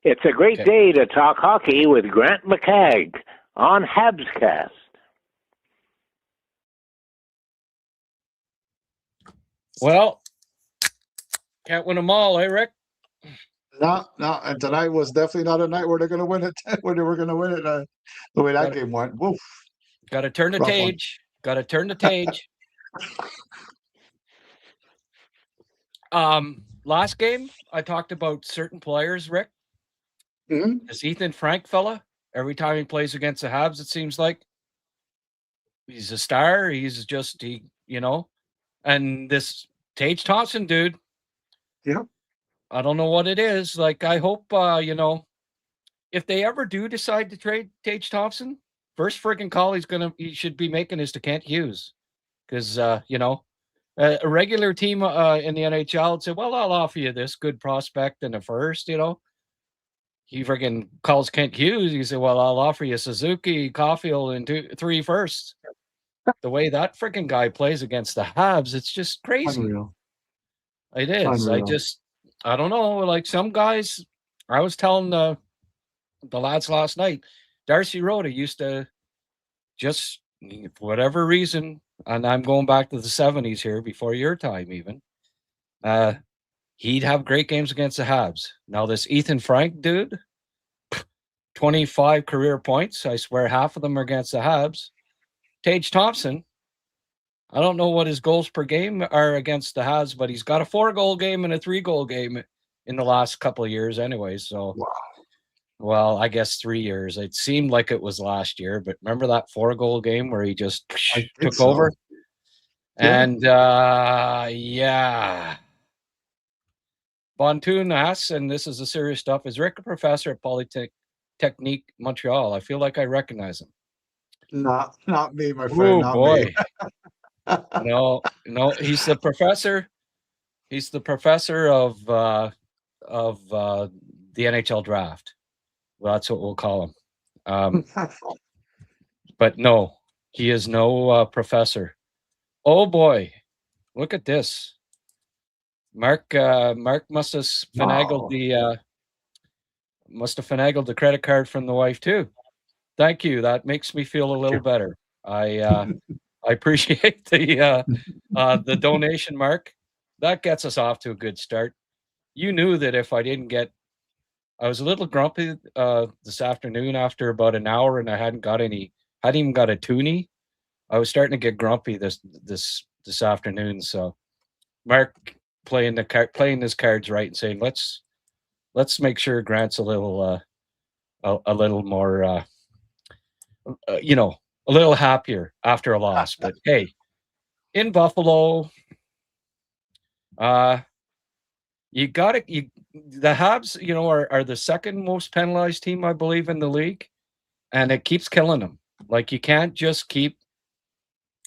It's a great day to talk hockey with Grant McCagg on HabsCast. Well, can't win them all, eh, Rick? No, and tonight was definitely not a night where they're going to win it. Where they were going to win it, the way that game went. Woof. Got to turn to Tage. Got to turn to Tage. Last game, I talked about certain players, Rick. Mm-hmm. This Ethan Frank fella, every time he plays against the Habs, it seems like he's a star. He's just, and this Tage Thompson dude. Yeah. I don't know what it is. Like, I hope, if they ever do decide to trade Tage Thompson, first friggin' call he should be making is to Kent Hughes. Because, a regular team in the NHL would say, well, I'll offer you this good prospect in the first, He friggin' calls Kent Hughes. He said, well, I'll offer you Suzuki, Caulfield, and 3 firsts. The way that friggin' guy plays against the Habs, it's just crazy. Unreal. It is. Unreal. I don't know. Like some guys, I was telling the lads last night, Darcy Rhoda used to just, for whatever reason, and I'm going back to the 70s here, before your time even, he'd have great games against the Habs. Now this Ethan Frank dude, 25 career points. I swear half of them are against the Habs. Tage Thompson, I don't know what his goals per game are against the Habs, but he's got a 4-goal game and a 3-goal game in the last couple of years anyway. So, wow. Well, I guess 3 years. It seemed like it was last year, but remember that 4-goal game where he just took over? Yeah. And, Bontoon asks, and this is the serious stuff, is Rick a professor at Polytechnique Montreal? I feel like I recognize him. Not me, my friend. Not boy. Me. No, he's the professor. He's the professor of the NHL draft. Well, that's what we'll call him. But no, he is no professor. Oh boy, look at this. Mark must have finagled the credit card from the wife too. Thank you. That makes me feel a little better. I appreciate the donation, Mark. That gets us off to a good start. You knew that if I didn't get, I was a little grumpy this afternoon after about an hour, and I hadn't even got a toonie. I was starting to get grumpy this afternoon. So, Mark playing his cards right and saying, let's make sure Grant's a little more, a little happier after a loss. But hey, in Buffalo, the Habs, are the second most penalized team, I believe, in the league, and it keeps killing them. Like, you can't just keep.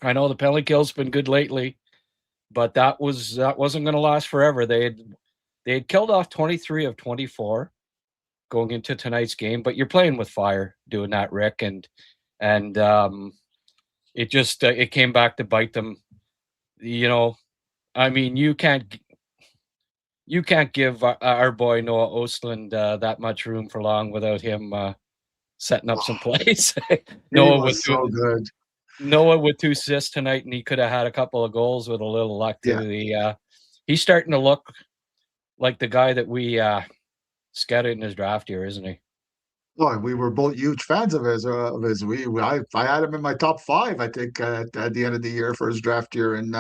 I know the penalty kill's been good lately, but that wasn't going to last forever. They had killed off 23 of 24 going into tonight's game, but you're playing with fire doing that, Rick, and it just it came back to bite them. I mean, you can't give our boy Noah Ostlund that much room for long without him setting up some plays. Noah was so good. Noah with 2 assists tonight, and he could have had a couple of goals with a little luck too. Yeah. He's starting to look like the guy that we scouted in his draft year, isn't he? Well, we were both huge fans of his. I had him in my top 5, I think, at the end of the year for his draft year, and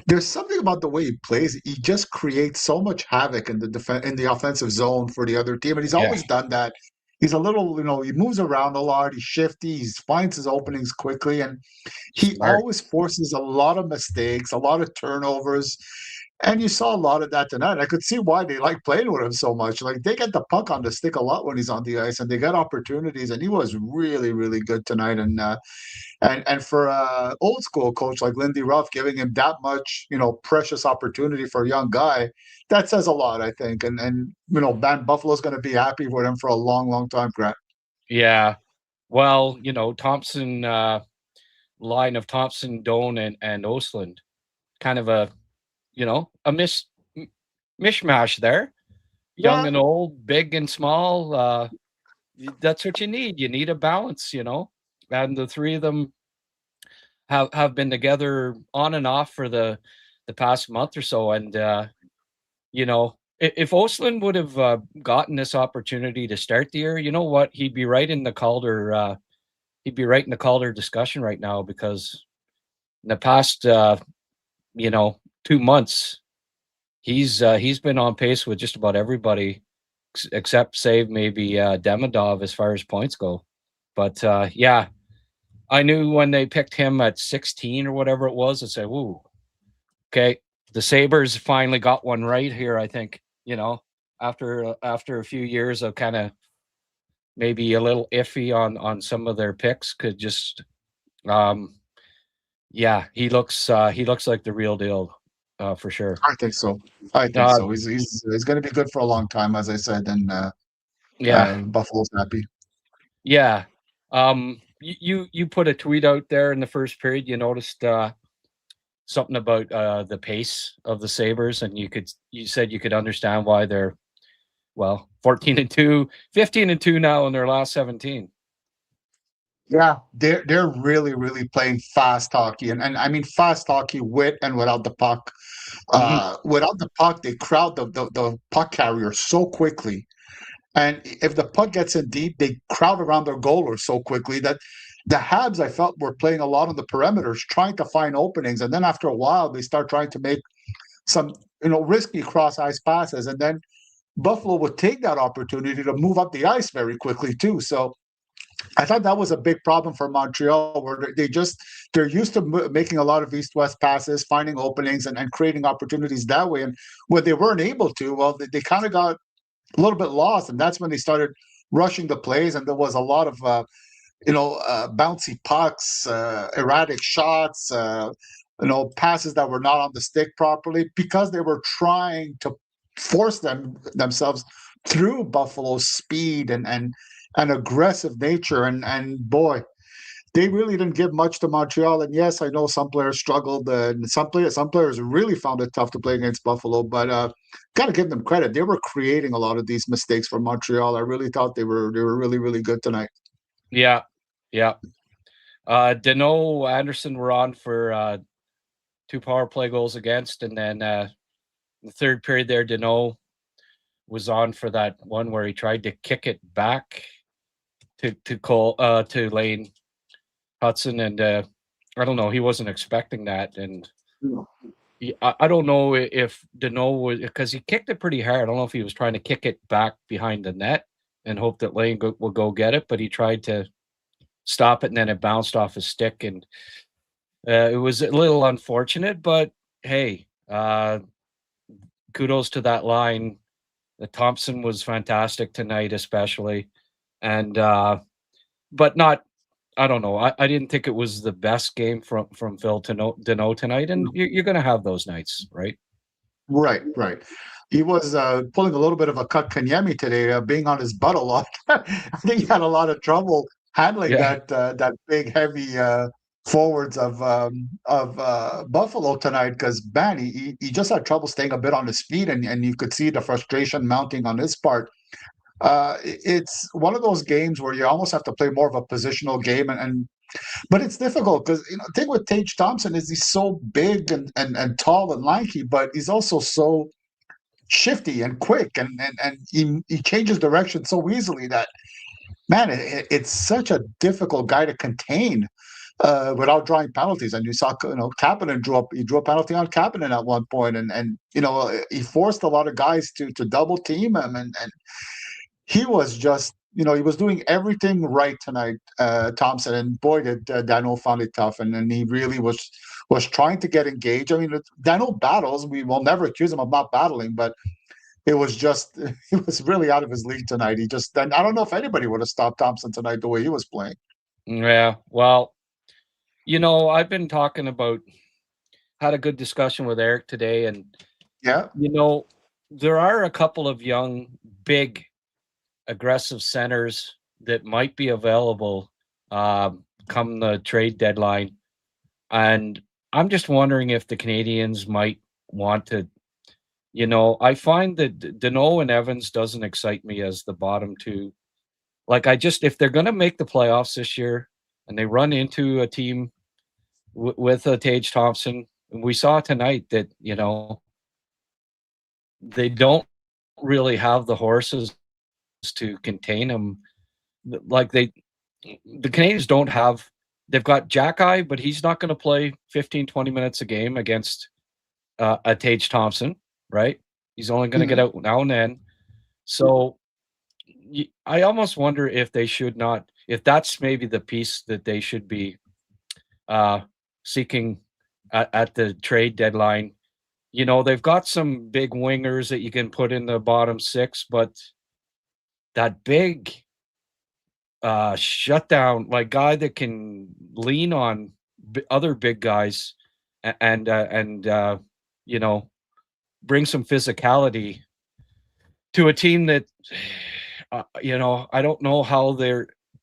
there's something about the way he plays. He just creates so much havoc in the offensive zone for the other team, and he's always done that. He's a little, he moves around a lot. He's shifty. He finds his openings quickly, and he always forces a lot of mistakes, a lot of turnovers. And you saw a lot of that tonight. I could see why they like playing with him so much. Like, they get the puck on the stick a lot when he's on the ice, and they got opportunities. And he was really, really good tonight. And for a old school coach like Lindy Ruff, giving him that much, precious opportunity for a young guy, that says a lot, I think. And Buffalo's going to be happy with him for a long, long time, Grant. Yeah. Well, Thompson, line of Thompson, Doan, and Ostlund, kind of a mishmash there. young and old, big and small. That's what you need. You need a balance, and the three of them have been together on and off for the past month or so. And, if Ostlund would have gotten this opportunity to start the year, you know what? He'd be right in the Calder. He'd be right in the Calder discussion right now, because in the past, 2 months, he's been on pace with just about everybody except save maybe Demidov as far as points go. But yeah, I knew when they picked him at 16 or whatever it was, I said, "Ooh, okay, the Sabres finally got one right here." I think, after a few years of kind of maybe a little iffy on some of their picks, could just, yeah, he looks like the real deal, for sure. I think so. I think so. He's going to be good for a long time, as I said, and Yeah, Buffalo's happy. yeah. You put a tweet out there in the first period. You noticed something about the pace of the Sabres, and you said you could understand why they're 14-2, 15-2 now in their last 17. Yeah, they're really, really playing fast hockey, and I mean fast hockey with and without the puck. Without the puck, they crowd the puck carrier so quickly, and if the puck gets in deep, they crowd around their goaler so quickly that the Habs, I felt, were playing a lot on the perimeters, trying to find openings, and then after a while, they start trying to make some risky cross ice passes, and then Buffalo would take that opportunity to move up the ice very quickly too. So I thought that was a big problem for Montreal, where they're used to making a lot of east-west passes, finding openings, and creating opportunities that way. And when they weren't able to, well, they kind of got a little bit lost, and that's when they started rushing the plays, and there was a lot of bouncy pucks, erratic shots, passes that were not on the stick properly, because they were trying to force themselves through Buffalo's speed and aggressive nature, and boy, they really didn't give much to Montreal. And yes, I know some players struggled, and some players really found it tough to play against Buffalo. But got to give them credit; they were creating a lot of these mistakes for Montreal. I really thought they were really, really good tonight. Yeah, yeah. Deneau, Anderson were on for 2 power play goals against, and then the third period there, Deneau was on for that one where he tried to kick it back to Lane Hudson, and I don't know, he wasn't expecting that, and I don't know if Deneau was, because he kicked it pretty hard. I don't know if he was trying to kick it back behind the net and hope that Lane will go get it, but he tried to stop it, and then it bounced off his stick, and it was a little unfortunate. But hey, kudos to that line. Thompson was fantastic tonight, especially, and but not. I don't know. I didn't think it was the best game from Phil Deneau tonight, and you're going to have those nights, right? Right. He was pulling a little bit of a Kotkaniemi today, being on his butt a lot. I think he had a lot of trouble handling that big, heavy forwards of Buffalo tonight, because man, he just had trouble staying a bit on his feet, and you could see the frustration mounting on his part. It's one of those games where you almost have to play more of a positional game, but it's difficult because the thing with Tage Thompson is he's so big and tall and lanky, but he's also so shifty and quick, and he changes direction so easily that, man, it's such a difficult guy to contain without drawing penalties. And you saw, Kapanen drew a penalty on Kapanen at one point, and he forced a lot of guys to double team him, and he was just, he was doing everything right tonight, Thompson, and boy, did Daniel found it tough, and he really was trying to get engaged. I mean, Daniel battles. We will never accuse him of not battling, but it was really out of his league tonight. And I don't know if anybody would have stopped Thompson tonight the way he was playing. Yeah, well, I've been had a good discussion with Eric today, and yeah, there are a couple of young, big, aggressive centers that might be available come the trade deadline, and I'm just wondering if the Canadians might want to I find that Danault and Evans doesn't excite me as the bottom two. Like, if they're going to make the playoffs this year and they run into a team with a Tage Thompson, and we saw tonight that, they don't really have the horses to contain him. Like, the Canadians don't have, they've got Jack-Eye, but he's not going to play 15, 20 minutes a game against a Tage Thompson, right? He's only going to get out now and then. So I almost wonder if they should not, if that's maybe the piece that they should be seeking at the trade deadline. They've got some big wingers that you can put in the bottom six, but that big shutdown, like, guy that can lean on other big guys and bring some physicality to a team that, I don't know how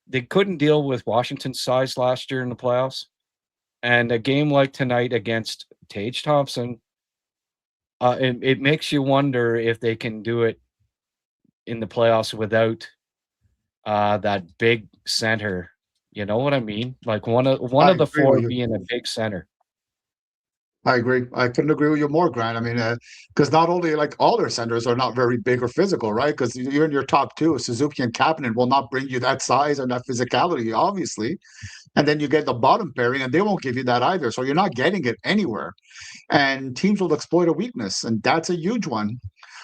they couldn't deal with Washington's size last year in the playoffs. And a game like tonight against Tage Thompson, it makes you wonder if they can do it in the playoffs without that big center. You know what I mean? Like, one of the four being a big center. I agree. I couldn't agree with you more, Grant. I mean, because not only, like, all their centers are not very big or physical, right? Because you're in your top two, Suzuki and Kapanen will not bring you that size and that physicality, obviously. And then you get the bottom pairing, and they won't give you that either. So you're not getting it anywhere. And teams will exploit a weakness, and that's a huge one.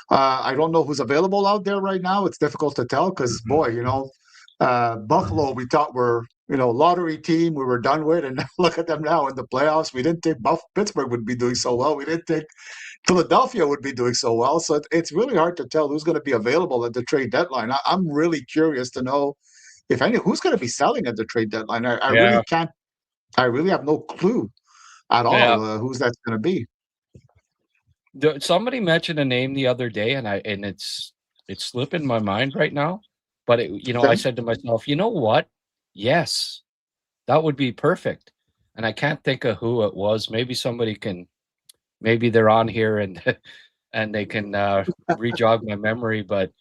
I don't know who's available out there right now. It's difficult to tell because, boy, Buffalo, we thought were, lottery team we were done with, and look at them now in the playoffs. We didn't think Pittsburgh would be doing so well. We didn't think Philadelphia would be doing so well. So it's really hard to tell who's going to be available at the trade deadline. I'm really curious to know, if any, who's going to be selling at the trade deadline. I really can't. I really have no clue at all who's that's going to be. Somebody mentioned a name the other day, and it's slipping my mind right now. But I said to myself, you know what? Yes, that would be perfect. And I can't think of who it was. Maybe somebody can. Maybe they're on here and and they can re-jog my memory. But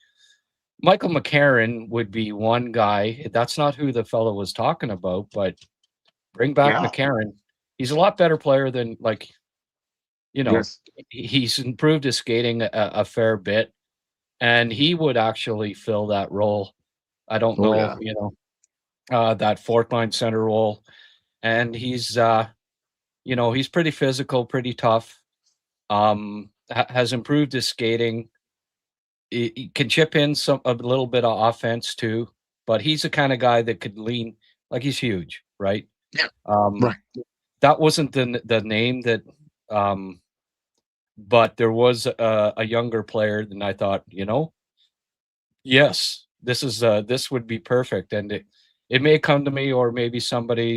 Michael McCarron would be one guy. That's not who the fellow was talking about. But bring back McCarron. He's a lot better player than, like, he's improved his skating a fair bit, and he would actually fill that role. I don't know, that fourth line center role. And he's, he's pretty physical, pretty tough, has improved his skating. He can chip in a little bit of offense too, but he's the kind of guy that could lean, like, he's huge, right? Yeah. Right. That wasn't the name that, but there was a younger player, and I thought, yes, this would be perfect. And it may come to me, or maybe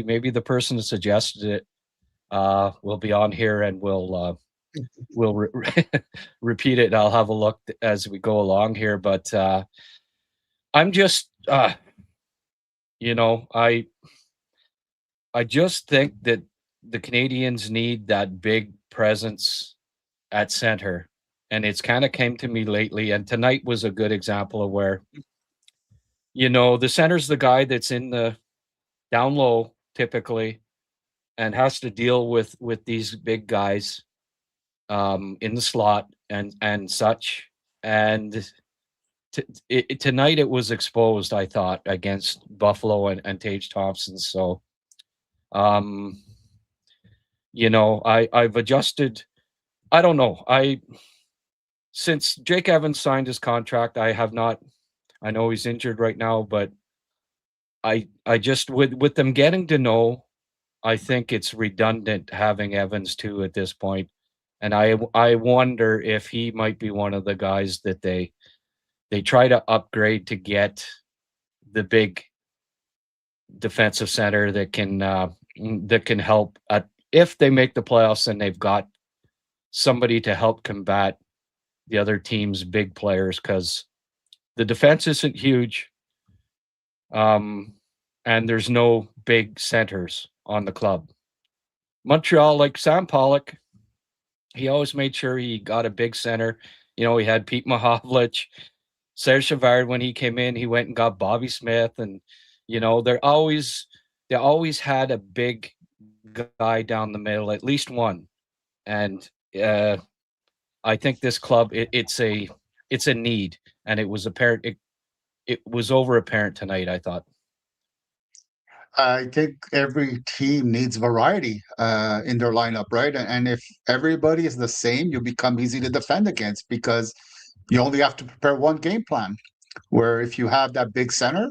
maybe the person that suggested it will be on here, and we'll repeat it. I'll have a look as we go along here, but I'm just, I just think that the Canadians need that big presence at center, and it's kind of came to me lately. And tonight was a good example of where, the center's the guy that's in the down low typically, and has to deal with these big guys in the slot and such. And tonight it was exposed, I thought, against Buffalo and Tage Thompson. So, I've adjusted. I don't know. Since Jake Evans signed his contract, I have not. I know he's injured right now, but I just, with them getting to know, I think it's redundant having Evans too at this point. And I wonder if he might be one of the guys that they try to upgrade to get the big defensive center that can help if they make the playoffs, and they've got somebody to help combat the other team's big players, because the defense isn't huge, and there's no big centers on the club. Montreal, like Sam Pollock, he always made sure he got a big center. he had Pete Mahovlich, Serge Savard. When he came in, he went and got Bobby Smith, and they always had a big guy down the middle, at least one. And I think this club, it's a need, and it was apparent. It was over apparent tonight, I thought. I think every team needs variety in their lineup, right? And if everybody is the same, you become easy to defend against because you only have to prepare one game plan. Where if you have that big center,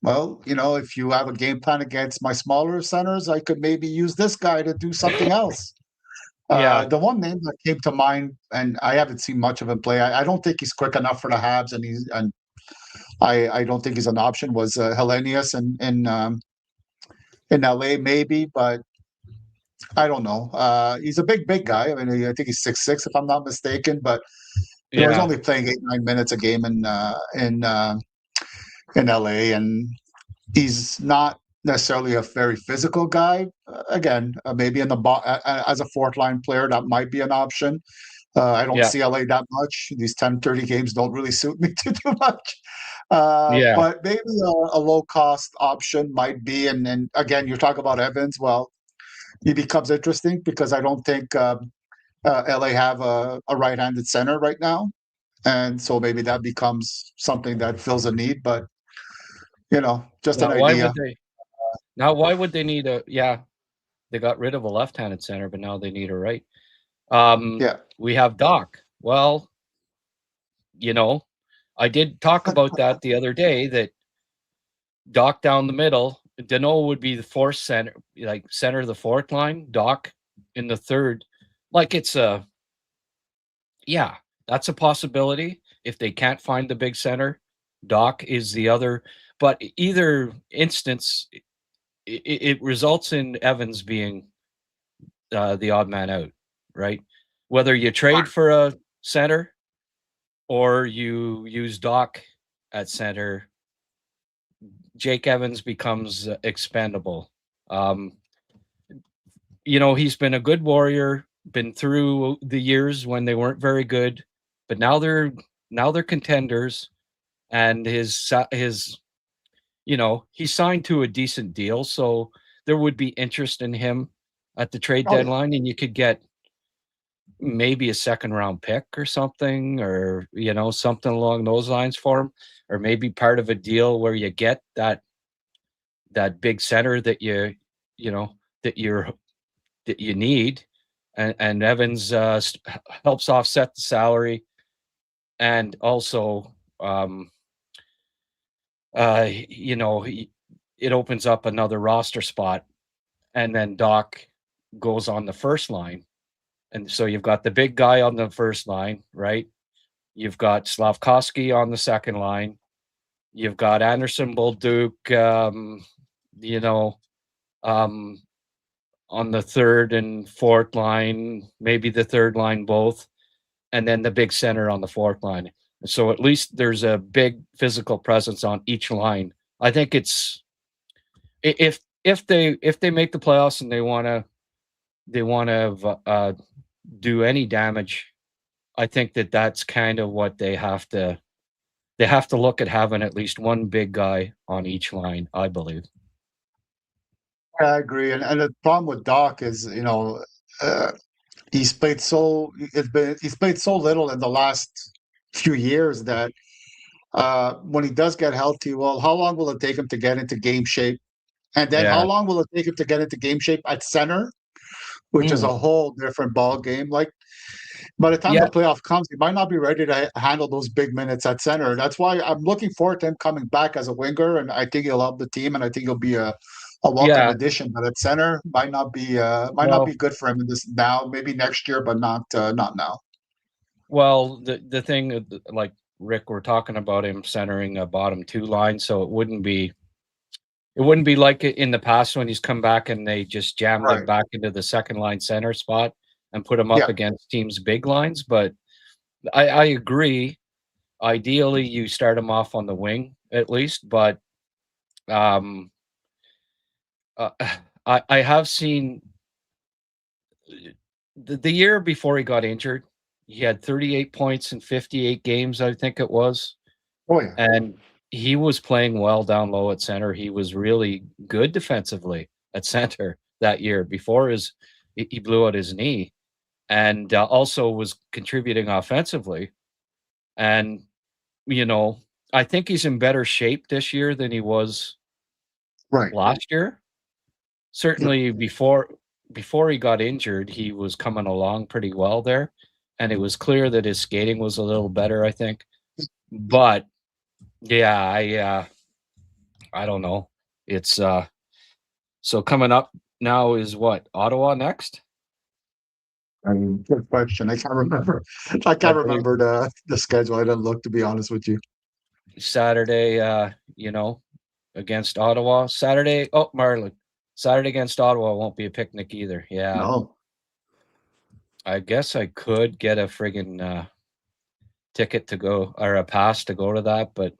well, if you have a game plan against my smaller centers, I could maybe use this guy to do something else. Yeah, The one name that came to mind, and I haven't seen much of him play. I don't think he's quick enough for the Habs, and I don't think he's an option. Was Hellenius in LA maybe, but I don't know. He's a big guy. I mean, I think he's 6'6", if I'm not mistaken. But he's yeah, only playing 8-9 minutes a game in LA, and he's not necessarily a very physical guy. Again, maybe as a fourth line player, that might be an option. I don't yeah, see LA that much. These 10-30 games don't really suit me too much. yeah. But maybe a low cost option might be. And then again, you're talking about Evans. Well, he becomes interesting because I don't think LA have a right-handed center right now, and so maybe that becomes something that fills a need. But just an Now, why would idea. they? Now, why would they need a? Yeah, they got rid of a left-handed center, but now they need a right. Yeah. We have Doc. Well, I did talk about that the other day. That Doc down the middle, Dano would be the fourth center, like center of the fourth line. Doc in the third, like yeah, that's a possibility. If they can't find the big center, Doc is the other. But either instance, it results in Evans being the odd man out, right? Whether you trade for a center or you use Doc at center, Jake Evans becomes expendable. Um, he's been a good Warrior, been through the years when they weren't very good, but now they're contenders, and he signed to a decent deal, so there would be interest in him at the trade Oh yeah. deadline, and you could get maybe a second round pick or something, or something along those lines for him, or maybe part of a deal where you get that big center that you know that you need, and Evans helps offset the salary, and also it opens up another roster spot, and then Doc goes on the first line. And so you've got the big guy on the first line, right? You've got Slavkovsky on the second line. You've got Anderson Bolduc, on the third and fourth line, maybe the third line both, and then the big center on the fourth line. So at least there's a big physical presence on each line. I think it's if they make the playoffs and they want to do any damage, I think that's kind of what they have to look at, having at least one big guy on each line, I believe. I agree. And the problem with Doc is, he's played he's played so little in the last few years that when he does get healthy, well, how long will it take him to get into game shape? And then how Yeah. long will it take him to get into game shape at center, which is a whole different ball game. Like by the time Yeah. the playoff comes, he might not be ready to handle those big minutes at center. That's why I'm looking forward to him coming back as a winger, and I think he'll help the team, and I think he'll be a welcome Yeah. addition. But at center, might not be Well, good for him in this now. Maybe next year, but not now. well, the thing, like Rick, we're talking about him centering a bottom two line, so it wouldn't be like in the past when he's come back and they just jammed him Right. back into the second line center spot and put him up Yeah. against teams' big lines. But I agree. Ideally, you start him off on the wing at least, but I have seen the year before he got injured. he had 38 points in 58 games, I think it was. Oh yeah. And he was playing well down low at center. He was really good defensively at center that year before he blew out his knee, and also was contributing offensively. And, I think he's in better shape this year than he was Right. last year. Certainly before he got injured, he was coming along pretty well there. And it was clear that his skating was a little better, I think. But yeah, I don't know. It's so coming up now is what? Ottawa next? Good question. I can't remember. I can't remember the schedule. I didn't look, to be honest with you. Saturday, against Ottawa. Saturday against Ottawa won't be a picnic either. Yeah. No. I guess I could get a friggin' ticket to go, or a pass to go to that, but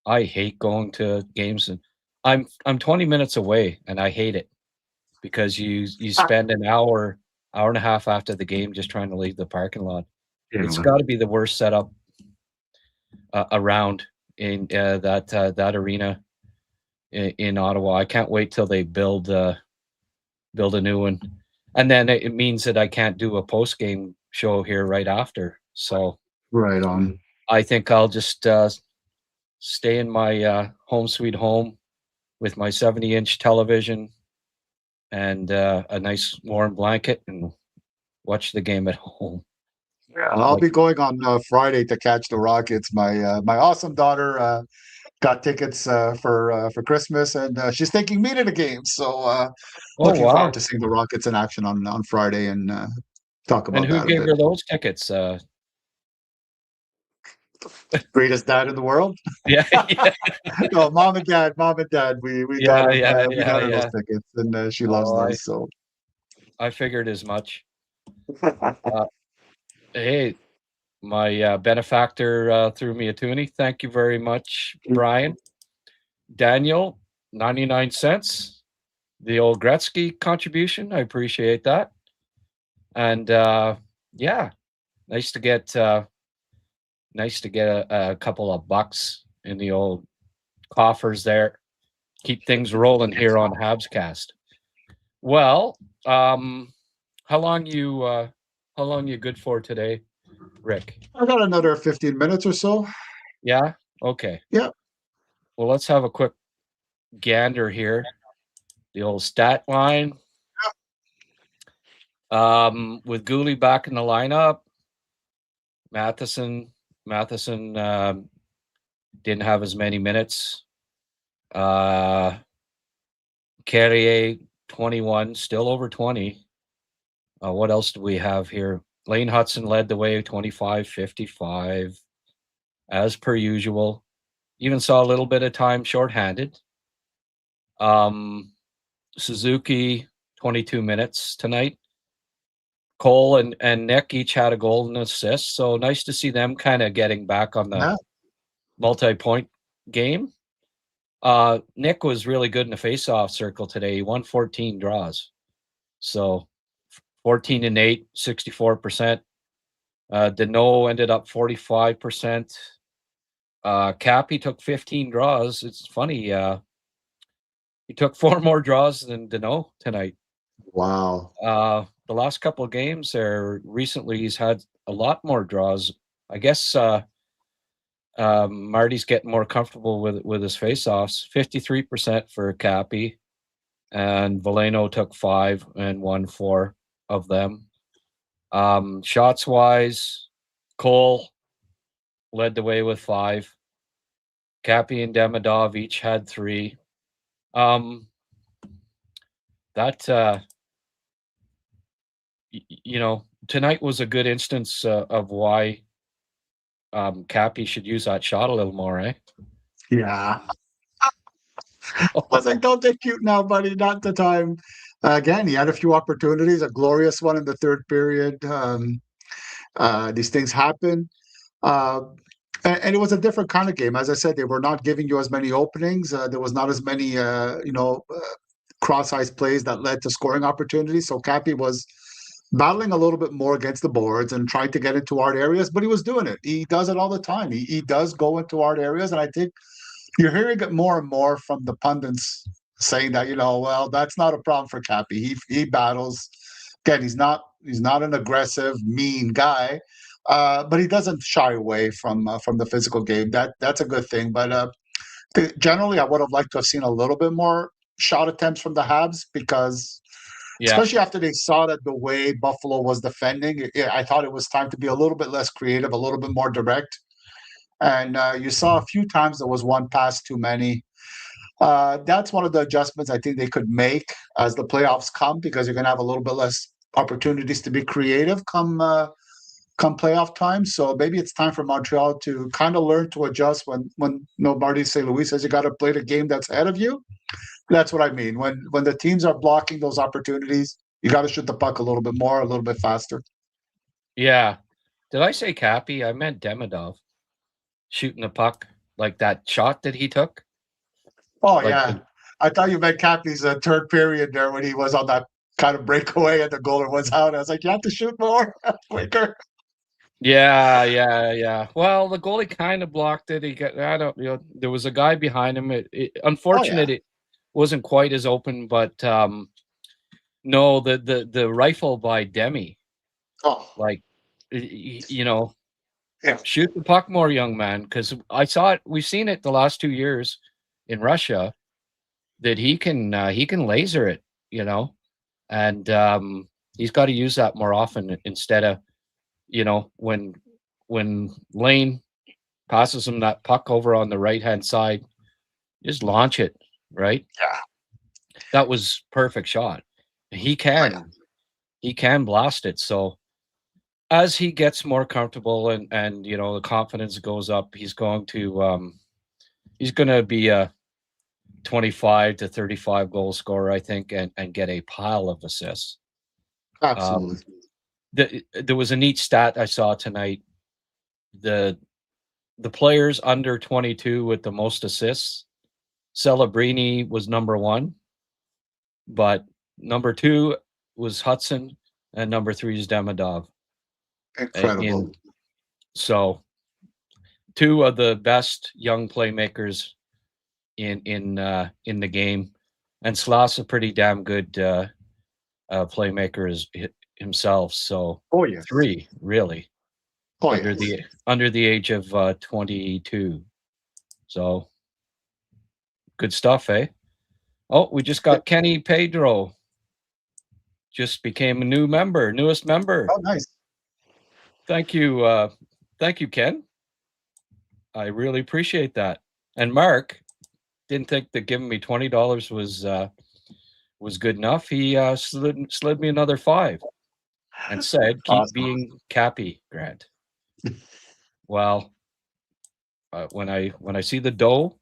I hate going to games, and I'm 20 minutes away, and I hate it because you spend an hour and a half after the game just trying to leave the parking lot. Yeah. It's got to be the worst setup around in that arena in Ottawa. I can't wait till they build a new one, and then it means that I can't do a post game show here right after. So right on. I think I'll just stay in my home sweet home with my 70-inch television and a nice warm blanket and watch the game at home. Yeah, I'll be going on Friday to catch the Rockets. My awesome daughter got tickets for Christmas, and she's taking me to the game. So looking forward to seeing the Rockets in action on Friday and talk about that a bit. And who gave her those tickets? Greatest dad in the world. Yeah. No, mom and dad. We got her those tickets, and she loves those. So I figured as much. Hey, my benefactor threw me a toonie. Thank you very much, Brian. Daniel, 99 cents. The old Gretzky contribution. I appreciate that. And nice to get a couple of bucks in the old coffers there. Keep things rolling here on HabsCast. Well, how long you good for today, Rick? I got another 15 minutes or so. Yeah? Okay. Yeah. Well, let's have a quick gander here. The old stat line. With Gooley back in the lineup, Matheson didn't have as many minutes. Carrier 21, still over 20. What else do we have here? Lane Hudson led the way, 25-55, as per usual. Even saw a little bit of time shorthanded. Suzuki, 22 minutes tonight. Cole and Nick each had a goal and assist, so nice to see them kind of getting back on the multi-point game. Nick was really good in the face-off circle today. He won 14 draws. So 14-8, 64%. Deneau ended up 45%. Cappy took 15 draws. It's funny. He took 4 more draws than Deneau tonight. Wow. The last couple of games there recently, he's had a lot more draws. I guess Marty's getting more comfortable with his faceoffs. 53% for Cappy, and Veleno took 5 and won 4 of them. Shots wise, Cole led the way with 5. Cappy and Demidov each had 3. Tonight was a good instance of why Cappy should use that shot a little more, eh? Yeah. I was like, don't get cute now, buddy. Not the time. Again, he had a few opportunities, a glorious one in the third period. These things happen. And it was a different kind of game. As I said, they were not giving you as many openings. There was not as many, cross-ice plays that led to scoring opportunities. So Cappy was battling a little bit more against the boards and trying to get into hard areas, but he was doing it. He does it all the time. He does go into hard areas, and I think you're hearing it more and more from the pundits saying that, well, that's not a problem for Cappy. He battles. Again, he's not an aggressive, mean guy, but he doesn't shy away from the physical game. That's a good thing. But generally, I would have liked to have seen a little bit more shot attempts from the Habs because, Yeah. especially after they saw that the way Buffalo was defending, I thought it was time to be a little bit less creative, a little bit more direct. And you saw a few times there was one pass too many. That's one of the adjustments I think they could make as the playoffs come, because you're going to have a little bit less opportunities to be creative come playoff time. So maybe it's time for Montreal to kind of learn to adjust when Marty St. Louis says you got to play the game that's ahead of you. That's what I mean. When the teams are blocking those opportunities, you got to shoot the puck a little bit more, a little bit faster. Yeah. Did I say Cappy? I meant Demidov. Shooting the puck, like that shot that he took. Oh, like yeah. I thought you meant Cappy's third period there when he was on that kind of breakaway and the goaler was out. I was like, you have to shoot more quicker. Yeah. Well, the goalie kind of blocked it. There was a guy behind him. Unfortunate, it wasn't quite as open, but no, the rifle by Demi. Oh, like, shoot the puck more, young man, because I saw it. We've seen it the last 2 years in Russia that he can laser it, and he's got to use that more often instead of, when Lane passes him that puck over on the right-hand side, just launch it, right? Yeah. That was perfect shot. He can blast it. So as he gets more comfortable and the confidence goes up, he's going to be a 25 to 35 goal scorer, I think, and get a pile of assists. Absolutely. There was a neat stat I saw tonight. The players under 22 with the most assists, Celebrini was number 1, but number 2 was Hudson, and number 3 is Demidov. Incredible. So 2 of the best young playmakers in the game, and Sla's a pretty damn good playmaker himself. So 3 really under the age of 22. So good stuff, eh? Oh, we just got Kenny Pedro. Just became a newest member. Oh, nice. Thank you, Ken. I really appreciate that. And Mark didn't think that giving me $20 was good enough. He slid me another $5 and said, "Keep being Cappy, Grant." Well, when I see the dough,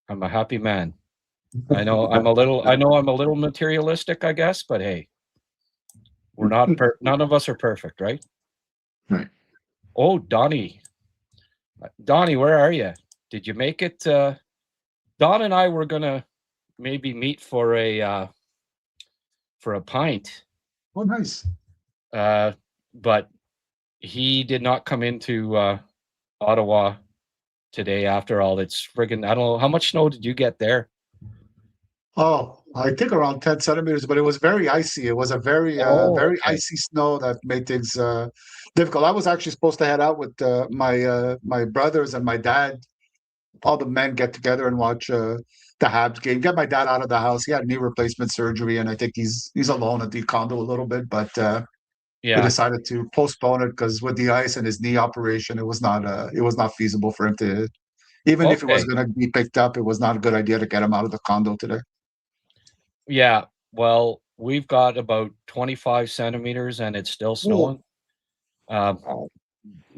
I'm a happy man. I know I'm a little materialistic, I guess, but hey, we're not none of us are perfect, right? Right. Oh, Donnie, where are you? Did you make it? Don and I were gonna maybe meet for a pint. Oh, nice. But he did not come into Ottawa today. After all, it's friggin', I don't know, how much snow did you get there? Oh, I think around 10 centimeters, but it was very icy. It was a very icy snow that made things difficult. I was actually supposed to head out with my brothers and my dad. All the men get together and watch the Habs game. Get my dad out of the house. He had knee replacement surgery, and I think he's alone at the condo a little bit. But we decided to postpone it because with the ice and his knee operation, it was not feasible for him to. Even if it was going to be picked up, it was not a good idea to get him out of the condo today. Yeah, well, we've got about 25 centimeters, and it's still snowing.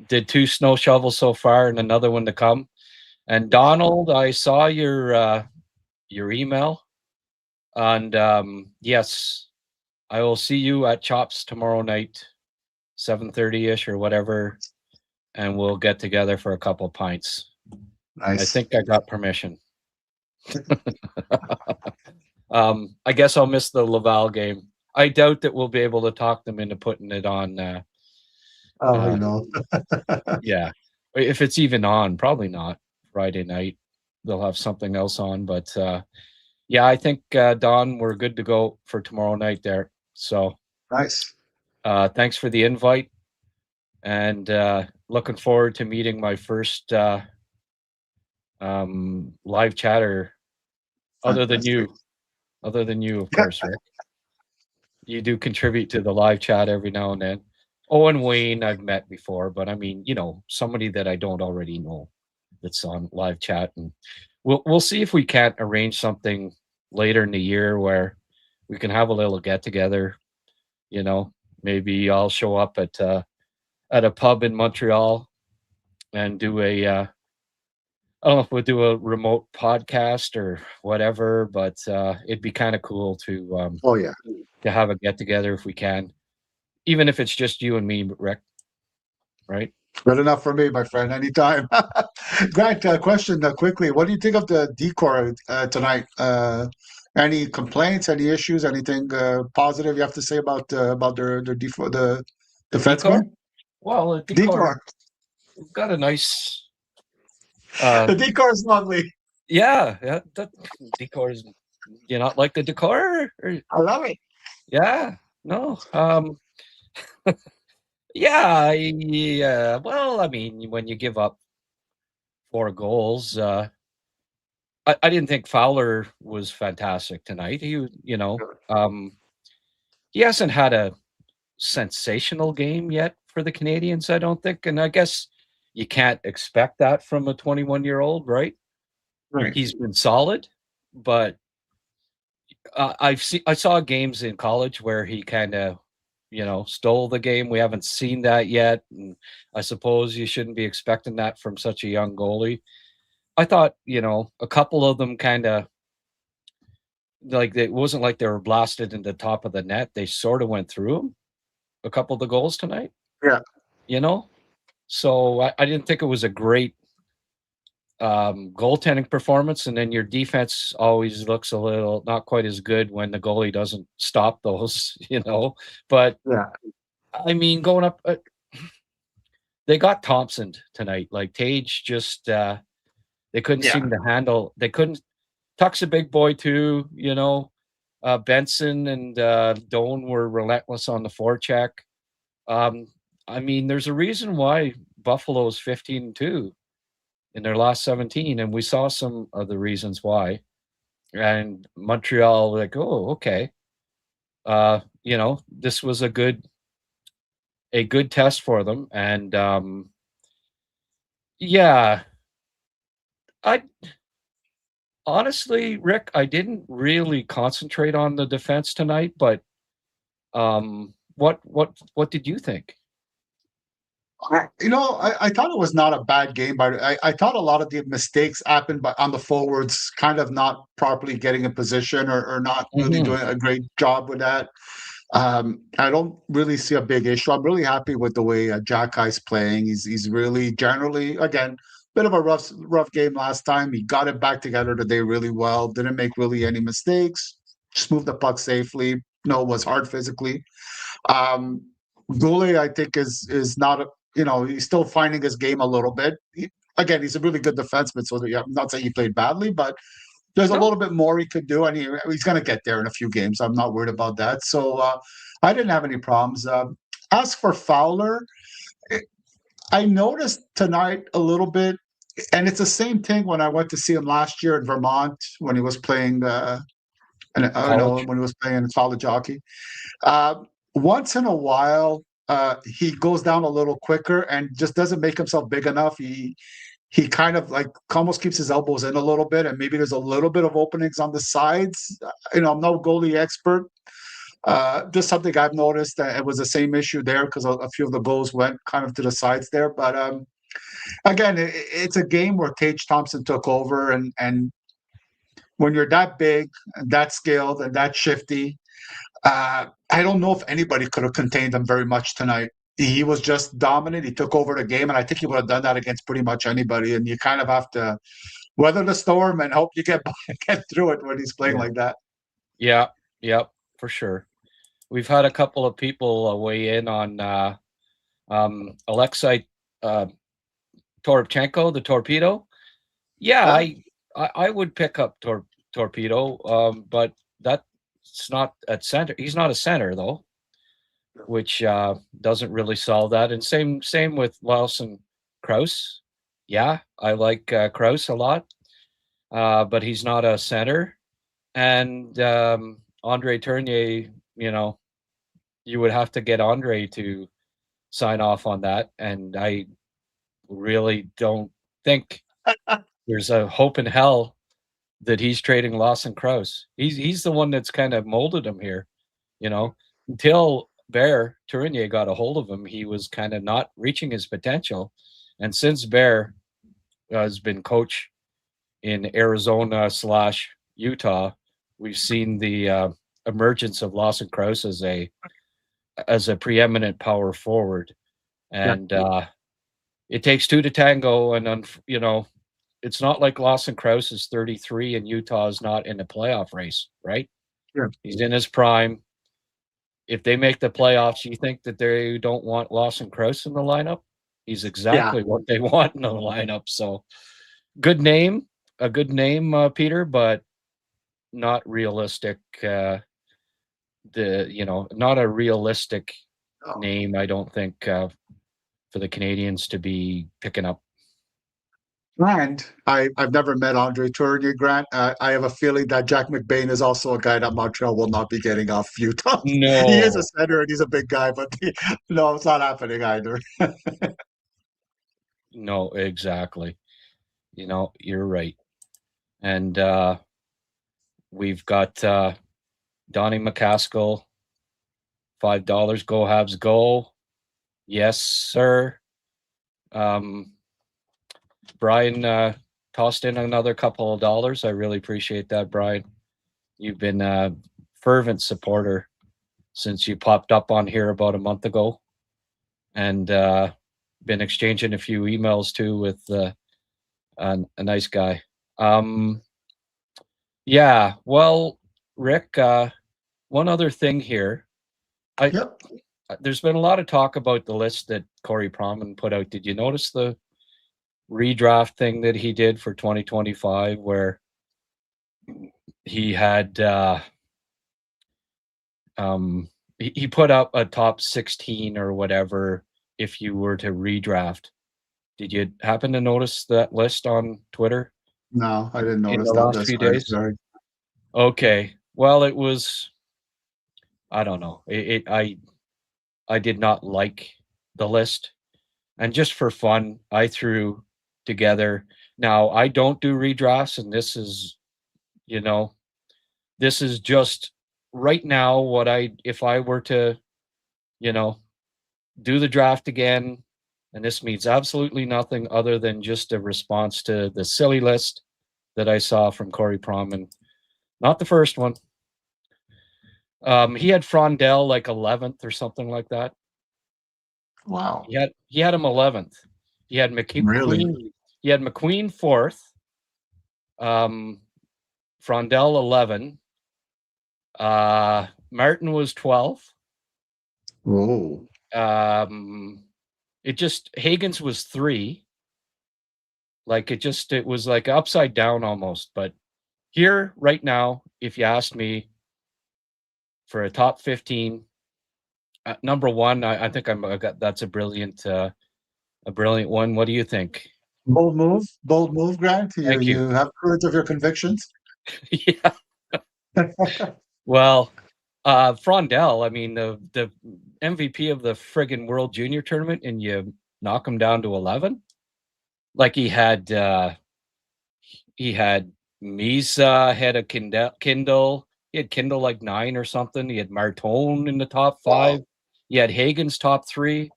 Did 2 snow shovels so far, and another one to come. And Donald, I saw your email, and yes, I will see you at Chops tomorrow night, 7:30ish or whatever, and we'll get together for a couple pints. Nice. I think I got permission. I guess I'll miss the Laval game. I doubt that we'll be able to talk them into putting it on. Yeah, if it's even on, probably not Friday night. They'll have something else on, but yeah, I think Don, we're good to go for tomorrow night there. So Nice. thanks for the invite, and looking forward to meeting my first live chatter, other than you, of course, Rick. You do contribute to the live chat every now and then. Owen Wayne, I've met before, but I mean, somebody that I don't already know that's on live chat, and we'll see if we can't arrange something later in the year where we can have a little get together. Maybe I'll show up at a pub in Montreal and do I don't know if we'll do a remote podcast or whatever, but it'd be kind of cool to Oh yeah. to have a get together if we can, even if it's just you and me, Rick. Right? Good enough for me, my friend. Anytime. Grant, question quickly. What do you think of the decor tonight? Any complaints? Any issues? Anything positive you have to say about the The decor? defenseman? Well, the Decor. we've got a nice. The decor is lovely. Yeah, that decor is. You not like the decor? I love it. Yeah, no. Yeah. Well, I mean, when you give up 4 goals, I didn't think Fowler was fantastic tonight. He hasn't had a sensational game yet for the Canadians, I don't think, and I guess you can't expect that from a 21-year-old, right? Right. He's been solid, but I saw games in college where he kind of, stole the game. We haven't seen that yet, and I suppose you shouldn't be expecting that from such a young goalie. I thought, a couple of them kind of like it wasn't like they were blasted in the top of the net. They sort of went through them. A couple of the goals tonight. Yeah. So I didn't think it was a great goaltending performance, and then your defense always looks a little not quite as good when the goalie doesn't stop those, But Yeah. I mean, going up, they got Thompson tonight. Like Tage just they couldn't seem to handle. They couldn't. Tuck's a big boy too, Benson and Doan were relentless on the forecheck. I mean, there's a reason why Buffalo's 15-2 in their last 17, and we saw some of the reasons why. And Montreal, like, oh, okay. This was a good test for them. And yeah, I honestly, Rick, I didn't really concentrate on the defense tonight, but what did you think? I thought it was not a bad game, but I thought a lot of the mistakes happened on the forwards kind of not properly getting in position or not really doing a great job with that. I don't really see a big issue. I'm really happy with the way Jackie's playing. He's really generally, again, bit of a rough game last time. He got it back together today really well. Didn't make really any mistakes. Just moved the puck safely. No, it was hard physically. Goulet, I think, is not a, he's still finding his game a little bit. Again, he's a really good defenseman, so I'm not saying he played badly, but there's a little bit more he could do, and he's going to get there in a few games. I'm not worried about that. So I didn't have any problems. As for Fowler, I noticed tonight a little bit, and it's the same thing when I went to see him last year in Vermont when he was playing, when he was playing in college hockey. Once in a while, he goes down a little quicker and just doesn't make himself big enough. He kind of like almost keeps his elbows in a little bit, and maybe there's a little bit of openings on the sides. I'm no goalie expert. Just something I've noticed. It was the same issue there because a few of the goals went kind of to the sides there. But again, it's a game where Tage Thompson took over, and when you're that big, and that skilled, and that shifty, I don't know if anybody could have contained him very much tonight. He was just dominant. He took over the game, and I think he would have done that against pretty much anybody. And you kind of have to weather the storm and hope you get through it when he's playing like that. Yeah, for sure. we've had a couple of people weigh in on Alexei Toropchenko, the torpedo. Yeah, I would pick up torpedo, but that's not at center. He's not a center though, which doesn't really solve that. And same with Lawson Krause. Yeah, I like Krause a lot, but he's not a center. And Andre Tournier, you would have to get Andre to sign off on that, and I really don't think there's a hope in hell that he's trading Lawson Krause. He's the one that's kind of molded him here, until Bear Tournier got a hold of him, he was kind of not reaching his potential. And since Bear has been coach in Arizona / Utah, we've seen the emergence of Lawson Krause as a preeminent power forward. And it takes two to tango. And, it's not like Lawson Krause is 33 and Utah is not in the playoff race, right? Yeah. He's in his prime. If they make the playoffs, you think that they don't want Lawson Krause in the lineup? He's exactly what they want in the lineup. So a good name, Peter, but not realistic. Not a realistic name, I don't think, for the Canadians to be picking up. And I've never met Andre Tournier, Grant. I have a feeling that Jack McBain is also a guy that Montreal will not be getting off Utah. No. He is a center and he's a big guy, but no, it's not happening either. No, exactly. You're right. And we've got Donnie McCaskill, $5. Go Habs, go. Yes, sir. Brian tossed in another couple of dollars. I really appreciate that, Brian. You've been a fervent supporter since you popped up on here about a month ago, and been exchanging a few emails too with a nice guy. Yeah, well, Rick, one other thing here. There's been a lot of talk about the list that Corey Proman put out. Did you notice the redraft thing that he did for 2025 where he had he put up a top 16 or whatever if you were to redraft? Did you happen to notice that list on Twitter? No, I didn't notice in the last few days. Sorry. Okay, well, it was, I don't know. I did not like the list, and just for fun, I threw together. Now, I don't do redrafts, and this is just right now what if I were to, do the draft again, and this means absolutely nothing other than just a response to the silly list that I saw from Corey Proman. Not the first one. He had Frondell like 11th or something like that. Wow. He had him 11th. He had McQueen. Really? He had McQueen 4th. Frondell 11. Martin was 12th. Whoa. Hagens was 3. It was like upside down almost. But here right now, if you asked me for a top 15, number 1, I think that's a brilliant one. What do you think? Bold move, Grant. You have courage of your convictions. Yeah. Well, Frondell, I mean, the MVP of the friggin' World Junior Tournament, and you knock him down to 11. Like he had Misa, had a Kindle. He had Kindle like 9 or something. He had Martone in the top 5. Wow. He had Hagen's top 3.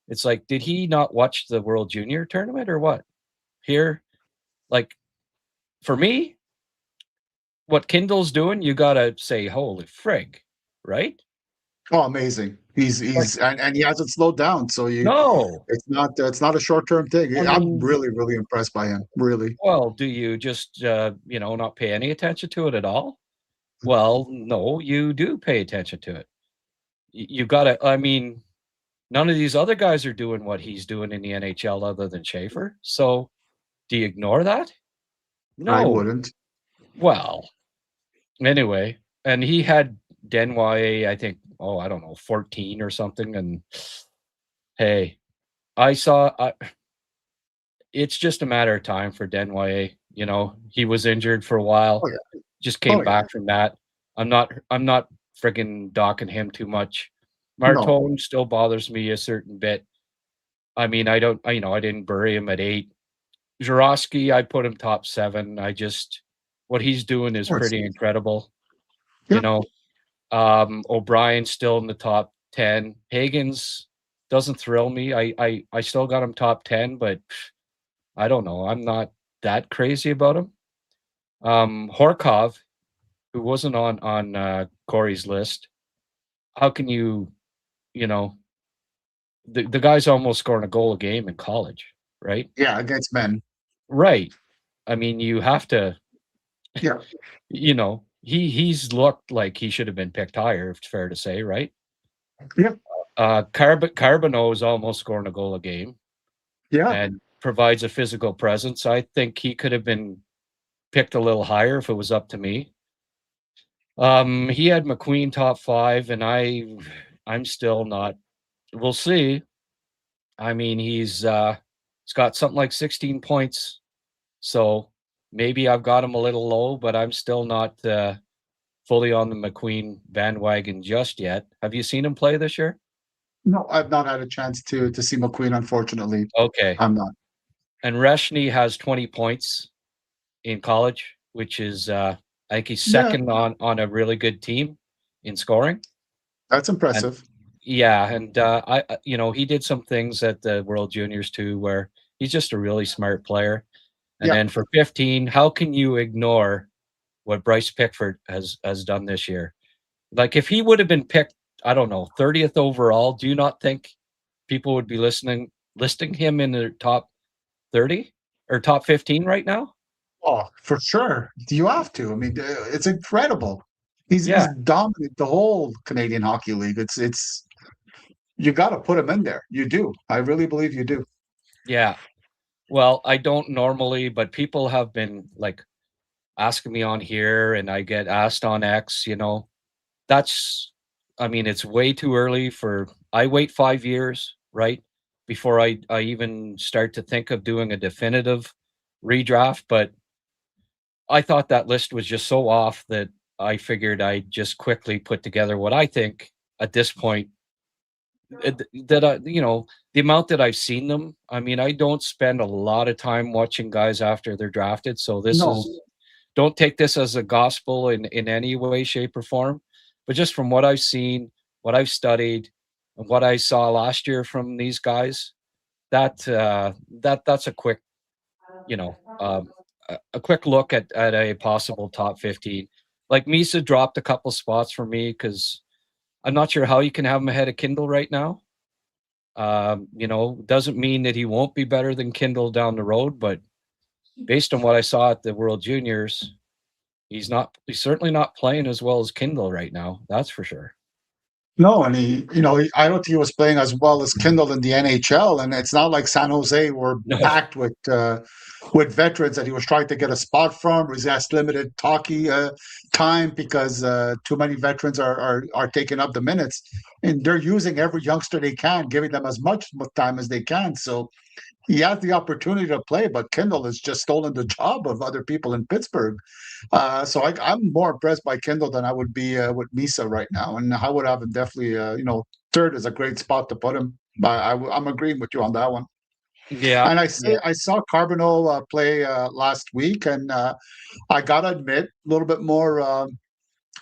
It's like, did he not watch the World Junior Tournament or what? Here, like, for me, what Kindle's doing, you gotta say, holy frig, right? Oh, amazing! He's and he hasn't slowed down. So it's not a short-term thing. I'm really impressed by him. Really. Well, do you just not pay any attention to it at all? Well, no, you do pay attention to it. you got to. I mean, none of these other guys are doing what he's doing in the NHL other than Schaefer. So, do you ignore that? I No. wouldn't. Well, anyway, and he had Denway, I think, I don't know, 14 or something. And hey, it's just a matter of time for Denway. You know, he was injured for a while, Oh yeah. just came Oh yeah. back from that. I'm not friggin' docking him too much. No. Martone still bothers me a certain bit. I mean, I didn't bury him at 8. Zurowski, I put him top 7. What he's doing is Of course. pretty incredible. Yeah. You know, O'Brien's still in the top 10. Higgins doesn't thrill me. I still got him top 10, but I don't know. I'm not that crazy about him. Horkov, who wasn't on Corey's list, how can you know, the guy's almost scoring a goal a game in college, right? Yeah, against men. Right. I mean, you have to, Yeah. you know, he's looked like he should have been picked higher, if it's fair to say, right? Yeah. Carbonneau is almost scoring a goal a game. Yeah. And provides a physical presence. I think he could have been picked a little higher if it was up to me. He had McQueen top 5, and I'm still not. We'll see. I mean, he's got something like 16 points, so maybe I've got him a little low, but I'm still not fully on the McQueen bandwagon just yet. Have you seen him play this year? No, I've not had a chance to see McQueen, unfortunately. Okay. I'm not. And Reshny has 20 points in college, which is I think he's second on a really good team in scoring. That's impressive. And he did some things at the World Juniors too, where he's just a really smart player. And then for 15, how can you ignore what Bryce Pickford has done this year? Like, if he would have been picked, I don't know, 30th overall, do you not think people would be listing him in the top 30 or top 15 right now? Oh, for sure. You have to. I mean, it's incredible. He's dominated the whole Canadian Hockey League. It's you got to put him in there. You do. I really believe you do. Yeah. Well, I don't normally, but people have been like asking me on here, and I get asked on X, it's way too early I wait 5 years, right? Before I even start to think of doing a definitive redraft. But I thought that list was just so off that I figured I'd just quickly put together what I think at this point the amount that I've seen them. I mean, I don't spend a lot of time watching guys after they're drafted. So don't take this as a gospel in any way, shape, or form. But just from what I've seen, what I've studied, and what I saw last year from these guys, that's a quick, a quick look at a possible top 15. Like, Misa dropped a couple spots for me because I'm not sure how you can have him ahead of Kindle right now. Doesn't mean that he won't be better than Kindle down the road, but based on what I saw at the World Juniors, he's certainly not playing as well as Kindle right now. That's for sure. No, and I don't think he was playing as well as Kindle in the NHL, and it's not like San Jose were packed with veterans that he was trying to get a spot from. He's asked limited hockey time because too many veterans are taking up the minutes, and they're using every youngster they can, giving them as much time as they can. So he has the opportunity to play, but Kindle has just stolen the job of other people in Pittsburgh. So I'm more impressed by Kindle than I would be with Misa right now, and I would have him definitely. Third is a great spot to put him. But I'm agreeing with you on that one. Yeah, and I saw Carbonneau play last week, and I gotta admit, a little bit more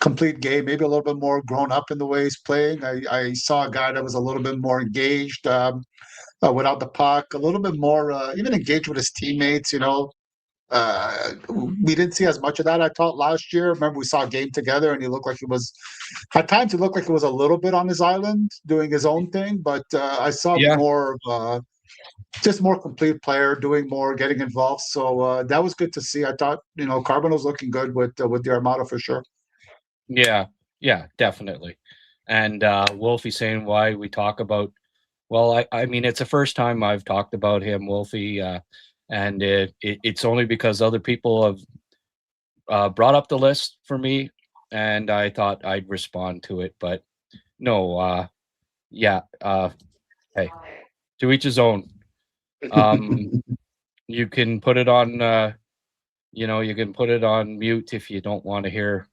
complete game, maybe a little bit more grown up in the way he's playing. I saw a guy that was a little bit more engaged. Without the puck, a little bit more even engaged with his teammates. We didn't see as much of that, I thought, last year. Remember, we saw a game together, and he looked like he was at times. He looked like he was a little bit on his island, doing his own thing. But I saw more of just more complete player, doing more, getting involved. So that was good to see. I thought Carbonneau's looking good with the Armada for sure. Yeah, definitely. And Wolfie saying why we talk about. Well, I mean, it's the first time I've talked about him, Wolfie, and it's only because other people have brought up the list for me, and I thought I'd respond to it. But no, yeah, hey, to each his own. You can put it on, you can put it on mute if you don't want to hear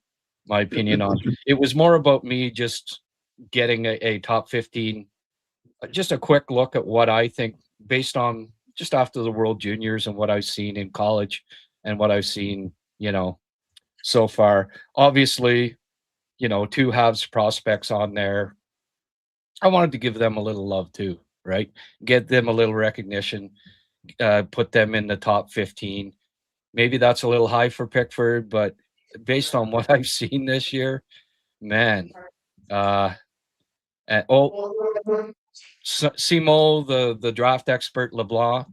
my opinion on. It was more about me just getting a top 15, just a quick look at what I think based on just after the World Juniors and what I've seen in college and what I've seen, so far. Obviously, two Habs prospects on there. I wanted to give them a little love too, right? Get them a little recognition, put them in the top 15. Maybe that's a little high for Pickford, but based on what I've seen this year, man. Simo, the draft expert, LeBlanc,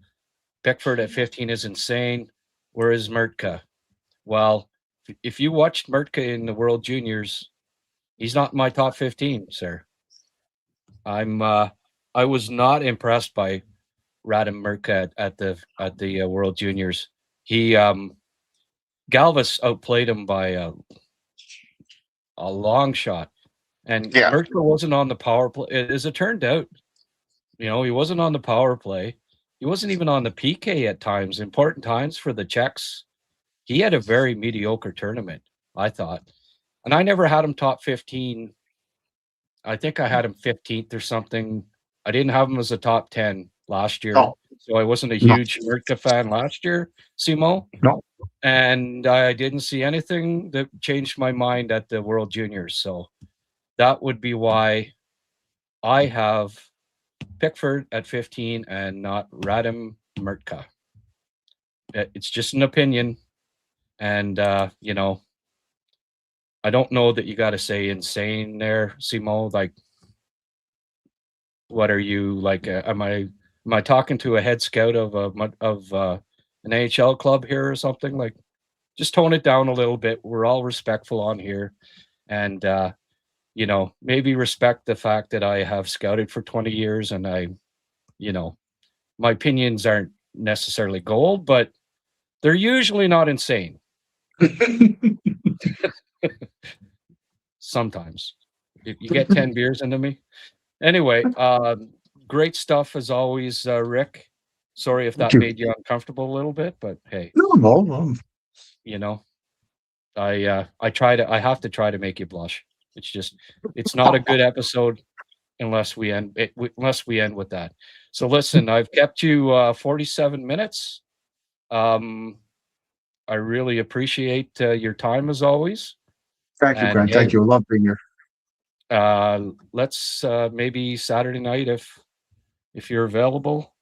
Pickford at 15 is insane. Where is Mertka? Well, if you watched Mertka in the World Juniors, he's not in my top 15, sir. I was not impressed by Radim Mertka at the World Juniors. He Galvis outplayed him by a long shot, and Mertka wasn't on the power play. As it turned out, he wasn't on the power play. He wasn't even on the PK at times, important times for the Czechs. He had a very mediocre tournament, I thought. And I never had him top 15. I think I had him 15th or something. I didn't have him as a top 10 last year. Oh. So I wasn't a huge Mertka fan last year, Simo. No. And I didn't see anything that changed my mind at the World Juniors. So that would be why I have Pickford at 15 and not Radim Mertka. It's just an opinion. And, I don't know that you got to say insane there, Simo. Like, what are you like? Am I talking to a head scout of an NHL club here or something? Like, just tone it down a little bit. We're all respectful on here, and maybe respect the fact that I have scouted for 20 years and my opinions aren't necessarily gold, but they're usually not insane. Sometimes you get 10 beers into me. Anyway, great stuff as always, Rick. Sorry if that made you uncomfortable a little bit, but hey, no. I have to try to make you blush. It's not a good episode unless we end with that. So listen, I've kept you 47 minutes. I really appreciate your time as always. Thank you, Grant. Thank you. I love being here. Let's maybe Saturday night if you're available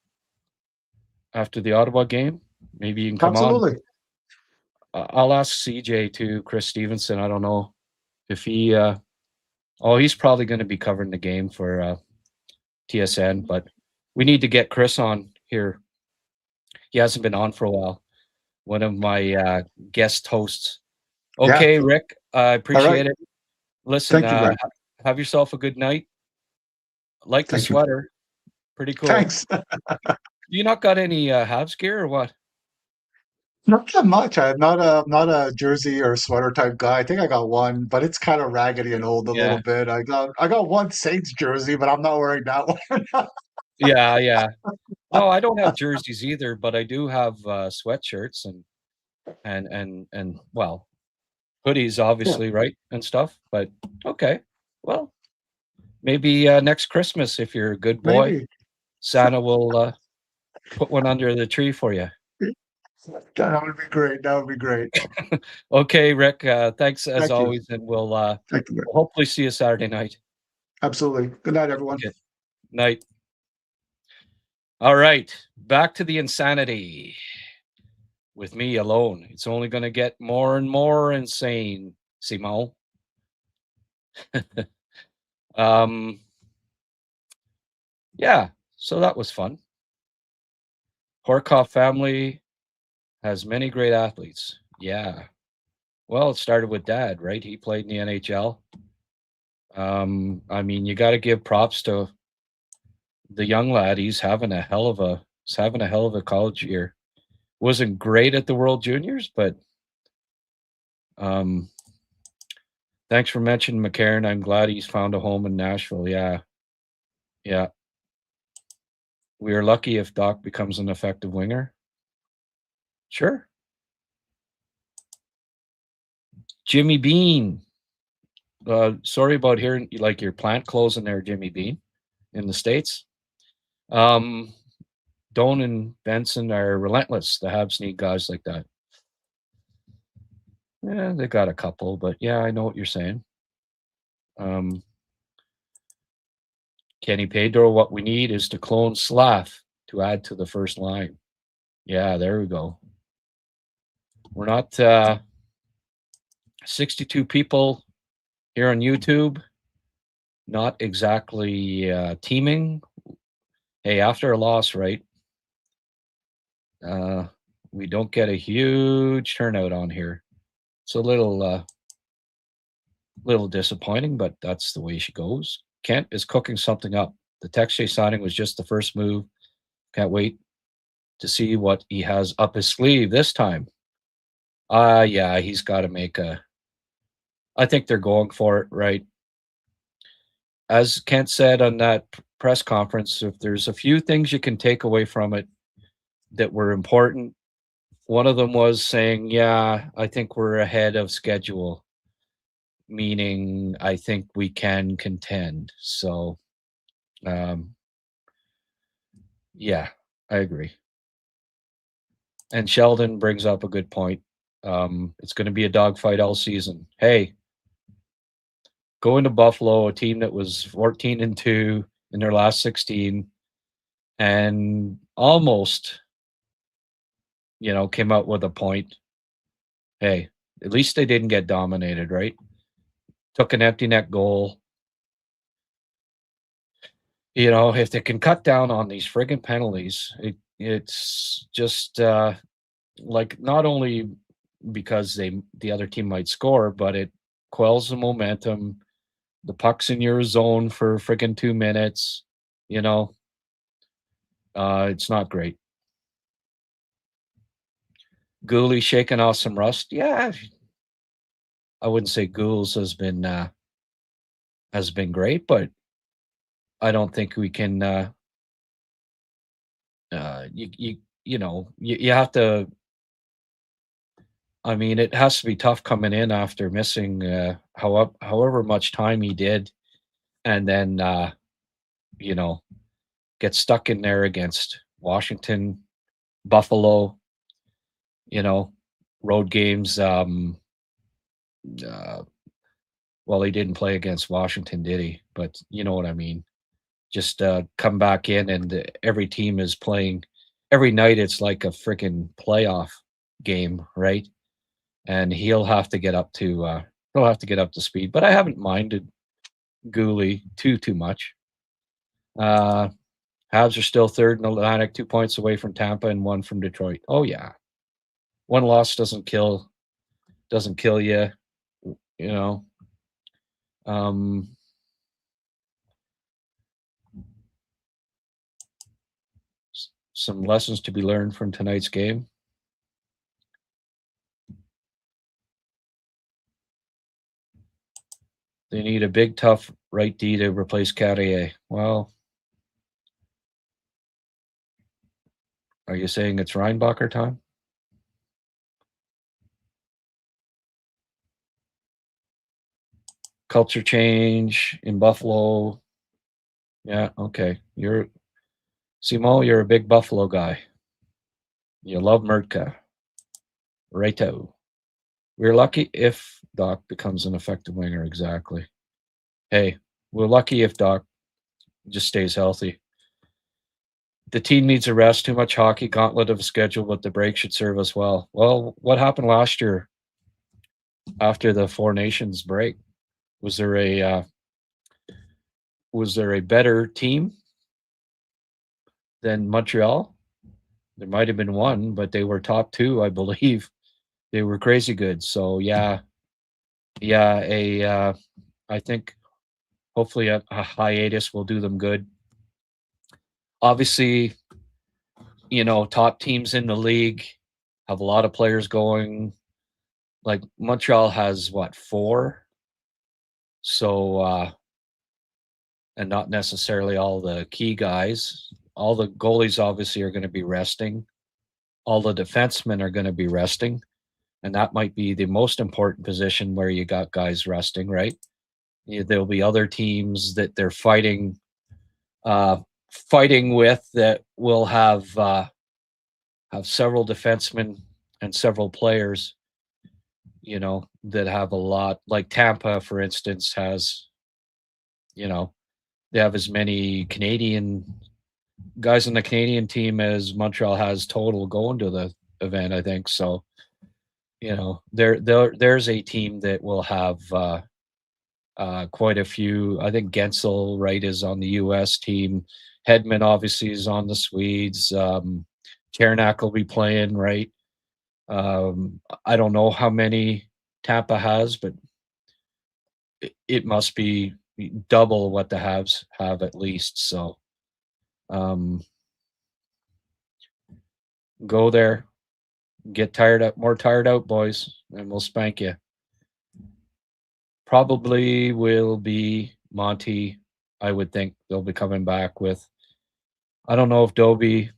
after the Ottawa game, maybe you can come on. I'll ask CJ too, Chris Stevenson. I don't know if he he's probably going to be covering the game for TSN, but we need to get Chris on here. He hasn't been on for a while. One of my guest hosts. Okay, Rick, I appreciate it. Listen, have yourself a good night. Like the sweater. Pretty cool. Thanks. You not got any Habs gear or what? Not that much. I'm not a jersey or sweater type guy. I think I got one, but it's kind of raggedy and old a little bit. I got one Saints jersey, but I'm not wearing that one. Yeah. No, I don't have jerseys either, but I do have sweatshirts and well, hoodies obviously, right, and stuff. But okay, well, maybe next Christmas, if you're a good boy, maybe. Santa will put one under the tree for you. That would be great. Okay, Rick. Thanks as always, and we'll hopefully see you Saturday night. Absolutely. Good night, everyone. Good night. All right, back to the insanity. With me alone, it's only going to get more and more insane, Simo. Yeah, so that was fun. Horkoff family has many great athletes. Yeah. Well, it started with Dad, right? He played in the NHL. I mean, you got to give props to the young lad. He's having a hell of a college year. Wasn't great at the World Juniors, but thanks for mentioning McCarron. I'm glad he's found a home in Nashville. Yeah. Yeah. We are lucky if Doc becomes an effective winger. Sure. Jimmy Bean. Sorry about hearing like your plant closing there, Jimmy Bean, in the States. Doan and Benson are relentless. The Habs need guys like that. Yeah, they got a couple, but yeah, I know what you're saying. Kenny Pedro, what we need is to clone Slav to add to the first line. Yeah, there we go. We're not 62 people here on YouTube. Not exactly teaming. Hey, after a loss, right? We don't get a huge turnout on here. It's a little disappointing, but that's the way she goes. Kent is cooking something up. The Tage signing was just the first move. Can't wait to see what he has up his sleeve this time. Yeah, he's got to make a. I think they're going for it, right? As Kent said on that press conference, if there's a few things you can take away from it that were important, one of them was saying, yeah, I think we're ahead of schedule, meaning I think we can contend. So, yeah, I agree. And Sheldon brings up a good point. It's going to be a dogfight all season. Hey, going to Buffalo, a team that was 14-2 in their last 16 and almost, came out with a point. Hey, at least they didn't get dominated, right? Took an empty net goal. If they can cut down on these friggin' penalties, it's just like not only because the other team might score, but it quells the momentum. The puck's in your zone for friggin' 2 minutes. It's not great. Gooley shaking off some rust. Yeah, I wouldn't say Ghouls has been great, but I don't think we can. You have to. I mean, it has to be tough coming in after missing however much time he did, and then get stuck in there against Washington, Buffalo. Road games. Well, he didn't play against Washington, did he? But you know what I mean. Just come back in, and every team is playing. Every night, it's like a freaking playoff game, right? And he'll have to get up to speed. But I haven't minded Gooley too much. Habs are still third in the Atlantic, 2 points away from Tampa and 1 from Detroit. Oh yeah, one loss doesn't kill you. Some lessons to be learned from tonight's game. They need a big, tough right D to replace Carrier. Well, are you saying it's Reinbacher time? Culture change in Buffalo. Yeah, okay. Simo, you're a big Buffalo guy. You love Mertka. Righto. We're lucky if Doc becomes an effective winger. Exactly. Hey, we're lucky if Doc just stays healthy. The team needs a rest. Too much hockey, gauntlet of a schedule, but the break should serve us well. Well, what happened last year after the Four Nations break? Was there a better team than Montreal? There might have been one, but they were top 2, I believe. They were crazy good. So yeah. I think hopefully a hiatus will do them good. Obviously, top teams in the league have a lot of players going. Like Montreal has 4? So, and not necessarily all the key guys. All the goalies obviously are going to be resting. All the defensemen are going to be resting. And that might be the most important position where you got guys resting, right? There'll be other teams that they're fighting with that will have several defensemen and several players, that have a lot. Like Tampa, for instance, has, they have as many Canadian guys on the Canadian team as Montreal has total going to the event, I think. So, there's a team that will have quite a few. I think Gensel, right, is on the U.S. team. Hedman obviously is on the Swedes. Chernak will be playing, right? I don't know how many Tampa has, but it must be double what the Habs have at least. So go there, get more tired out, boys, and we'll spank you. Probably will be Monty. I would think they'll be coming back with. I don't know if Dobie.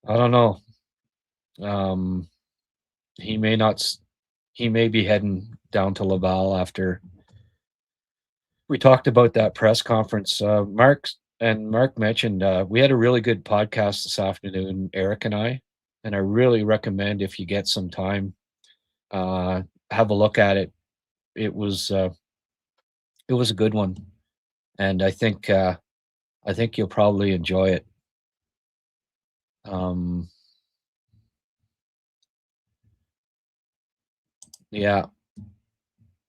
I don't know. He may not. He may be heading down to Laval after. We talked about that press conference. Mark mentioned we had a really good podcast this afternoon, Eric and I really recommend if you get some time, have a look at it. It was a good one, and I think you'll probably enjoy it.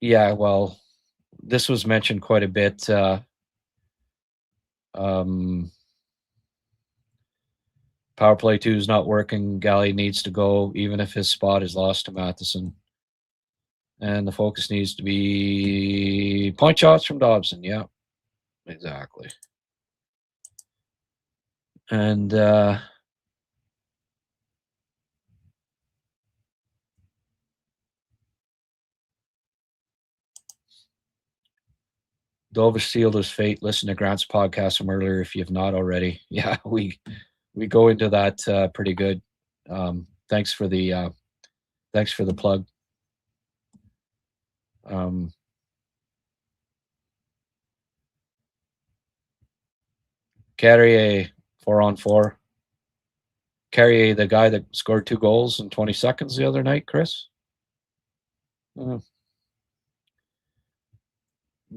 Yeah. Well, this was mentioned quite a bit. Power play 2 is not working. Galley needs to go, even if his spot is lost to Matheson. And the focus needs to be point shots from Dobson. Yeah, exactly. And Dover sealed his fate. Listen to Grant's podcast from earlier if you've not already. Yeah, we go into that pretty good. Thanks for the plug. Carrier 4-on-4. Carrier, the guy that scored 2 goals in 20 seconds the other night, Chris.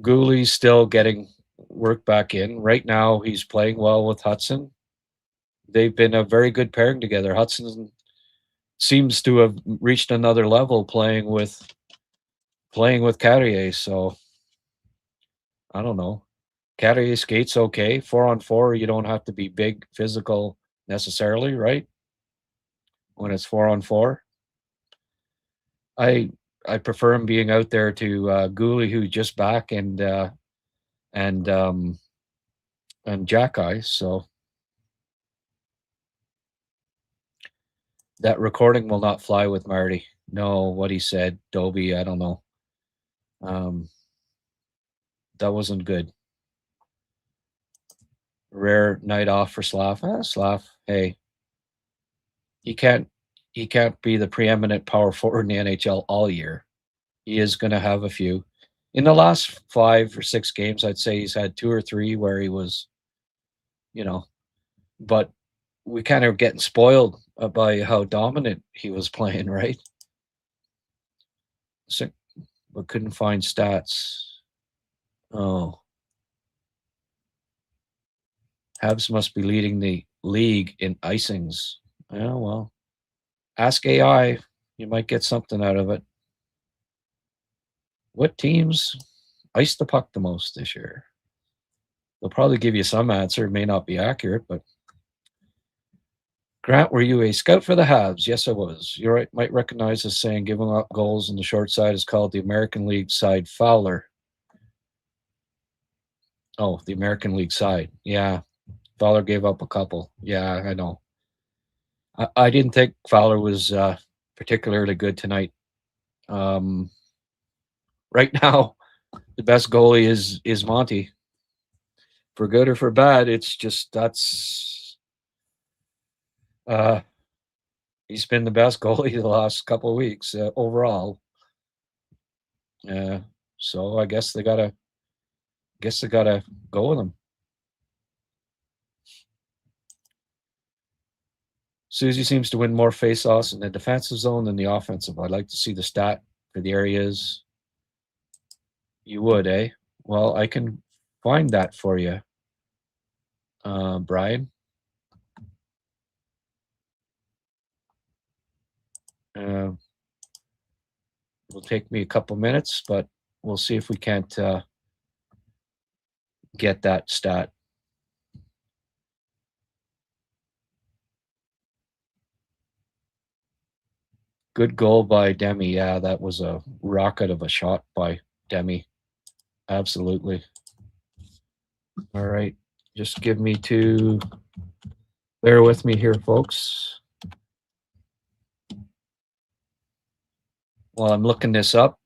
Gooley's still getting work back in. Right now, he's playing well with Hudson. They've been a very good pairing together. Hudson seems to have reached another level playing with Carrier. So I don't know. Carrier skates okay. 4-on-4, you don't have to be big physical necessarily, right? When it's 4-on-4. I prefer him being out there to Gooley, who's just back, and Jack-Eye. So that recording will not fly with Marty. No, what he said, Dobie, I don't know. That wasn't good. Rare night off for Slav. Slav, hey, he can't be the preeminent power forward in the NHL all year. He is going to have a few. In the last 5 or 6 games, I'd say he's had 2 or 3 where he was, but we kind of getting spoiled by how dominant he was playing, right? So, but couldn't find stats. Oh. Habs must be leading the league in icings. Yeah, well, ask AI. You might get something out of it. What teams ice the puck the most this year? They'll probably give you some answer. It may not be accurate, but Grant, were you a scout for the Habs? Yes, I was. You might recognize this saying, giving up goals on the short side is called the American League side fouler. Oh, the American League side. Yeah. Fowler gave up a couple. Yeah, I know. I didn't think Fowler was particularly good tonight. Right now, the best goalie is Monty. For good or for bad, it's just uh, he's been the best goalie the last couple of weeks overall. So I guess they gotta go with him. Susie seems to win more faceoffs in the defensive zone than the offensive. I'd like to see the stat for the areas. You would, eh? Well, I can find that for you, Brian. It'll take me a couple minutes, but we'll see if we can't get that stat. Good goal by Demi. Yeah, that was a rocket of a shot by Demi. Absolutely. All right. Just give me two. Bear with me here, folks. While I'm looking this up.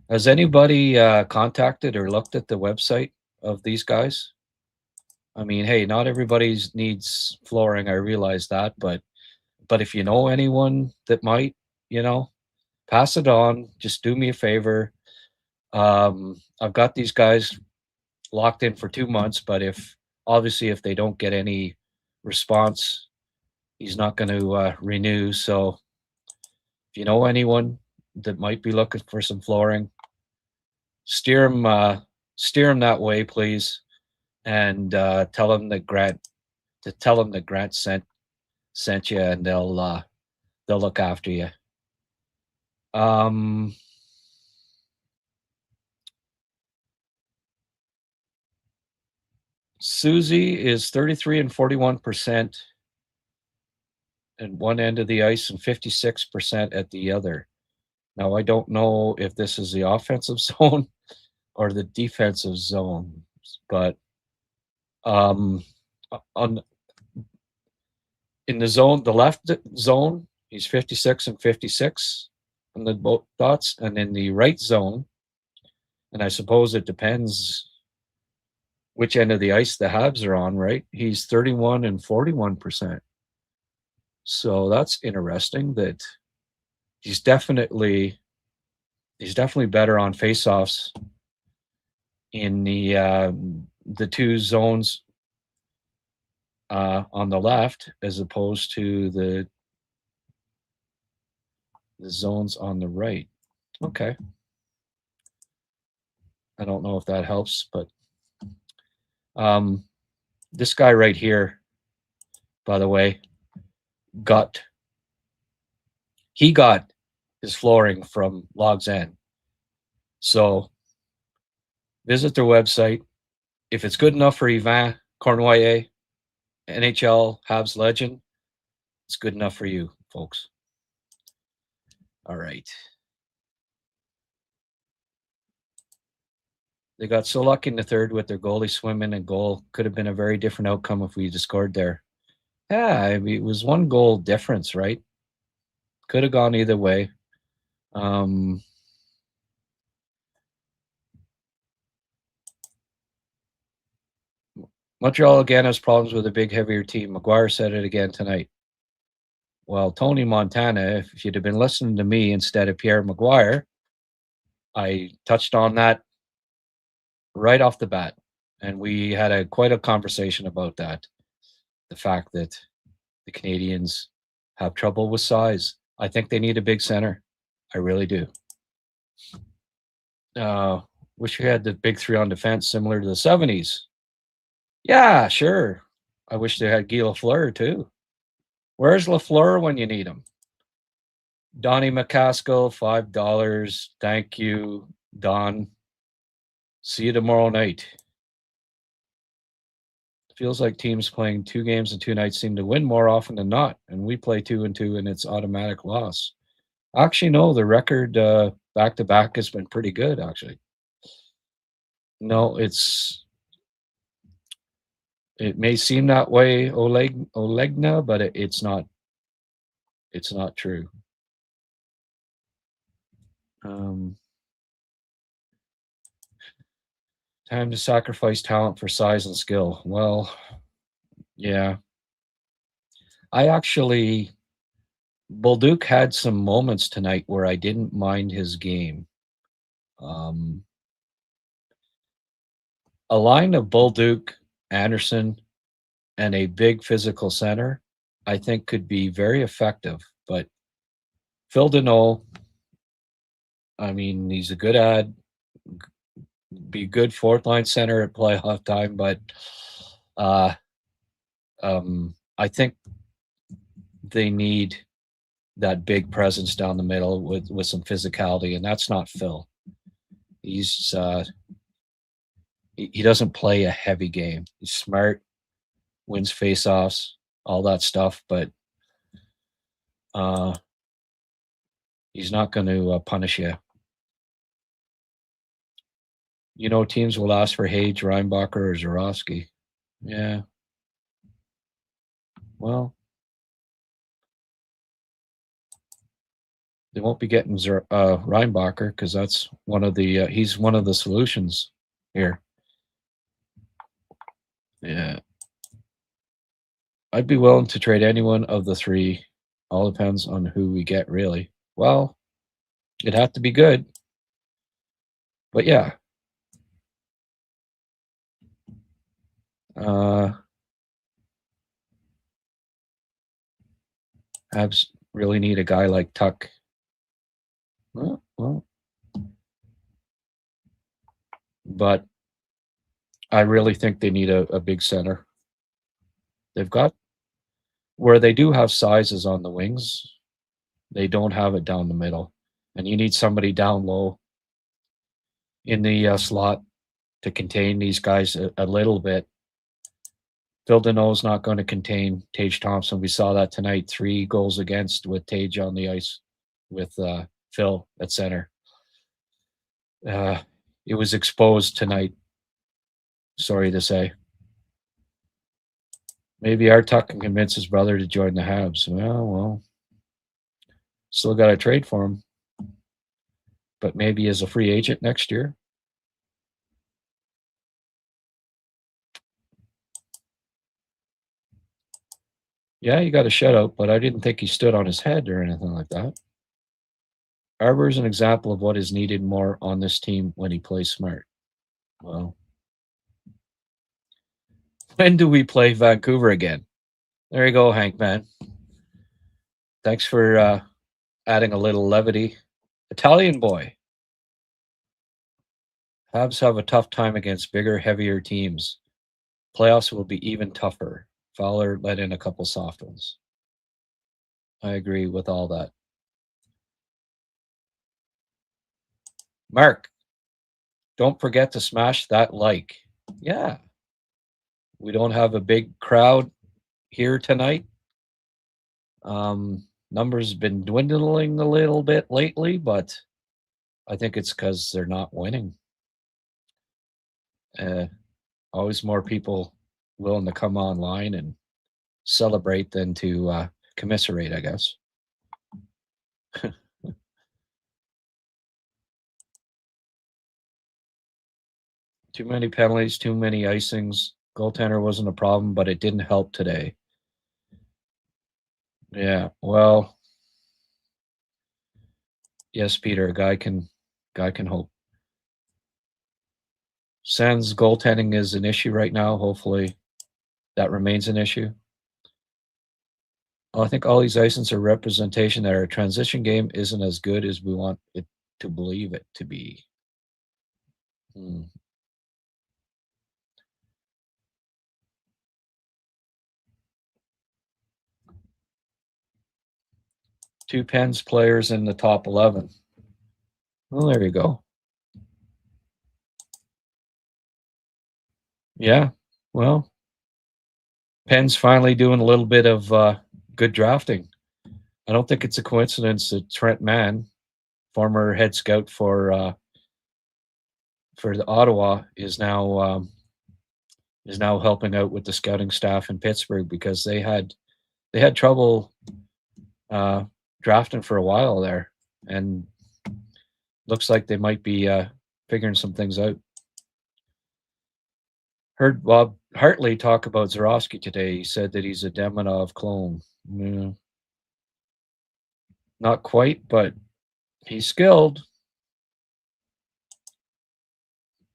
Has anybody contacted or looked at the website of these guys? I mean, hey, not everybody needs flooring. I realize that, but if you know anyone that might, pass it on. Just do me a favor. I've got these guys locked in for 2 months, but if they don't get any response, he's not going to renew. So if you know anyone that might be looking for some flooring, steer him that way, please, and tell him that Grant sent you, and they'll look after you. Susie is 33 and 41% at one end of the ice and 56% at the other. Now, I don't know if this is the offensive zone or the defensive zone, but in the zone, the left zone, he's 56 and 56 on the both dots, and in the right zone, and I suppose it depends which end of the ice the Habs are on, right? He's 31 and 41%. So that's interesting that he's definitely better on faceoffs in the two zones on the left as opposed to the zones on the right. Okay. I don't know if that helps, but this guy right here, by the way, got his flooring from Logs End. So visit their website. If it's good enough for Yvan Cornoyer, NHL Habs legend, it's good enough for you, folks. All right. They got so lucky in the third with their goalie swimming and goal. Could have been a very different outcome if we just scored there. Yeah, I mean, it was 1 goal difference, right? Could have gone either way. Montreal again has problems with a big, heavier team. McGuire said it again tonight. Well, Tony Montana, if you'd have been listening to me instead of Pierre McGuire, I touched on that right off the bat. And we had quite a conversation about that. The fact that the Canadiens have trouble with size. I think they need a big center. I really do. Wish we had the big three on defense similar to the 70s. Yeah, sure. I wish they had Guy Lafleur too. Where's Lafleur when you need him? Donnie McCaskill, $5. Thank you, Don. See you tomorrow night. Feels like teams playing 2 games in 2 nights seem to win more often than not, and we play 2 and 2, and it's automatic loss. Actually, no, the record back-to-back has been pretty good, actually. No, it may seem that way, Olegna, but it's not. It's not true. Time to sacrifice talent for size and skill. Well, yeah. I actually, Bolduc had some moments tonight where I didn't mind his game. A line of Bolduc, Anderson, and a big physical center, I think could be very effective. But Phil Deneau, I mean, he's a good ad, be a good fourth line center at playoff time, but I think they need that big presence down the middle with some physicality, and that's not Phil. He's he doesn't play a heavy game. He's smart, wins faceoffs, all that stuff, but he's not going to punish you. You know, teams will ask for Tage, Reinbacher, or Zurofsky. Yeah. Well, they won't be getting Reinbacher because that's one of the he's one of the solutions here. Yeah. I'd be willing to trade anyone of the three. All depends on who we get, really. Well, it'd have to be good. But yeah. Habs really need a guy like Tuck. Well, but I really think they need a big center. They've got where they do have sizes on the wings. They don't have it down the middle, and you need somebody down low in the slot to contain these guys a little bit. Phil Deneau's not going to contain Tage Thompson. We saw that tonight. 3 goals against with Tage on the ice with Phil at center. It was exposed tonight. Sorry to say. Maybe Artuck can convince his brother to join the Habs. Well, still got to trade for him. But maybe as a free agent next year. Yeah, he got a shutout, but I didn't think he stood on his head or anything like that. Arbor is an example of what is needed more on this team when he plays smart. Well, when do we play Vancouver again? There you go, Hank, man. Thanks for adding a little levity. Italian boy. Habs have a tough time against bigger, heavier teams. Playoffs will be even tougher. Fowler let in a couple soft ones. I agree with all that. Mark, don't forget to smash that like. Yeah. We don't have a big crowd here tonight. Numbers been dwindling a little bit lately, but I think it's because they're not winning. Always more people willing to come online and celebrate than to commiserate, I guess. Too many penalties, too many icings. Goaltender wasn't a problem, but it didn't help today. Yeah, well, yes, Peter, a guy can hope. Sens goaltending is an issue right now. Hopefully that remains an issue. I think all these icings are representation that our transition game isn't as good as we want it to believe it to be. Two Pens players in the top 11. Well, there you go. Yeah, well, Penn's finally doing a little bit of good drafting. I don't think it's a coincidence that Trent Mann, former head scout for for the Ottawa is now helping out with the scouting staff in Pittsburgh because they had trouble drafting for a while there, and looks like they might be figuring some things out. Heard Bob Hartley talk about Zurowski today. He said that he's a Demonov clone. Yeah. Not quite, but he's skilled.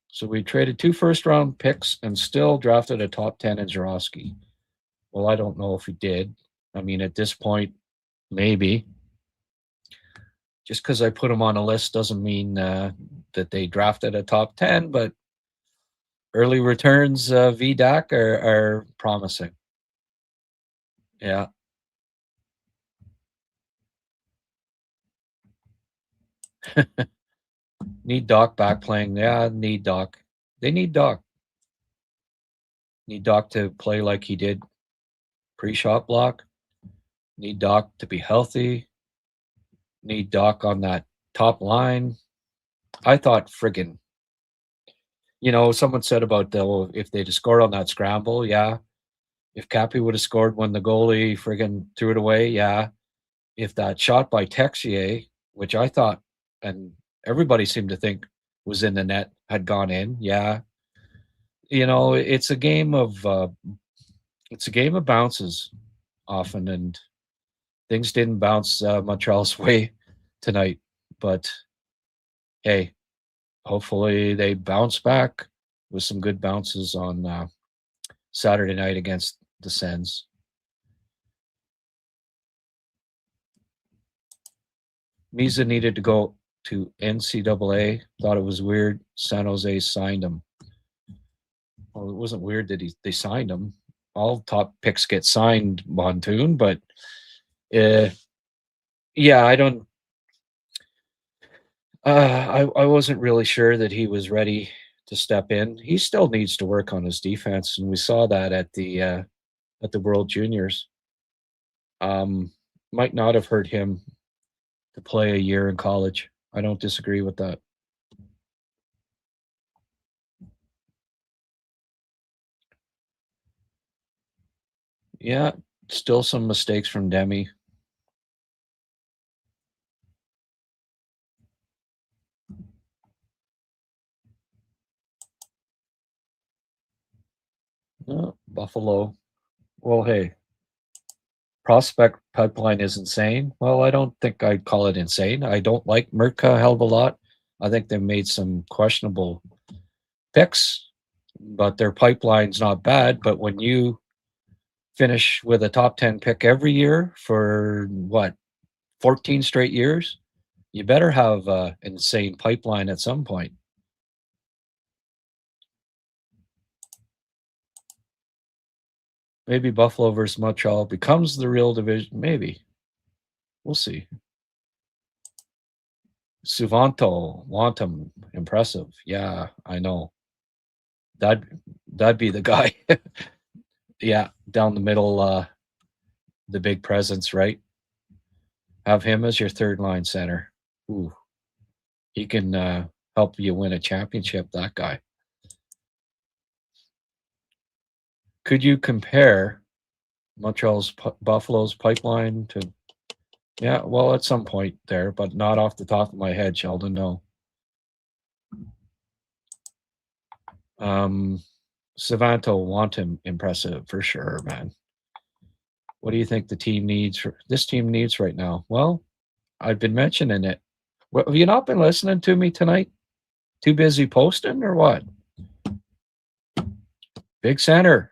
So we traded 2 first-round picks and still drafted a top 10 in Zurowski. Well, I don't know if he did. I mean, at this point, maybe. Just because I put him on a list doesn't mean that they drafted a top 10, but early returns VDAC are promising. Yeah. Need Doc back playing. Yeah, need Doc. They need Doc. Need Doc to play like he did pre-shot block. Need Doc to be healthy. Need Doc on that top line. I thought friggin', someone said about if they'd have scored on that scramble, yeah. If Cappy would have scored when the goalie friggin' threw it away, yeah. If that shot by Texier, which I thought, and everybody seemed to think was in the net, had gone in, yeah. It's a game of bounces often, and things didn't bounce Montreal's way tonight. But hey, hopefully they bounce back with some good bounces on Saturday night against the Sens. Misa needed to go to NCAA. Thought it was weird. San Jose signed him. Well, it wasn't weird that they signed him. All top picks get signed, Montoon, but yeah, I don't. I wasn't really sure that he was ready to step in. He still needs to work on his defense, and we saw that at the World Juniors. Might not have hurt him to play a year in college. I don't disagree with that. Yeah, still some mistakes from Demi. Buffalo. Well, hey, prospect pipeline is insane. Well, I don't think I'd call it insane. I don't like Merca a hell of a lot. I think they made some questionable picks, but their pipeline's not bad. But when you finish with a top 10 pick every year for 14 straight years, you better have an insane pipeline at some point. Maybe Buffalo versus Montreal becomes the real division. Maybe. We'll see. Suvanto, want him. Impressive. Yeah, I know. That'd be the guy. Yeah, down the middle, the big presence, right? Have him as your third line center. Ooh. He can help you win a championship, that guy. Could you compare Buffalo's pipeline to? Yeah, well, at some point there, but not off the top of my head, Sheldon. No. Savanto, want him. Impressive for sure, man. What do you think this team needs right now? Well, I've been mentioning it. Well, have you not been listening to me tonight? Too busy posting or what? Big center.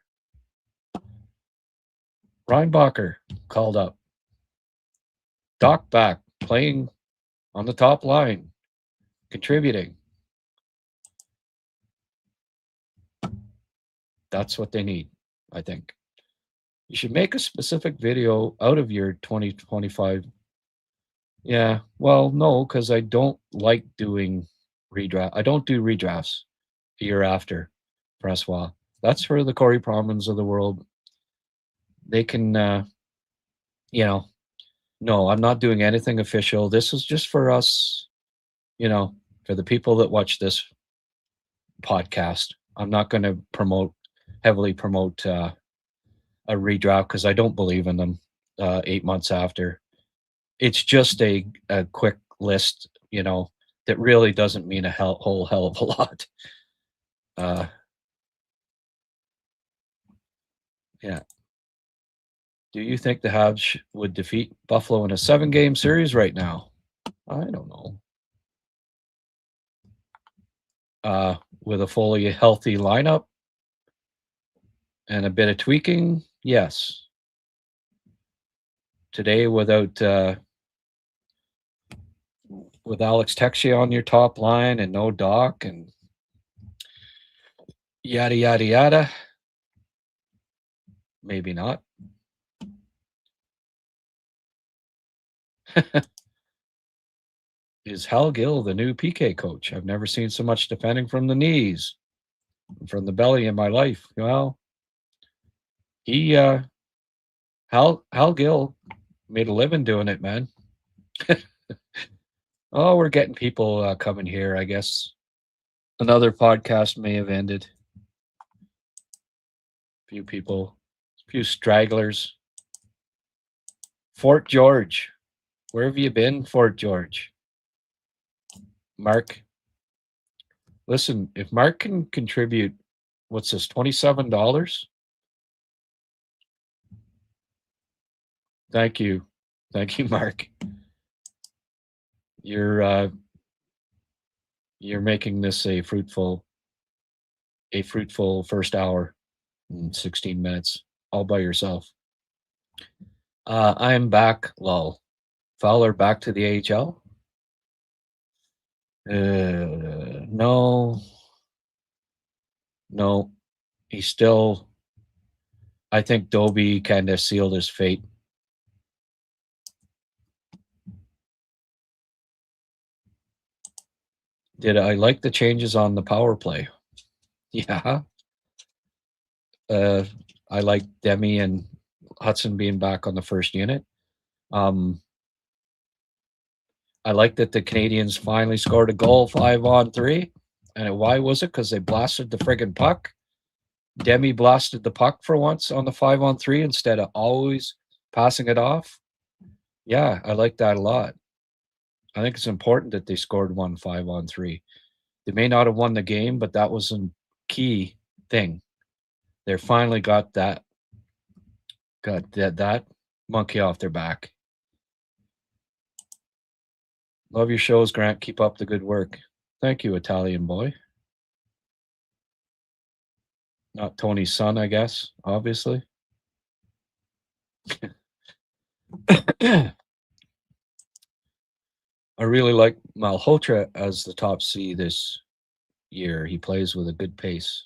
Reinbacher called up. Doc back, playing on the top line, contributing. That's what they need, I think. You should make a specific video out of your 2025. Yeah, well, no, because I don't like doing redraft. I don't do redrafts a year after Brassois. That's for the Corey Promans of the world. They can, no, I'm not doing anything official. This is just for us, for the people that watch this. podcast. I'm not going to heavily promote a redraft because I don't believe in them 8 months after. It's just a quick list, that really doesn't mean a whole hell of a lot. Yeah. Do you think the Habs would defeat Buffalo in a 7-game series right now? I don't know. With a fully healthy lineup and a bit of tweaking, yes. Today, with Alex Texier on your top line and no Doc and yada yada yada, maybe not. Is Hal Gill the new PK coach? I've never seen so much defending from the knees, from the belly in my life. Well, Hal Gill made a living doing it, man. Oh, we're getting people coming here, I guess. Another podcast may have ended. Few people, few stragglers. Fort George. Where have you been, Fort George? Mark. Listen, if Mark can contribute, what's this, $27? Thank you. Thank you, Mark. You're making this a fruitful first hour in 16 minutes all by yourself. I am back, lol. Fowler back to the AHL? No. He's still. I think Dobie kind of sealed his fate. Did I like the changes on the power play? Yeah. I like Demi and Hudson being back on the first unit. I like that the Canadians finally scored a goal 5-on-3. And why was it? Because they blasted the friggin' puck. Demi blasted the puck for once on the 5-on-3 instead of always passing it off. Yeah, I like that a lot. I think it's important that they scored 5-on-3. They may not have won the game, but that was a key thing. They finally got that monkey off their back. Love your shows, Grant. Keep up the good work. Thank you, Italian boy. Not Tony's son, I guess, obviously. I really like Malhotra as the top C this year. He plays with a good pace.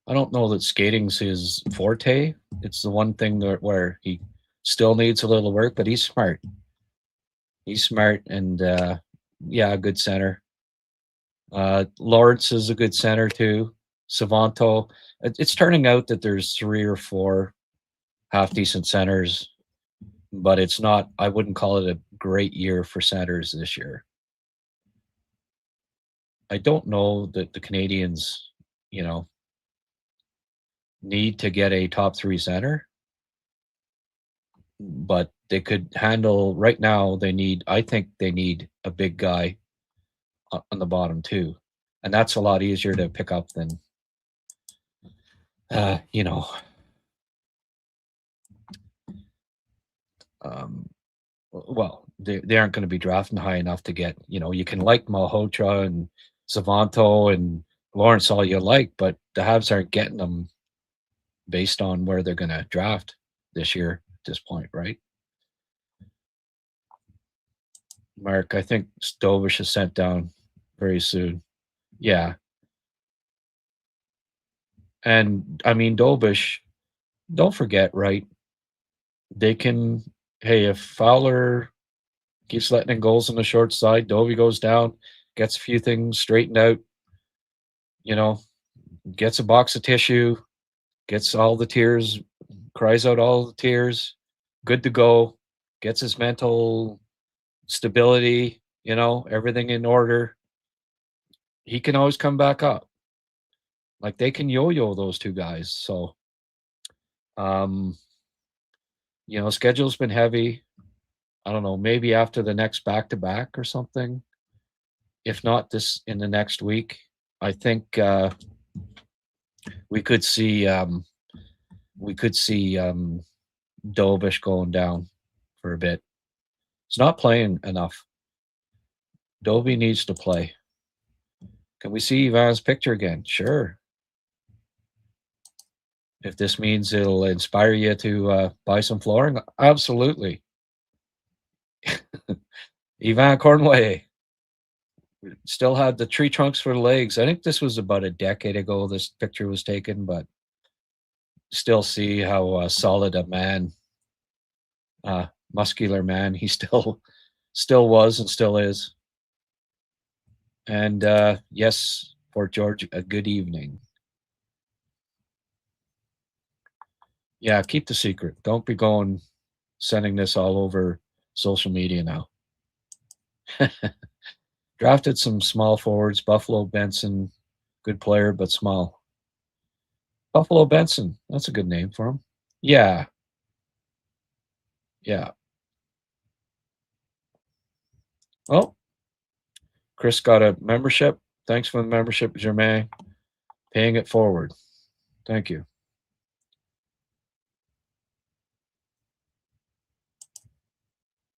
I don't know that skating's his forte. It's the one thing where he still needs a little work, but he's smart. He's smart and, a good center. Lawrence is a good center too. Savanto. It's turning out that there's 3 or 4 half-decent centers, but it's not. I wouldn't call it a great year for centers this year. I don't know that the Canadians, need to get a top 3 center, but they could handle right now. I think they need a big guy on the bottom too, and that's a lot easier to pick up than well, they aren't going to be drafting high enough to get, you can like Malhotra and Savanto and Lawrence all you like, but the Habs aren't getting them based on where they're going to draft this year at this point, right? Mark, I think Stovish is sent down very soon. Yeah. And I mean, Dobish, don't forget, right? They can, hey, if Fowler keeps letting in goals on the short side, Dovey goes down, gets a few things straightened out, gets a box of tissue, gets all the tears, cries out all the tears, good to go, gets his mental stability, everything in order. he can always come back up. Like they can yo-yo those two guys. So, schedule's been heavy. I don't know, maybe after the next back-to-back or something. If not this in the next week, I think we could see Dovish going down for a bit. He's not playing enough. Dovey needs to play. Can we see Ivan's picture again? Sure. If this means it'll inspire you to buy some flooring, absolutely. Ivan Cornway still had the tree trunks for the legs. I think this was about a decade ago this picture was taken, but still see how solid a man, muscular man he still was and still is. And yes, Fort George, a good evening. Yeah, keep the secret. Don't be sending this all over social media now. Drafted some small forwards. Buffalo Benson, good player, but small. Buffalo Benson, that's a good name for him. Yeah. Yeah. Well, Chris got a membership. Thanks for the membership, Germain. Paying it forward. Thank you.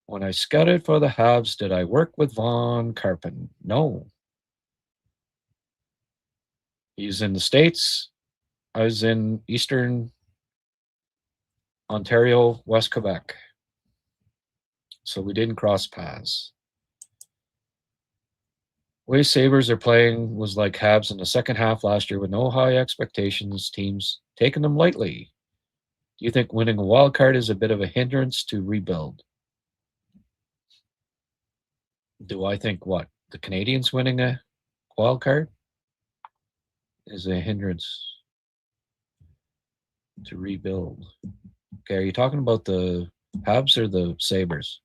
When I scouted for the Habs, did I work with Von Karpen? No. He's in the States. I was in Eastern Ontario, West Quebec. So we didn't cross paths. The way Sabres are playing was like Habs in the second half last year with no high expectations, teams taking them lightly. Do you think winning a wild card is a bit of a hindrance to rebuild? Do I think what? The Canadians winning a wild card is a hindrance to rebuild? Okay, are you talking about the Habs or the Sabres?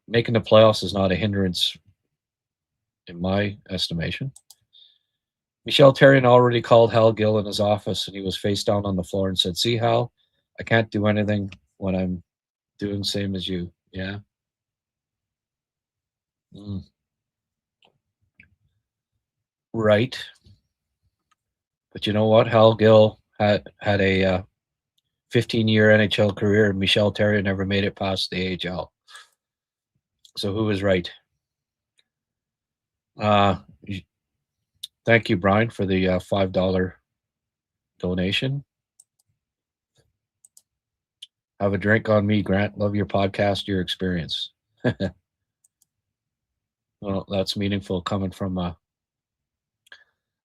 Making the playoffs is not a hindrance in my estimation. Michel Therrien already called Hal Gill in his office and he was face down on the floor and said, "See, Hal, I can't do anything when I'm doing the same as you." Yeah. Right. But you know what? Hal Gill had a 15-year NHL career, and Michel Therrien never made it past the AHL. So who was right? Thank you, Brian, for the $5 donation. Have a drink on me, Grant. Love your podcast, your experience. Well, that's meaningful coming from a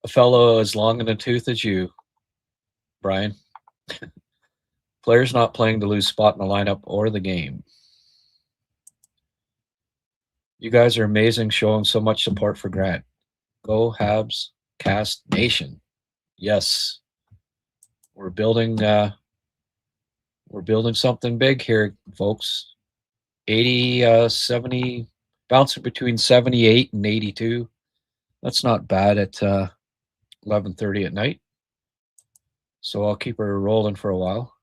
fellow as long in the tooth as you, Brian. Players not playing to lose spot in the lineup or the game. You guys are amazing, showing so much support for Grant. Go HabsCast Nation. Yes. We're building something big here, folks. 70, bouncing between 78 and 82. That's not bad at 11:30 at night. So I'll keep her rolling for a while.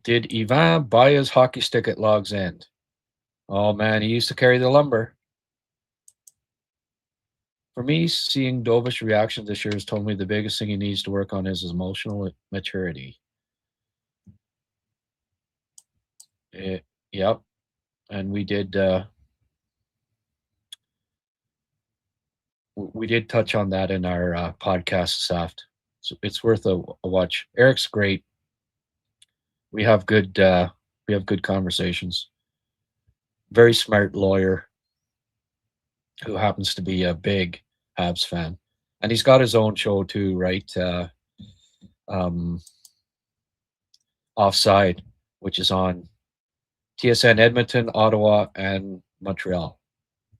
Did Ivan buy his hockey stick at Log's End? Oh man, he used to carry the lumber. For me, seeing Dovish's reaction this year has told me the biggest thing he needs to work on is his emotional maturity. Yep. And we did touch on that in our podcast Saft. So it's worth a watch. Eric's great. We have good conversations. Very smart lawyer who happens to be a big Habs fan. And he's got his own show too, right? Offside, which is on TSN Edmonton, Ottawa, and Montreal.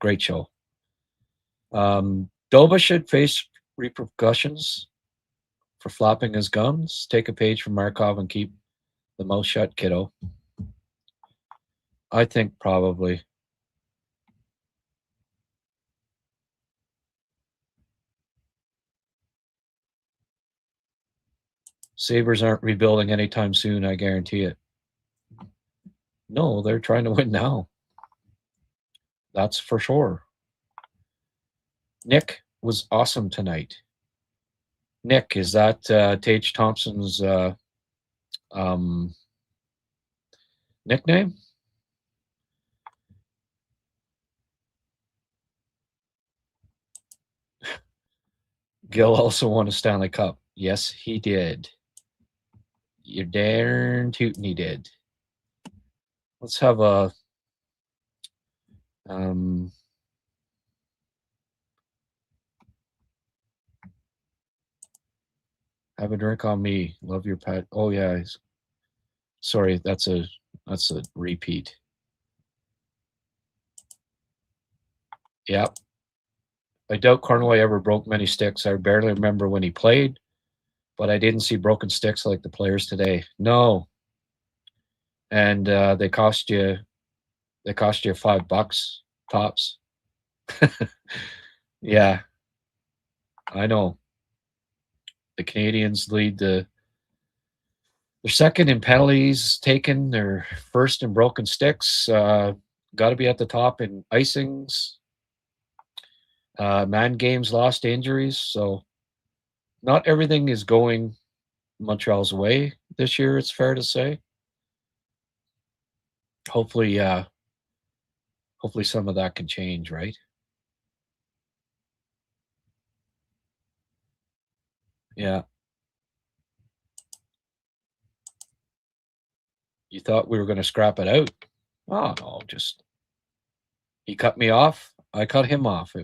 Great show. Doba should face repercussions for flapping his gums. Take a page from Markov and keep the mouth shut, kiddo. I think probably. Sabres aren't rebuilding anytime soon, I guarantee it. No, they're trying to win now. That's for sure. Nick was awesome tonight. Nick, is that Tage Thompson's nickname? Gil also won a Stanley Cup. Yes, he did. You're darn tootin' he did. Let's have a have a drink on me. Love your pet. Oh yeah. Sorry, that's a repeat. Yep. I doubt Cornway ever broke many sticks. I barely remember when he played, but I didn't see broken sticks like the players today. No. And they cost you $5 tops. Yeah. I know. The Canadians lead they're second in penalties taken. They're first in broken sticks. Got to be at the top in icings. Man games, lost injuries. So not everything is going Montreal's way this year, it's fair to say. Hopefully some of that can change, right? Yeah. You thought we were going to scrap it out? Oh, no, just he cut me off. I cut him off.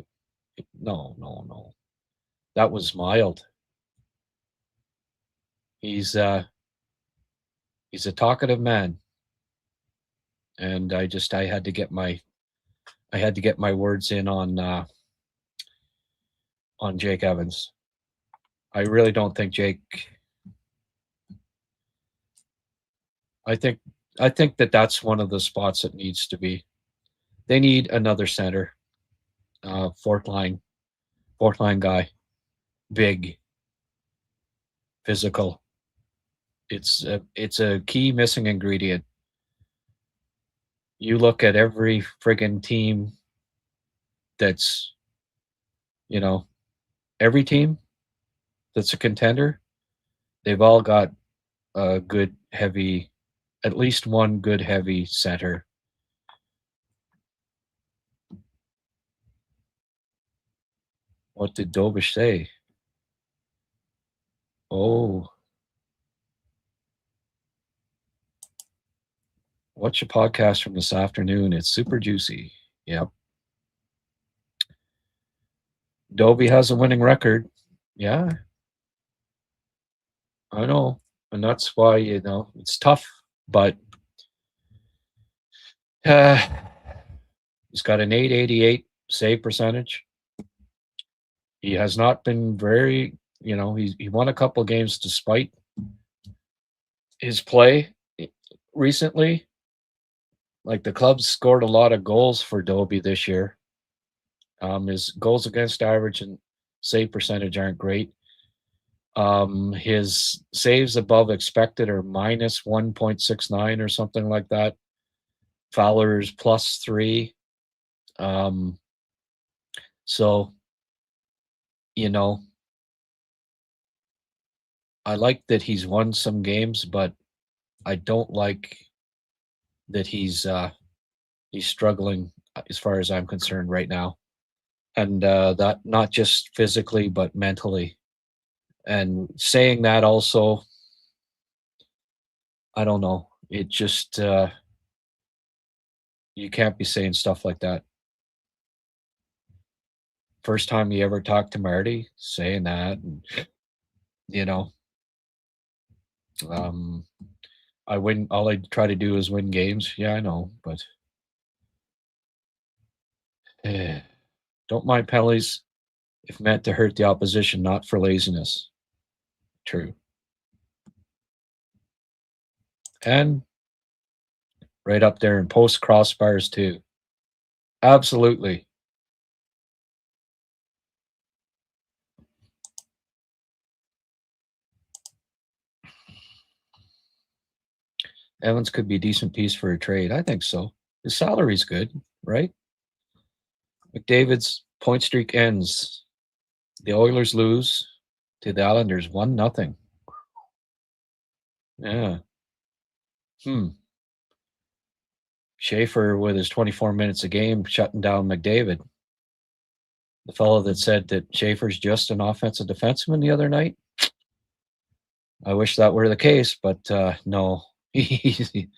No. That was mild. He's a talkative man. And I had to get my words in on Jake Evans. I really don't think Jake. I think that's one of the spots that needs to be. They need another center, fourth line guy, big, physical. It's a key missing ingredient. You look at every friggin' team that's, every team that's a contender, they've all got a good heavy, at least one good heavy center. What did Dobish say? Oh. Watch your podcast from this afternoon. It's super juicy. Yep. Dobie has a winning record. Yeah. I know. And that's why, it's tough, but he's got an .888 save percentage. He has not been very, he won a couple of games despite his play recently. Like the club's scored a lot of goals for Dobie this year. His goals against average and save percentage aren't great. His saves above expected are minus 1.69 or something like that. Fowler's +3. So, I like that he's won some games, but I don't like that he's struggling as far as I'm concerned right now. And that not just physically, but mentally. And saying that also, I don't know. It just, you can't be saying stuff like that. First time you ever talked to Marty, saying that, and, I win. All I try to do is win games. Yeah, I know, but don't mind penalties if meant to hurt the opposition, not for laziness. True. And right up there in post crossbars too. Absolutely. Evans could be a decent piece for a trade. I think so. His salary's good, right? McDavid's point streak ends. The Oilers lose to the Islanders 1-0. Yeah. Schaefer with his 24 minutes a game shutting down McDavid. The fellow that said that Schaefer's just an offensive defenseman the other night. I wish that were the case, but no. He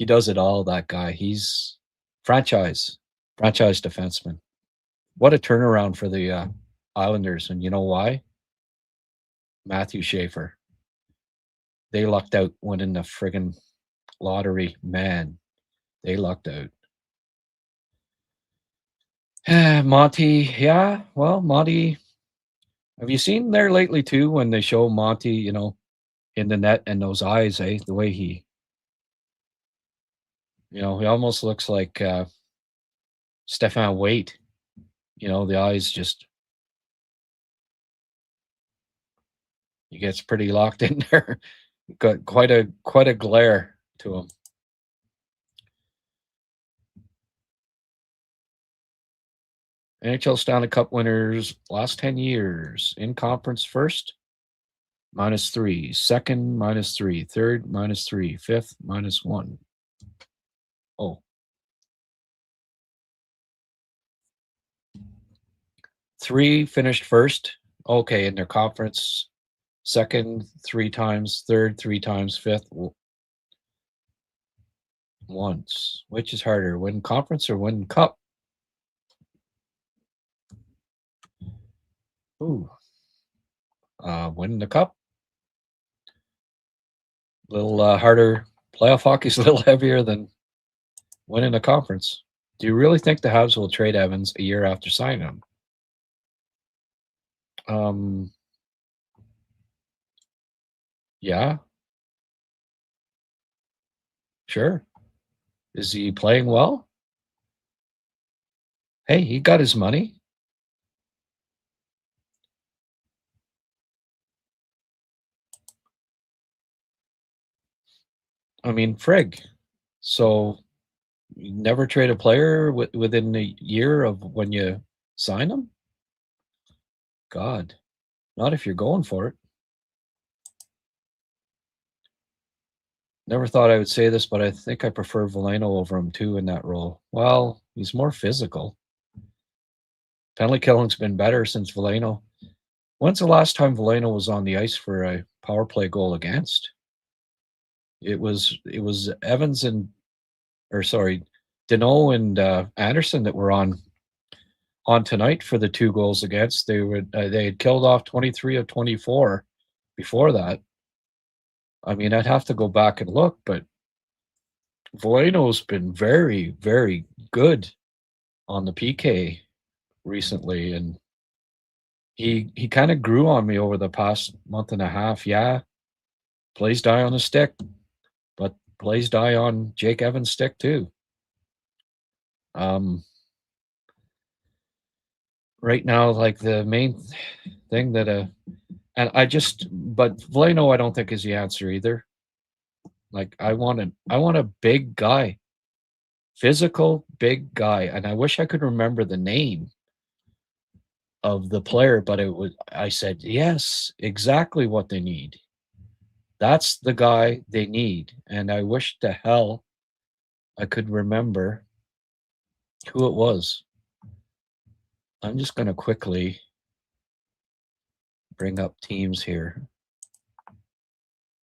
does it all, that guy. He's franchise defenseman. What a turnaround for the Islanders. And you know why? Matthew Schaefer. They lucked out winning the friggin' lottery. Man, they lucked out. Monty, yeah. Well, Monty, have you seen there lately too when they show Monty, you know, in the net and those eyes, eh? The way he, you know, he almost looks like Stefan Waite. You know, the eyes just, he gets pretty locked in there. Got quite a glare to him. NHL Stanley Cup winners last 10 years. In conference first, -3. Second, -3. Third, -3. Fifth, -1. Oh. 3 finished first. Okay, in their conference. Second 3 times. Third 3 times. Fifth once. Which is harder, win conference or win cup? Ooh. Win the cup. A little harder. Playoff hockey's a little heavier than winning a conference. Do you really think the Habs will trade Evans a year after signing him? Yeah. Sure. Is he playing well? Hey, he got his money. I mean, frig. So you never trade a player within a year of when you sign them? God, not if you're going for it. Never thought I would say this, but I think I prefer Veleno over him too in that role. Well, he's more physical. Penalty killing's been better since Veleno. When's the last time Veleno was on the ice for a power play goal against? It was Evans and, or sorry, Deneau and Anderson that were on tonight for the 2 goals against. They had killed off 23 of 24 before that. I mean, I'd have to go back and look, but Veleno's been very, very good on the PK recently, and he kind of grew on me over the past month and a half. Yeah, plays die on the stick, but plays die on Jake Evans' stick too. Right now, like the main thing that and but Veleno I don't think is the answer either. Like I want a big guy, physical big guy, and I wish I could remember the name of the player, but I said yes, exactly what they need. That's the guy they need, and I wish to hell I could remember who it was. I'm just going to quickly bring up teams here.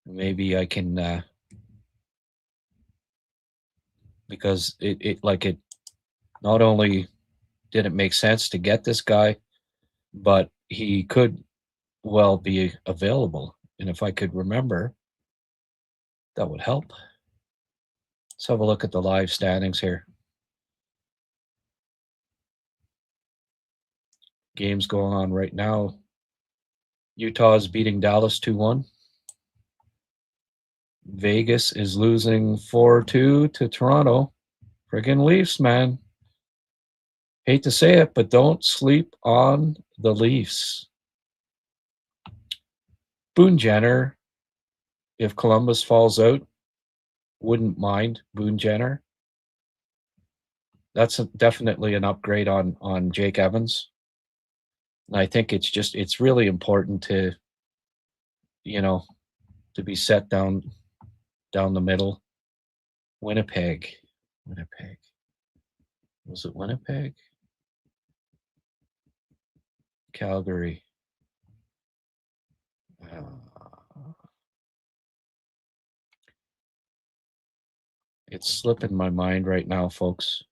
Maybe I can, because it not only did it make sense to get this guy, but he could well be available. And if I could remember, that would help. Let's have a look at the live standings here. Games going on right now. Utah is beating Dallas 2-1. Vegas is losing 4-2 to Toronto. Friggin' Leafs, man. Hate to say it, but don't sleep on the Leafs. Boone Jenner, if Columbus falls out, wouldn't mind Boone Jenner. That's definitely an upgrade on Jake Evans. And I think it's really important to, to be set down the middle. Winnipeg. Was it Winnipeg? Calgary. It's slipping my mind right now, folks.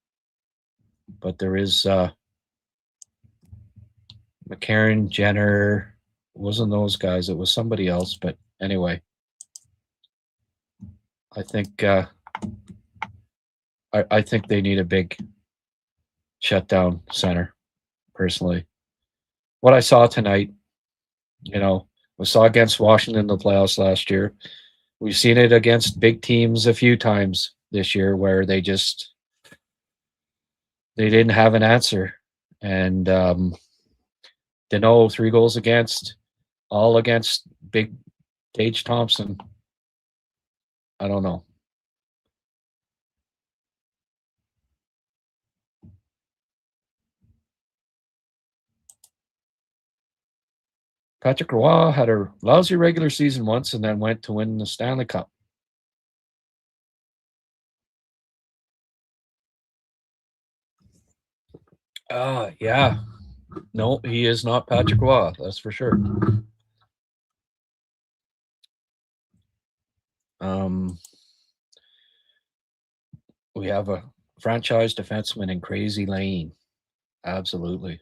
But there is McCarron, Jenner. It wasn't those guys. It was somebody else. But anyway, I think I think they need a big shutdown center. Personally, what I saw tonight, we saw against Washington in the playoffs last year. We've seen it against big teams a few times this year where they didn't have an answer. And Deneau, 3 goals against, all against big Tage Thompson. I don't know. Patrick Roy had a lousy regular season once and then went to win the Stanley Cup. Yeah. No, he is not Patrick Roy, that's for sure. We have a franchise defenseman in Crazy Lane. Absolutely.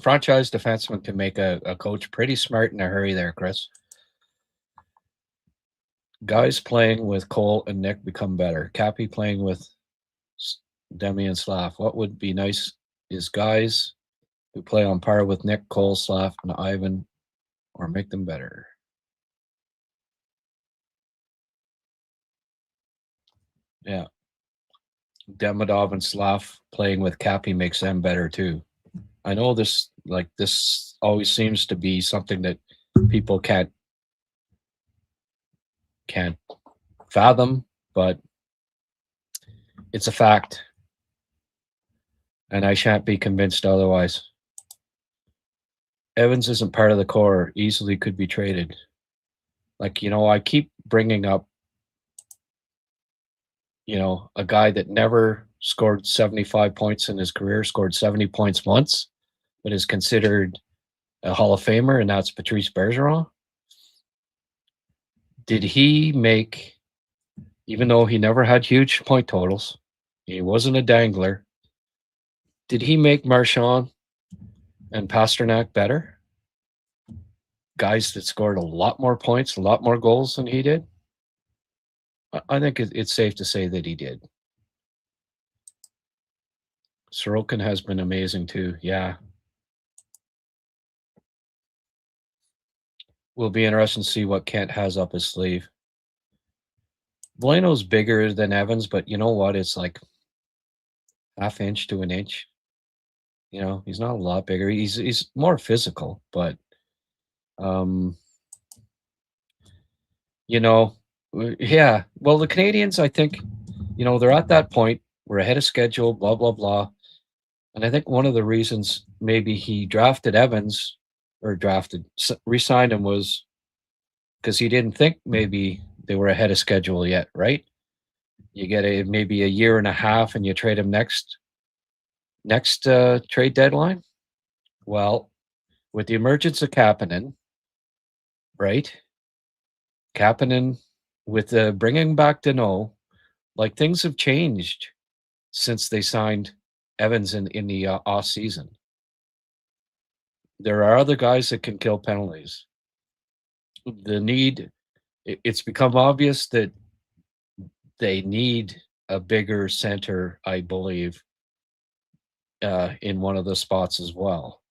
Franchise defenseman can make a coach pretty smart in a hurry there, Chris. Guys playing with Cole and Nick become better. Cappy playing with Demi and Slav. What would be nice is guys who play on par with Nick, Cole, Slav, and Ivan, or make them better. Yeah. Demidov and Slav playing with Cappy makes them better too. I know this always seems to be something that people can't fathom, but it's a fact. And I shan't be convinced otherwise. Evans isn't part of the core, easily could be traded. I keep bringing up, a guy that never scored 75 points in his career, scored 70 points once, but is considered a Hall of Famer, and that's Patrice Bergeron. Did he make, even though he never had huge point totals, he wasn't a dangler, did he make Marchand and Pasternak better? Guys that scored a lot more points, a lot more goals than he did? I think it's safe to say that he did. Sorokin has been amazing too. Yeah. Will be interesting to see what Kent has up his sleeve. Blano's bigger than Evans, but you know what? It's like half inch to an inch. He's not a lot bigger. He's more physical, but yeah. Well, the Canadians, I think, they're at that point. We're ahead of schedule, blah, blah, blah. And I think one of the reasons maybe he drafted Evans re-signed him was because he didn't think maybe they were ahead of schedule yet, right? You get maybe a year and a half and you trade him next trade deadline. Well, with the emergence of Kapanen, right? Kapanen, with bringing back Deneau, things have changed since they signed Evans in the off season. There are other guys that can kill penalties. It's become obvious that they need a bigger center, I believe. in one of the spots as well.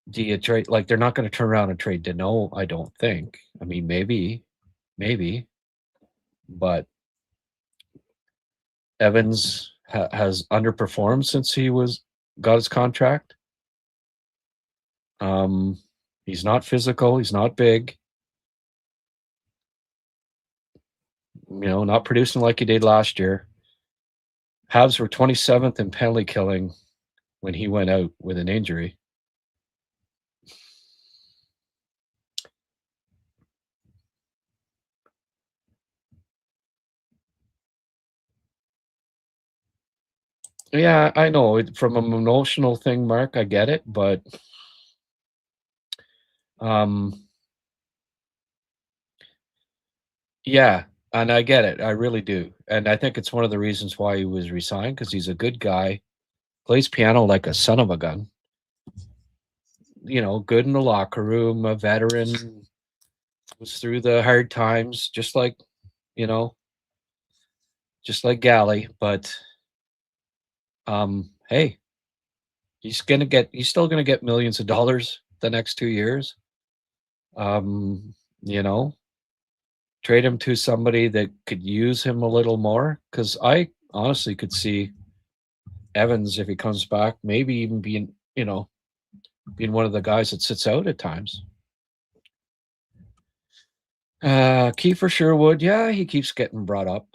Do you trade, like, they're not going to turn around and trade Deneau, I don't think. I mean, maybe, but Evans has underperformed since he got his contract. He's not physical. He's not big. Not producing like he did last year. Habs were 27th in penalty killing when he went out with an injury. Yeah, I know. From an emotional thing, Mark, I get it, but yeah, and I get it. I really do. And I think it's one of the reasons why he was resigned, because he's a good guy, plays piano like a son of a gun. Good in the locker room, a veteran, was through the hard times, just like Galley. But hey, he's still gonna get millions of dollars the next 2 years. Trade him to somebody that could use him a little more, because I honestly could see Evans, if he comes back, maybe even being one of the guys that sits out at times. Kiefer Sherwood, yeah, he keeps getting brought up.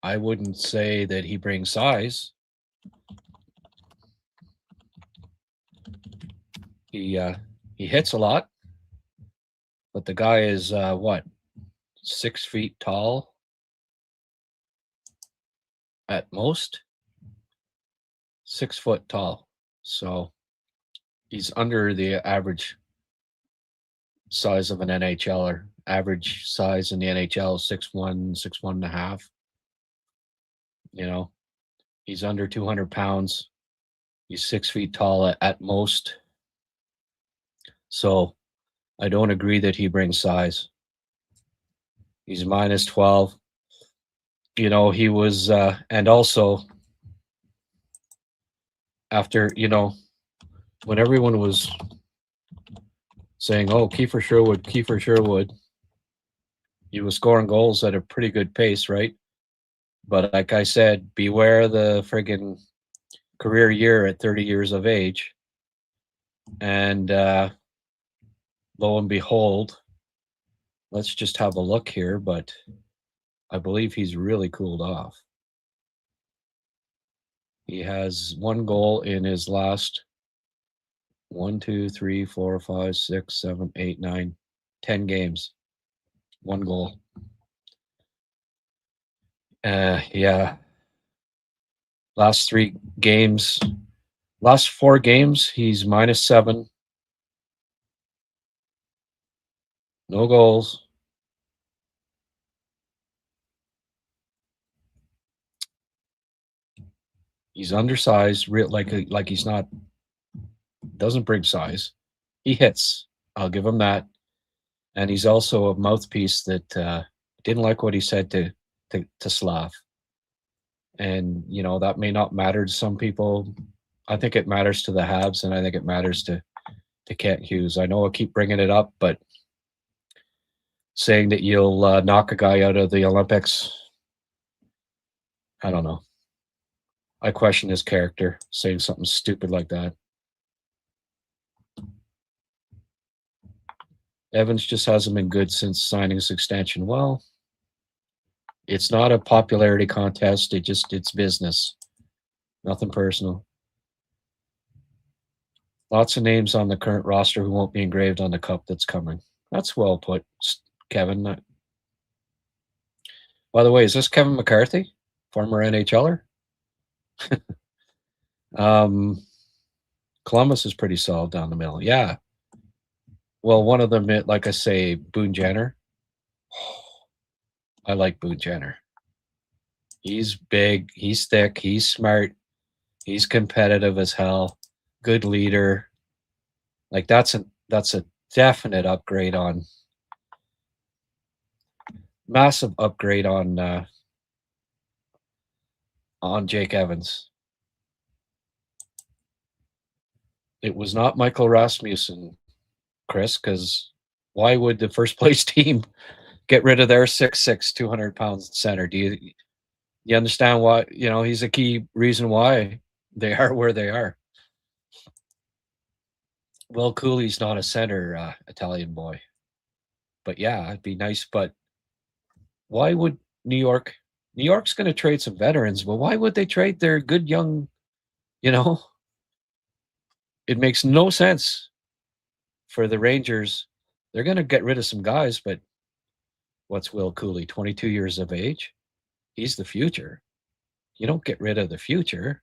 I wouldn't say that he brings size. He hits a lot, but the guy is 6 feet tall at most, 6 foot tall. So he's under the average size of an NHLer. Average size in the NHL is 6'1", 6'1.5". He's under 200 pounds. He's 6 feet tall at most. So I don't agree that he brings size. He's minus 12. He was, and also after, when everyone was saying, oh, Kiefer Sherwood, he was scoring goals at a pretty good pace, right? But like I said, beware the friggin' career year at 30 years of age. And lo and behold, let's just have a look here, but I believe he's really cooled off. He has 1 goal in his last 1, 2, 3, 4, 5, 6, 7, 8, 9, 10 games. 1 goal. Yeah. Last 4 games, he's minus 7. No goals. He's undersized, like he's not, doesn't bring size. He hits. I'll give him that. And he's also a mouthpiece that didn't like what he said to Slav. And, that may not matter to some people. I think it matters to the Habs, and I think it matters to Kent Hughes. I know I keep bringing it up, but saying that you'll knock a guy out of the Olympics, I don't know. I question his character, saying something stupid like that. Evans just hasn't been good since signing his extension. Well, it's not a popularity contest. It's business. Nothing personal. Lots of names on the current roster who won't be engraved on the cup that's coming. That's well put, Kevin. By the way, is this Kevin McCarthy, former NHLer? Columbus is pretty solid down the middle. Yeah. Well, one of them, like I say, Boone Jenner. I like Boone Jenner. He's big. He's thick. He's smart. He's competitive as hell. Good leader. Like that's a definite upgrade massive upgrade on Jake Evans. It was not Michael Rasmussen, Chris, because why would the first place team get rid of their 6'6", 200-pound center? Do you understand why? He's a key reason why they are where they are. Will Cooley's not a center, Italian boy. But yeah, it'd be nice. But why would New York's going to trade some veterans, but why would they trade their good young, it makes no sense for the Rangers. They're going to get rid of some guys, but what's Will Cooley, 22 years of age? He's the future. You don't get rid of the future.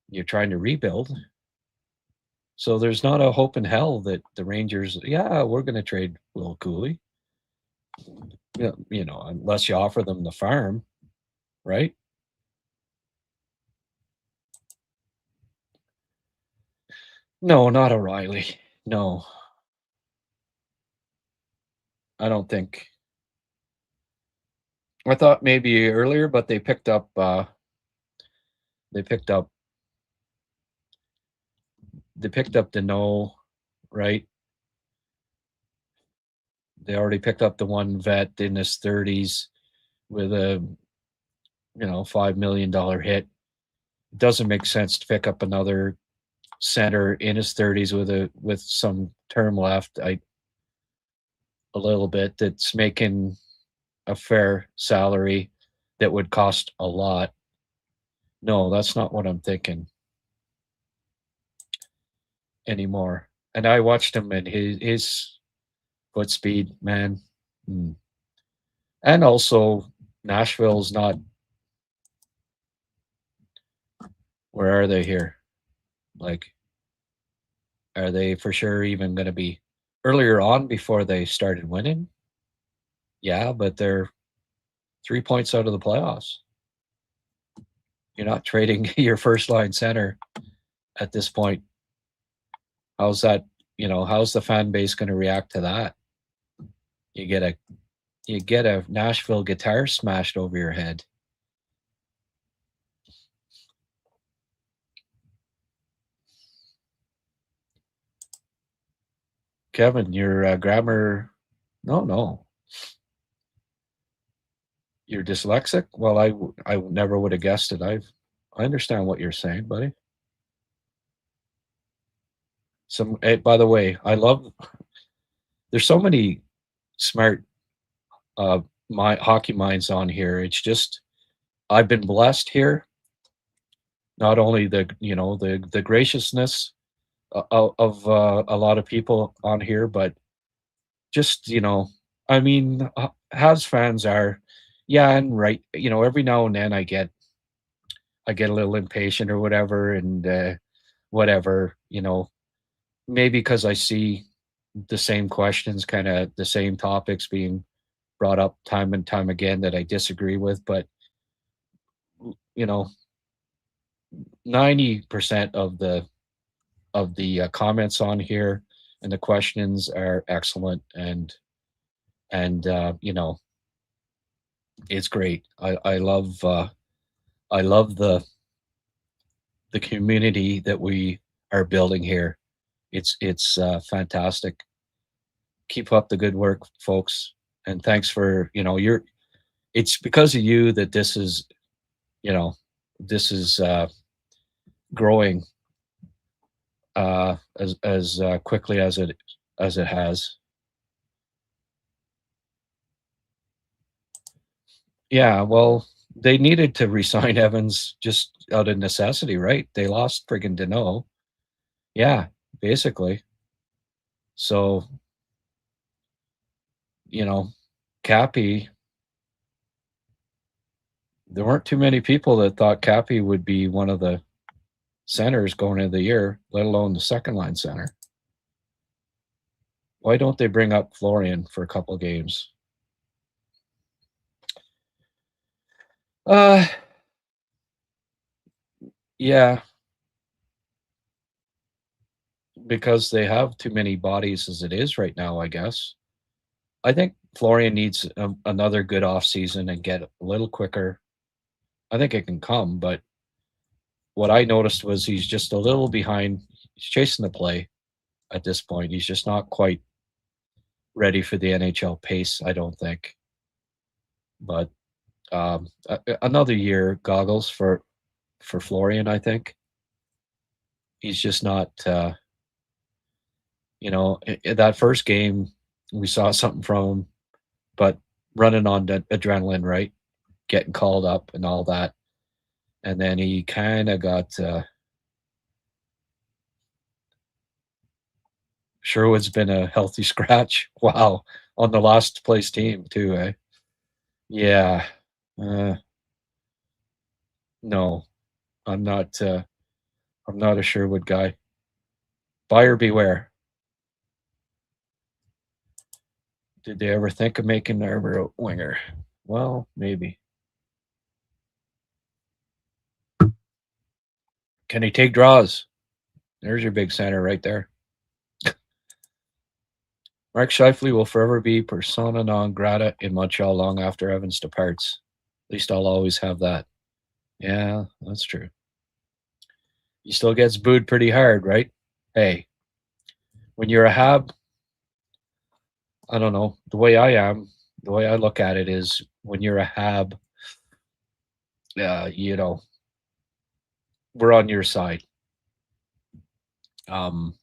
You're trying to rebuild. So there's not a hope in hell that the Rangers, we're going to trade Will Cooley. Unless you offer them the farm, right? No, not O'Reilly. No. I don't think. I thought maybe earlier, but they picked up Deneau, right? They already picked up the one vet in his 30s with a $5 million hit. It doesn't make sense to pick up another center in his 30s with some term left. A little bit that's making a fair salary that would cost a lot. No, that's not what I'm thinking anymore. And I watched him and his foot speed, man. And also Nashville's not. Where are they here? Like, are they for sure even going to be earlier on before they started winning? Yeah, but they're 3 points out of the playoffs. You're not trading your first line center at this point. How's that? How's the fan base going to react to that? You get a Nashville guitar smashed over your head. Kevin, your grammar. No. You're dyslexic? Well, I never would have guessed it. I understand what you're saying, buddy. By the way, there's so many smart my hockey minds on here. It's just I've been blessed here. Not only the graciousness of a lot of people on here, but just Habs fans are, and right. Every now and then I get a little impatient or whatever, and whatever. Maybe because I see the same questions, kind of the same topics being brought up time and time again that I disagree with, but 90% of the comments on here and the questions are excellent, and it's great. I love the community that we are building here. It's fantastic. Keep up the good work, folks, and thanks for it's because of you that this is growing as quickly as it has. Yeah, well, they needed to resign Evans just out of necessity, right? They lost friggin' Deneau. Yeah, basically. So, Cappy, there weren't too many people that thought Cappy would be one of the centers going into the year, let alone the second line center. Why don't they bring up Florian for a couple of games? Yeah. because they have too many bodies as it is right now, I guess. I think Florian needs another good off season and get a little quicker. I think it can come, but what I noticed was he's just a little behind. He's chasing the play at this point. He's just not quite ready for the NHL pace, I don't think. But another year goggles for Florian, I think. He's just not. In that first game, we saw something from him, but running on the adrenaline, right? Getting called up and all that. And then he kind of got Sherwood's been a healthy scratch. Wow. On the last place team too, eh? Yeah. No. I'm not a Sherwood guy. Buyer beware. Did they ever think of making Arbor a winger? Well, maybe. Can he take draws? There's your big center right there. Mark Scheifele will forever be persona non grata in Montreal long after Evans departs. At least I'll always have that. Yeah, that's true. He still gets booed pretty hard, right? Hey, when you're a Hab, I don't know. The way I look at it is when you're a Hab, we're on your side. Um,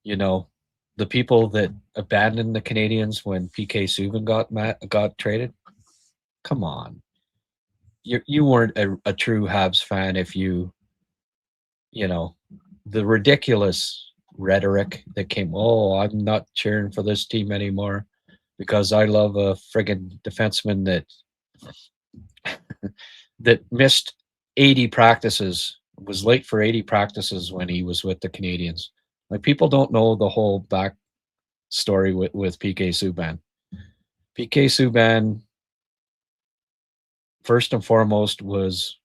the people that abandoned the Canadians when PK Subban got traded. Come on, you weren't a true Habs fan if the ridiculous rhetoric that came. Oh, I'm not cheering for this team anymore because I love a friggin' defenseman that missed 80 practices, was late for 80 practices when he was with the Canadians. Like people don't know the whole back story with PK Subban. PK Subban, first and foremost, was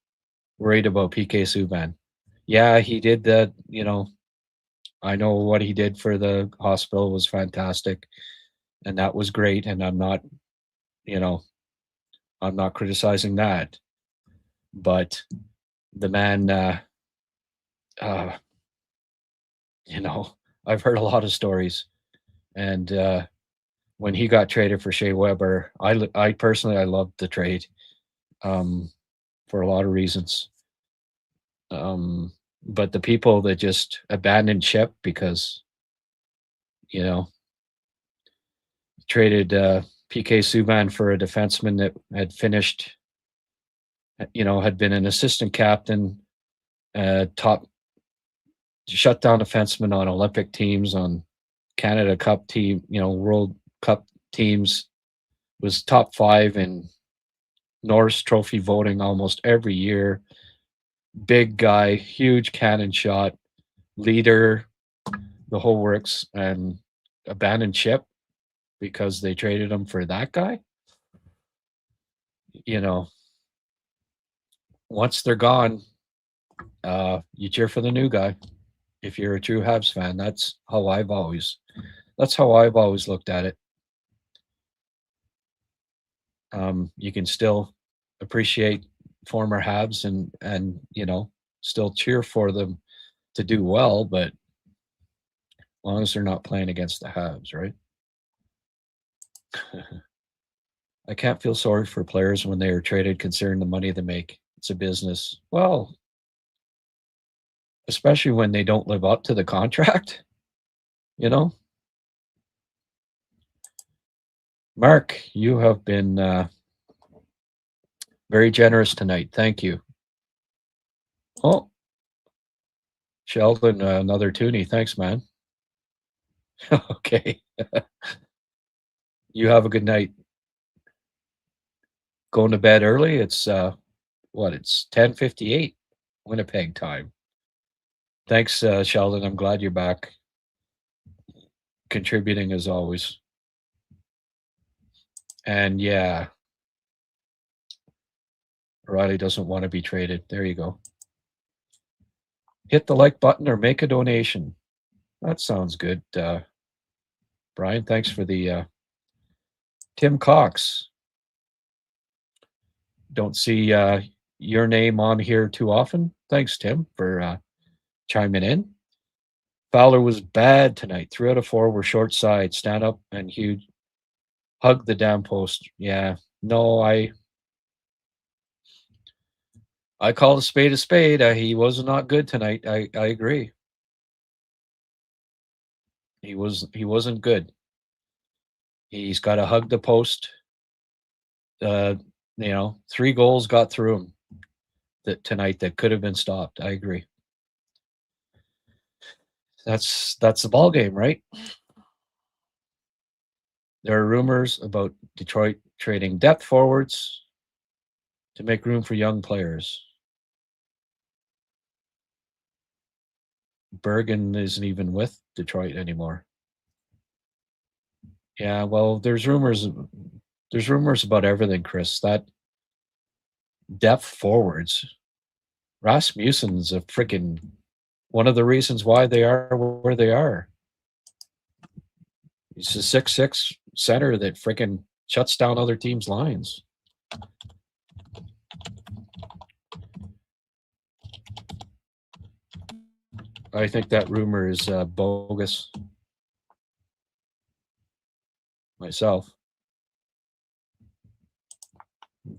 worried about PK Subban. Yeah, he did that. I know what he did for the hospital was fantastic, and that was great. And I'm not criticizing that, but the man, I've heard a lot of stories, and when he got traded for Shea Weber, I personally I loved the trade, for a lot of reasons. But the people that just abandoned ship because traded PK Subban for a defenseman that had finished, had been an assistant captain, top shutdown defenseman on Olympic teams, on Canada Cup team, World Cup teams, was top 5 in Norris Trophy voting almost every year. Big guy, huge cannon shot, leader, the whole works, and abandoned ship because they traded him for that guy. Once they're gone, you cheer for the new guy. If you're a true Habs fan, that's how I've always looked at it. You can still appreciate former Habs and still cheer for them to do well, but as long as they're not playing against the Habs, right? I can't feel sorry for players when they are traded considering the money they make. It's a business. Well, especially when they don't live up to the contract, Mark, you have been very generous tonight. Thank you. Oh, Sheldon, another toonie. Thanks, man. Okay. You have a good night. Going to bed early. It's it's 10:58 Winnipeg time. Thanks, Sheldon. I'm glad you're back, contributing as always. And yeah, Riley doesn't want to be traded. There you go. hit the like button or make a donation. That sounds good. Brian, thanks for the Tim Cox. Don't see your name on here too often. Thanks, Tim, for chiming in. Fowler was bad tonight. 3 out of 4 were short side. Stand up and huge. Hug the damn post. Yeah. No, I call a spade a spade. He was not good tonight. I agree. He wasn't good. He's got to hug the post. 3 goals got through him tonight that could have been stopped. I agree. That's the ball game, right? There are rumors about Detroit trading depth forwards to make room for young players. Bergen isn't even with Detroit anymore. Yeah, well, there's rumors about everything, Chris. That depth forwards. Rasmussen's a freaking one of the reasons why they are where they are. He's a 6'6" center that freaking shuts down other teams' lines. I think that rumor is bogus. Myself.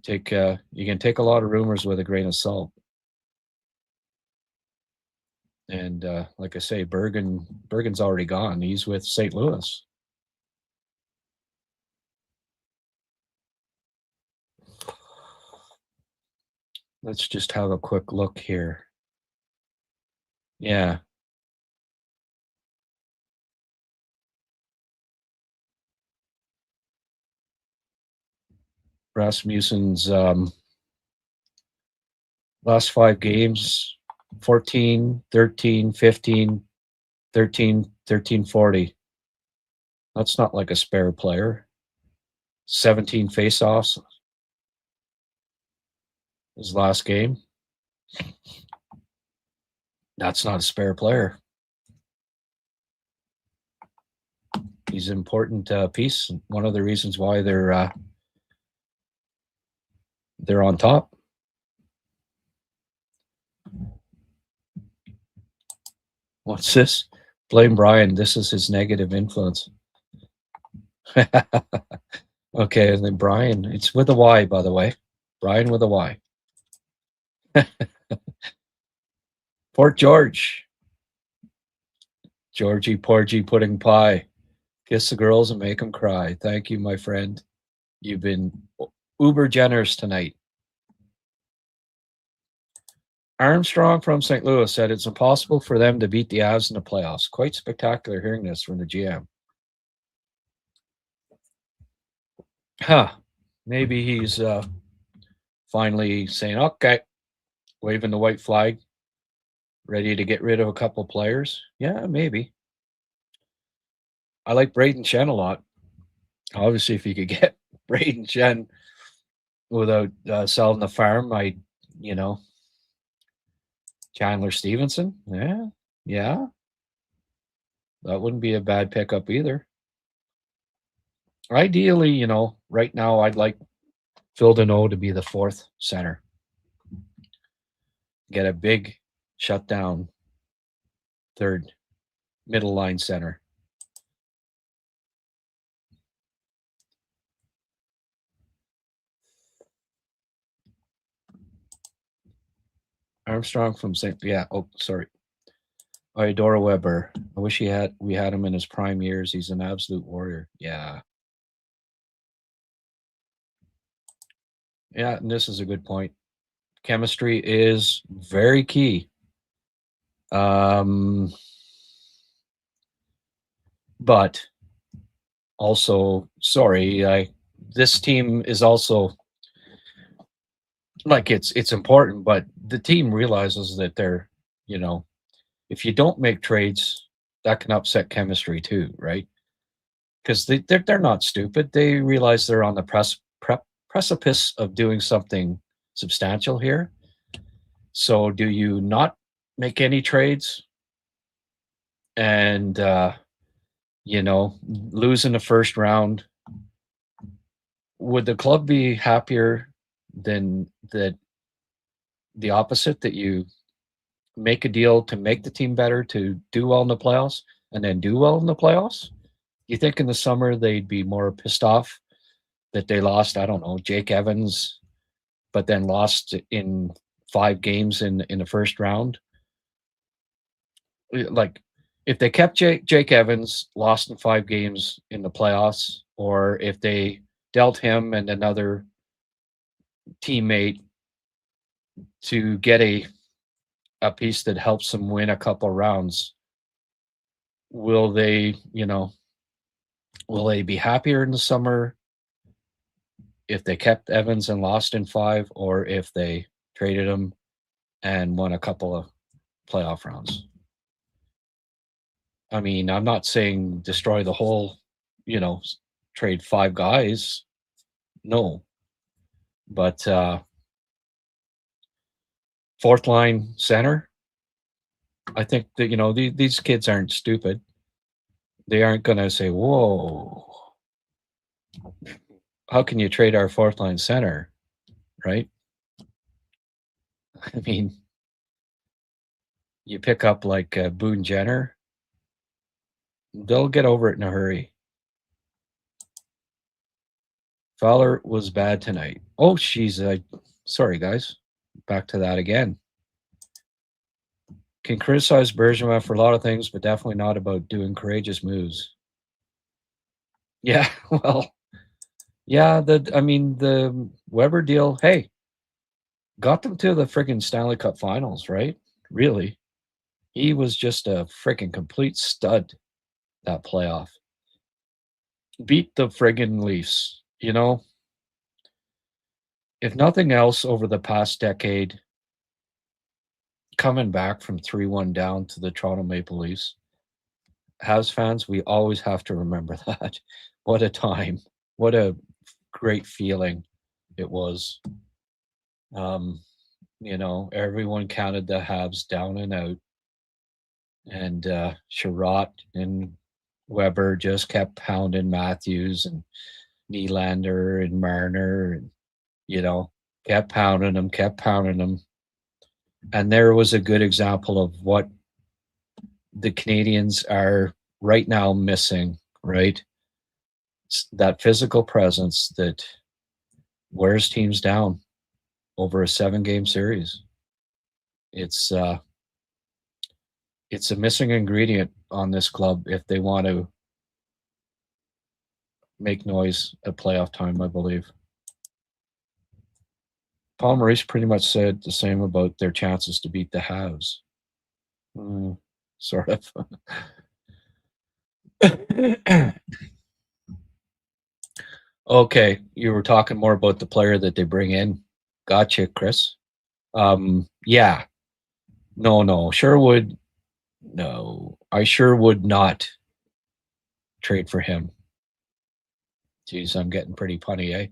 You can take a lot of rumors with a grain of salt. And like I say, Bergen's already gone. He's with St. Louis. Let's just have a quick look here. Yeah. Rasmussen's last 5 games, 14, 13, 15, 13, 13, 40. That's not like a spare player. 17 faceoffs. His last game. That's not a spare player. He's an important piece. One of the reasons why they're on top. What's this? Blame Brian. This is his negative influence. Okay, and then Brian. It's with a Y, by the way. Brian with a Y. Port George. Georgie Porgy pudding pie. Kiss the girls and make them cry. Thank you, my friend. You've been uber generous tonight. Armstrong from St. Louis said it's impossible for them to beat the Avs in the playoffs. Quite spectacular hearing this from the GM. Maybe he's finally saying, okay, waving the white flag, ready to get rid of a couple players. Yeah, maybe. I like Braden Chen a lot. Obviously, if you could get Braden Chen without selling the farm, Chandler Stevenson. Yeah. That wouldn't be a bad pickup either. Ideally, right now I'd like Phil Deneau to be the 4th center. Get a big shutdown 3rd middle line center. Armstrong from St. Yeah. Oh, sorry. Iodora Weber. I wish we had him in his prime years. He's an absolute warrior. Yeah. Yeah, and this is a good point. Chemistry is very key. But also, this team is also like it's important, but the team realizes that they're, if you don't make trades, that can upset chemistry too, right? Because they're not stupid. They realize they're on the precipice of doing something substantial here. So do you not make any trades and lose in the first round, would the club be happier than the opposite, that you make a deal to make the team better, to do well in the playoffs, and then do well in the playoffs? You think in the summer they'd be more pissed off that they lost, I don't know, Jake Evans, but then lost in 5 games in the first round? Like, if they kept Jake Evans, lost in 5 games in the playoffs, or if they dealt him and another teammate to get a piece that helps them win a couple rounds, will they, will they be happier in the summer if they kept Evans and lost in 5, or if they traded him and won a couple of playoff rounds? I mean, I'm not saying destroy the whole, trade 5 guys. No. But fourth line center, I think that, these kids aren't stupid. They aren't going to say, whoa, how can you trade our fourth line center? Right? I mean, you pick up like Boone Jenner, they'll get over it in a hurry. Fowler was bad tonight. Oh, sorry, guys. Back to that again. Can criticize Bergevin for a lot of things, but definitely not about doing courageous moves. Yeah, well, yeah, the Weber deal, hey, got them to the friggin' Stanley Cup Finals, right? Really. He was just a friggin' complete stud that playoff. Beat the friggin' Leafs, If nothing else, over the past decade, coming back from 3-1 down to the Toronto Maple Leafs, Habs fans, we always have to remember that. What a time. What a great feeling it was. Everyone counted the Habs down and out. And Sherratt and Weber just kept pounding Matthews and Nylander and Marner, and, kept pounding them. And there was a good example of what the Canadians are right now missing, right? It's that physical presence that wears teams down over a 7-game series. It's a missing ingredient on this club if they want to make noise at playoff time, I believe. Paul Maurice pretty much said the same about their chances to beat the Habs. Sort of. Okay, you were talking more about the player that they bring in. Gotcha, Chris. Yeah. No. Sherwood, no. I sure would not trade for him. Jeez, I'm getting pretty punny, eh?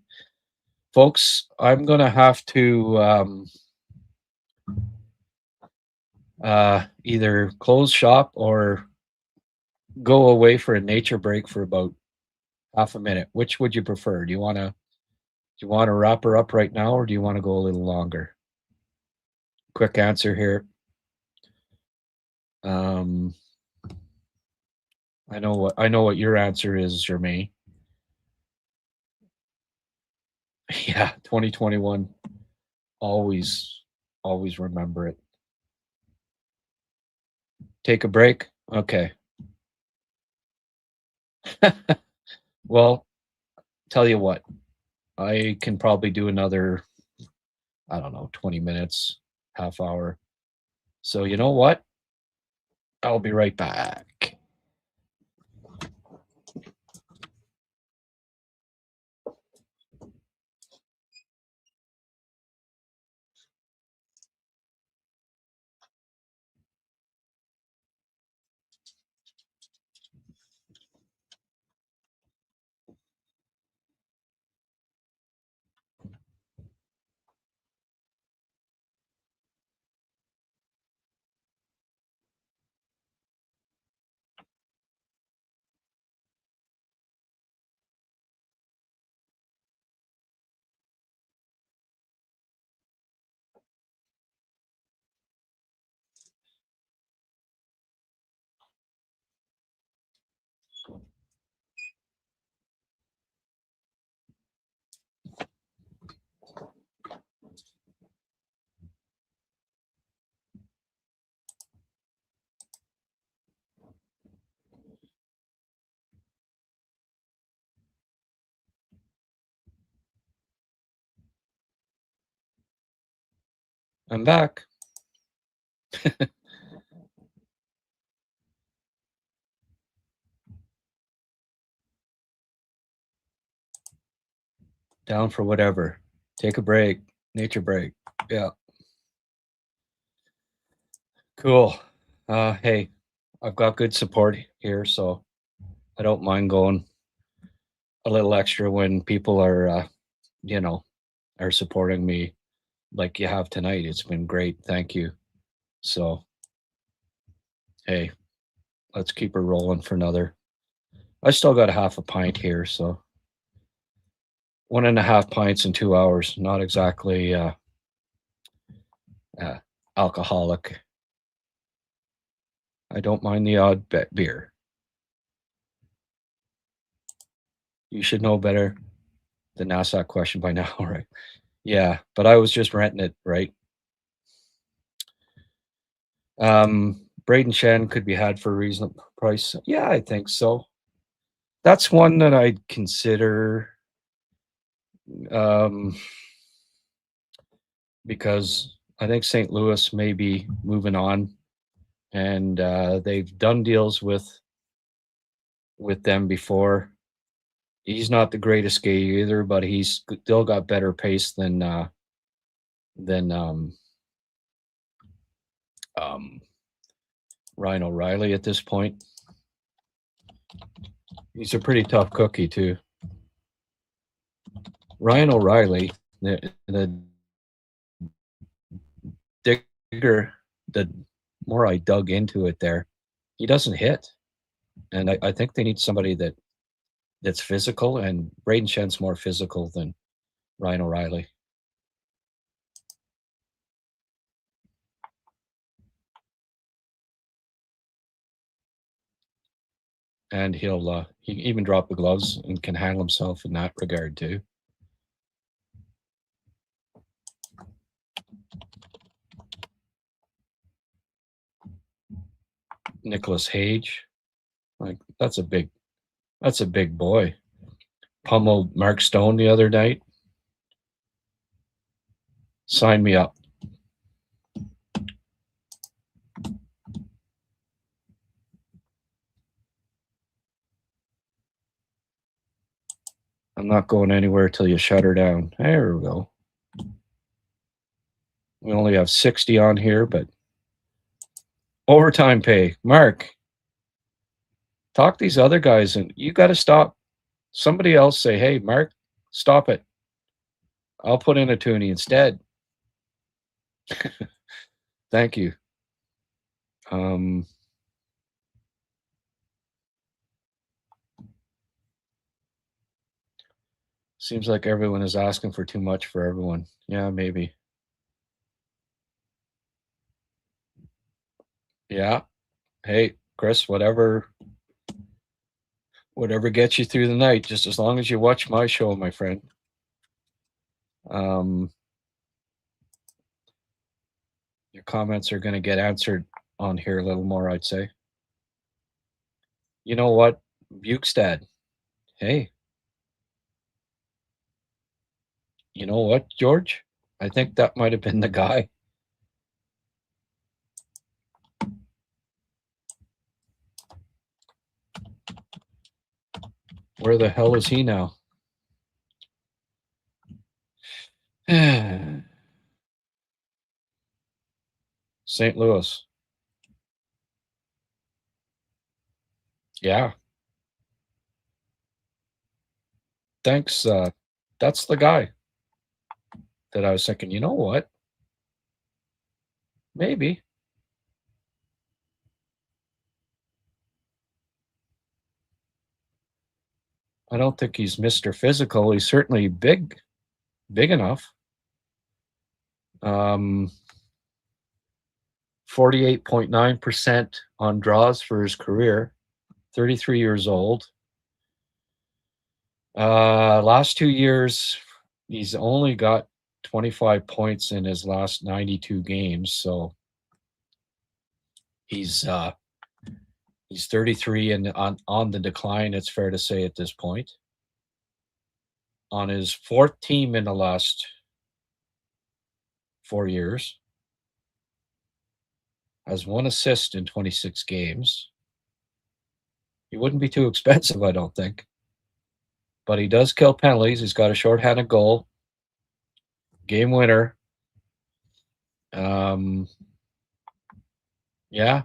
Folks, I'm going to have to either close shop or go away for a nature break for about half a minute. Which would you prefer? Do you want to wrap her up right now, or do you want to go a little longer? Quick answer here. I know what your answer is, Jermaine. Yeah, 2021. Always remember it. Take a break? Okay. Well, tell you what. I can probably do another, I don't know, 20 minutes, half hour. So you know what? I'll be right back. I'm back. Down for whatever. Take a break. Nature break. Yeah. Cool. Hey, I've got good support here, so I don't mind going a little extra when people are, are supporting me like you have tonight. It's been great. Thank you. So, hey, let's keep her rolling for another. I still got a half a pint here, so 1.5 pints in 2 hours. Not exactly alcoholic. I don't mind the odd beer. You should know better than ask that question by now, right? Yeah, but I was just renting it, right? Braden Shen could be had for a reasonable price. Yeah, I think so. That's one that I'd consider because I think St. Louis may be moving on, and they've done deals with them before. He's not the greatest skater either, but he's still got better pace than Ryan O'Reilly at this point. He's a pretty tough cookie too. Ryan O'Reilly, the digger, the more I dug into it there, he doesn't hit. And I think they need somebody that's physical, and Braden Shen's more physical than Ryan O'Reilly. And he'll he even drop the gloves and can handle himself in that regard too. Nicholas Tage, like that's a big boy. Pummeled Mark Stone the other night. Sign me up. I'm not going anywhere till you shut her down. There we go. We only have 60 on here, but overtime pay. Mark, talk these other guys, and you got to stop. Somebody else say, hey, Mark, stop it. I'll put in a toonie instead. Thank you. Seems like everyone is asking for too much for everyone. Yeah, maybe. Yeah. Hey, Chris, whatever gets you through the night, just as long as you watch my show, my friend. Your comments are going to get answered on here a little more, I'd say. You know what? Bukestad. Hey. You know what, George? I think that might have been the guy. Where the hell is he now? St. Louis. Yeah. Thanks. That's the guy that I was thinking, you know what? Maybe. I don't think he's Mr. Physical. He's certainly big enough. 48.9% on draws for his career. 33 years old. Last 2 years, he's only got 25 points in his last 92 games. So he's 33 and on the decline, it's fair to say at this point. On his fourth team in the last 4 years. has 1 assist in 26 games. He wouldn't be too expensive, I don't think. But he does kill penalties. He's got a shorthanded goal. Game winner. Yeah.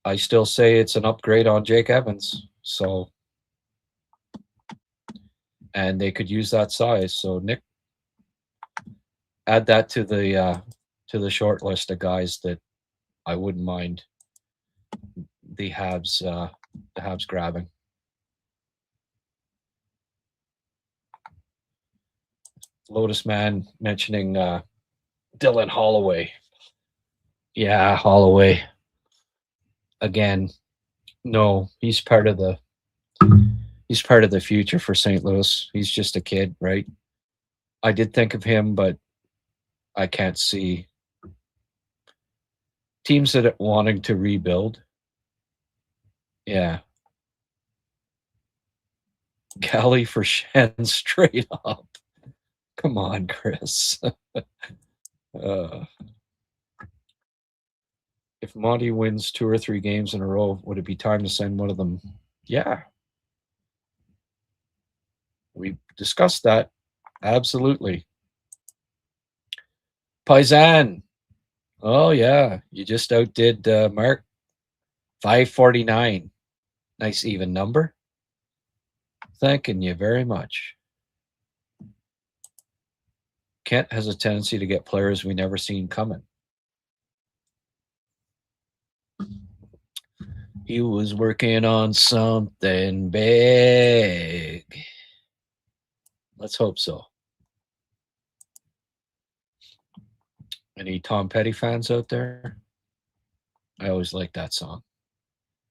I still say it's an upgrade on Jake Evans. So, and they could use that size. So Nick, add that to the short list of guys that I wouldn't mind the Habs grabbing. Lotus Man mentioning Dylan Holloway. Yeah, Holloway. Again, no, he's part of the future for St. Louis. He's just a kid, right? I did think of him, but I can't see teams that are wanting to rebuild. Yeah. Galley for Shen straight up. Come on, Chris. If Monty wins 2 or 3 games in a row, would it be time to send one of them? Yeah. We discussed that. Absolutely. Paisan. Oh, yeah. You just outdid Mark. 549. Nice even number. Thanking you very much. Kent has a tendency to get players we never seen coming. He was working on something big. Let's hope so. Any Tom Petty fans out there? I always like that song.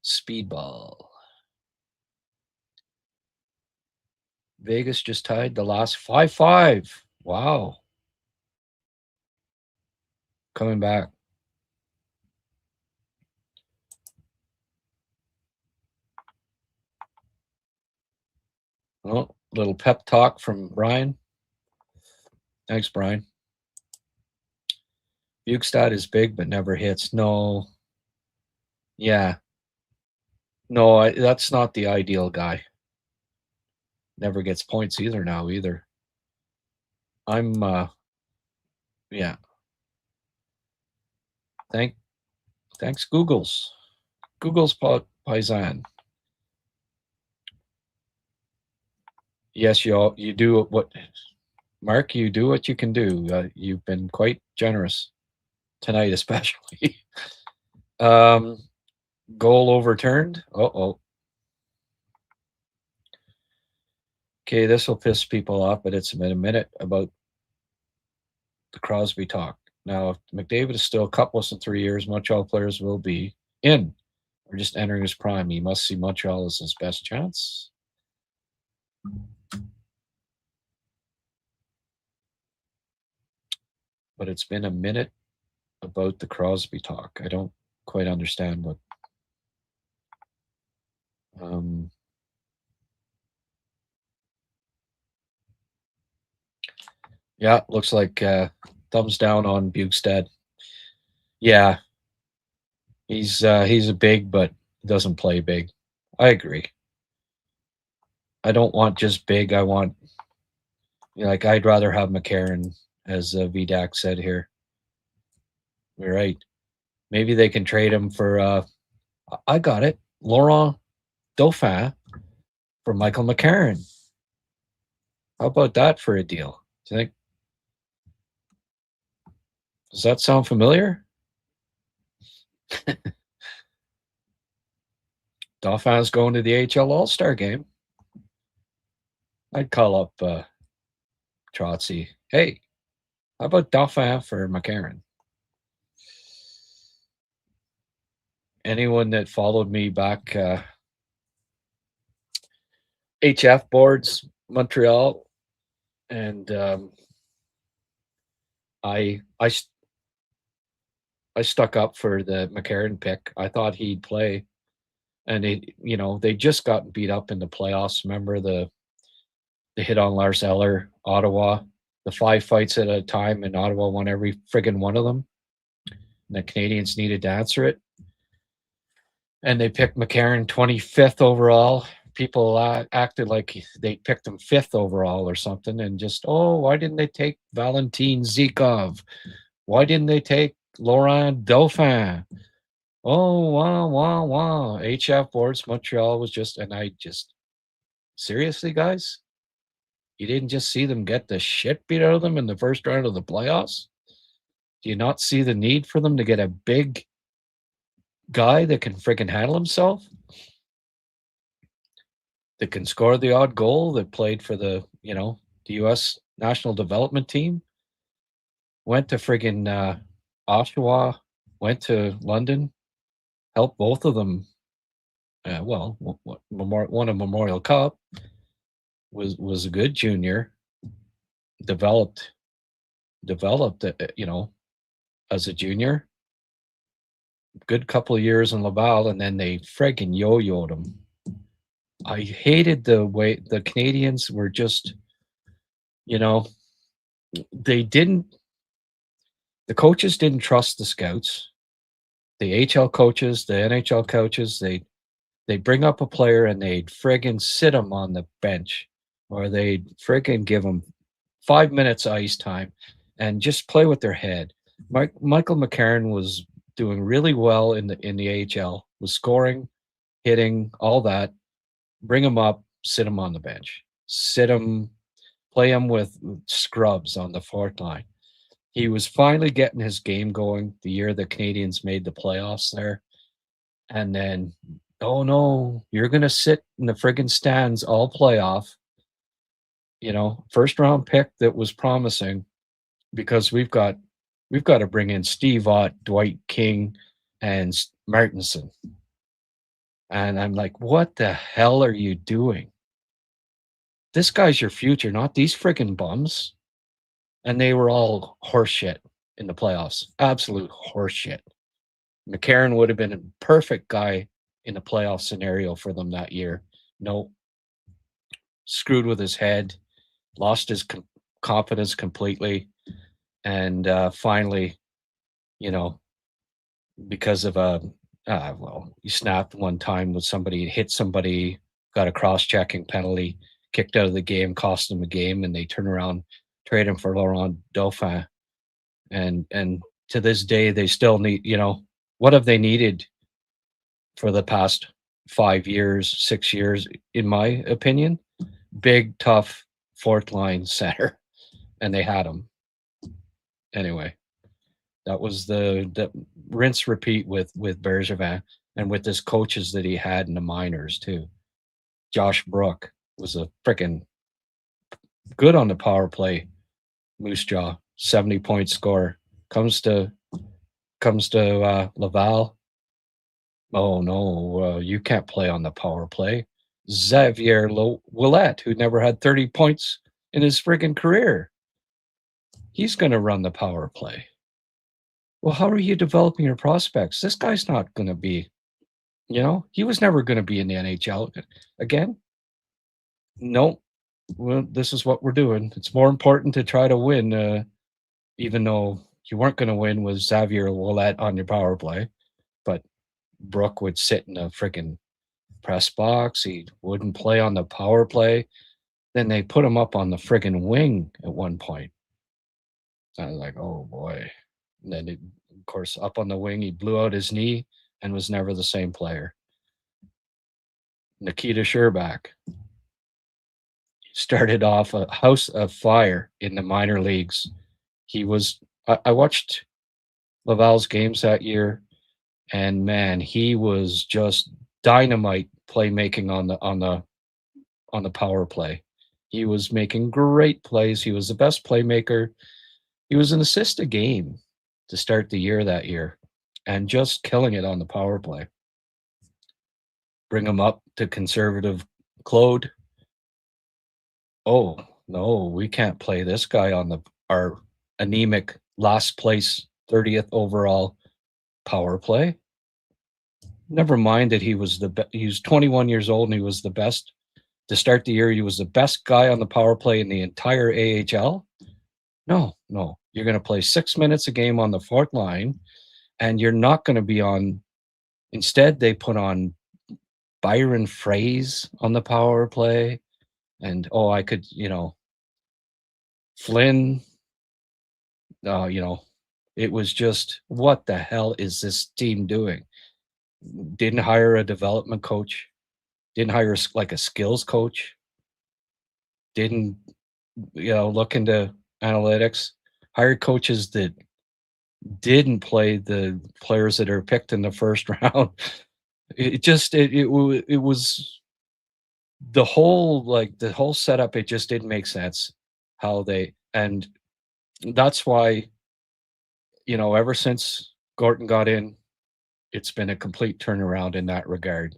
Speedball. Vegas just tied the last 5-5. Wow. Coming back. Oh, little pep talk from Brian. Thanks, Brian. Bukestad is big but never hits. No. Yeah. No, that's not the ideal guy. Never gets points either now either. I'm yeah. Thanks Google's Paisan. Yes, you do what Mark, you do what you can do. You've been quite generous tonight, especially. Goal overturned. Uh-oh. Okay, this will piss people off, but it's been a minute about the Crosby talk. Now, if McDavid is still cupless in 3 years, Montreal players will be in or just entering his prime. He must see Montreal as his best chance. But it's been a minute about the Crosby talk. I don't quite understand what. Yeah, looks like thumbs down on Bukestad. Yeah, he's a big, but doesn't play big. I agree. I don't want just big. I want, like, I'd rather have McCarron, as VDAC said here. You're right. Maybe they can trade him for. I got it, Laurent Dauphin for Michael McCarron. How about that for a deal? Do you think? Does that sound familiar? Dauphin's going to the HL All-Star game. I'd call up Trotsy. Hey, how about Dauphin for McCarron? Anyone that followed me back HF boards, Montreal, and I stuck up for the McCarron pick. I thought he'd play, and they just got beat up in the playoffs. Remember the hit on Lars Eller, Ottawa, the 5 fights at a time, and Ottawa won every friggin' one of them. The Canadians needed to answer it. And they picked McCarron 25th overall. People acted like they picked him 5th overall or something, and just, why didn't they take Valentin Zikov? Why didn't they take Laurent Dauphin? Oh, wow. HF boards, Montreal was just, and I just, seriously, guys? You didn't just see them get the shit beat out of them in the first round of the playoffs? Do you not see the need for them to get a big guy that can freaking handle himself? That can score the odd goal, that played for the U.S. national development team, went to friggin' Oshawa, went to London, helped both of them. Won a Memorial Cup, was a good junior, developed, as a junior. Good couple of years in Laval, and then they friggin' yo-yoed him. I hated the way the Canadians were just, the coaches didn't trust the scouts. The HL coaches, the NHL coaches, they'd bring up a player and they'd friggin' sit him on the bench, or they'd friggin' give him 5 minutes ice time and just play with their head. Michael McCarron was doing really well in the AHL, was scoring, hitting, all that. Bring him up, sit him on the bench. Play him with scrubs on the fourth line. He was finally getting his game going the year the Canadians made the playoffs there. And then, oh no, you're going to sit in the friggin' stands all playoff. First round pick that was promising, because we've got to bring in Steve Ott, Dwight King, and Martinson. And I'm like, what the hell are you doing? This guy's your future, not these friggin' bums. And they were all horseshit in the playoffs. Absolute horseshit. McCarron would have been a perfect guy in a playoff scenario for them that year. No. Screwed with his head, lost his confidence completely. And finally, because of he snapped one time with somebody, hit somebody, got a cross-checking penalty, kicked out of the game, cost them a game, and they turn around, trade him for Laurent Dauphin. And to this day, they still need, what have they needed for the past 5 years, 6 years, in my opinion? Big, tough, fourth line center. And they had him. Anyway, that was the rinse repeat with Bergevin, and with his coaches that he had in the minors too. Josh Brook was a freaking good on the power play. Moose Jaw, 70-point scorer. Comes to Laval. Oh no, you can't play on the power play. Xavier Ouellet, who never had 30 points in his friggin' career, he's going to run the power play. Well, how are you developing your prospects? This guy's not going to be, he was never going to be in the NHL again. No, well, this is what we're doing. It's more important to try to win, even though you weren't going to win with Xavier Ouellet on your power play. But Brook would sit in a freaking press box. He wouldn't play on the power play. Then they put him up on the friggin' wing at one point. I was like, oh boy. And then, of course, up on the wing, he blew out his knee and was never the same player. Nikita Sherbak started off a house of fire in the minor leagues. I watched Laval's games that year, and man, he was just dynamite playmaking on the power play. He was making great plays. He was the best playmaker. He was an assist a game to start the year that year, and just killing it on the power play. Bring him up to conservative Claude. Oh, no, we can't play this guy on our anemic last place 30th overall power play. Never mind that he was 21 years old and he was the best. To start the year, he was the best guy on the power play in the entire AHL. No, you're going to play 6 minutes a game on the fourth line, and you're not going to be on. Instead, they put on Byron Fries on the power play, and I could, Flynn. It was just, what the hell is this team doing? Didn't hire a development coach, didn't hire like a skills coach, didn't look into analytics, hired coaches that didn't play the players that are picked in the first round. It was the whole setup. It just didn't make sense and that's why, ever since Gorton got in, it's been a complete turnaround in that regard.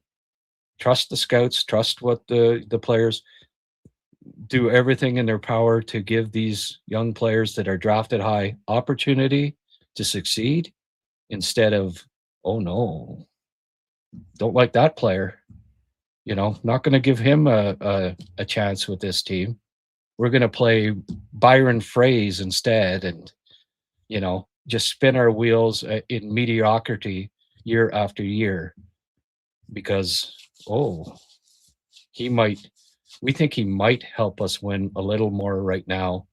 Trust the scouts, trust what the players do, everything in their power to give these young players that are drafted high opportunity to succeed, instead of, oh no, don't like that player, not going to give him a chance with this team. We're going to play Byron Fries instead, and just spin our wheels in mediocrity year after year, because we think he might help us win a little more right now,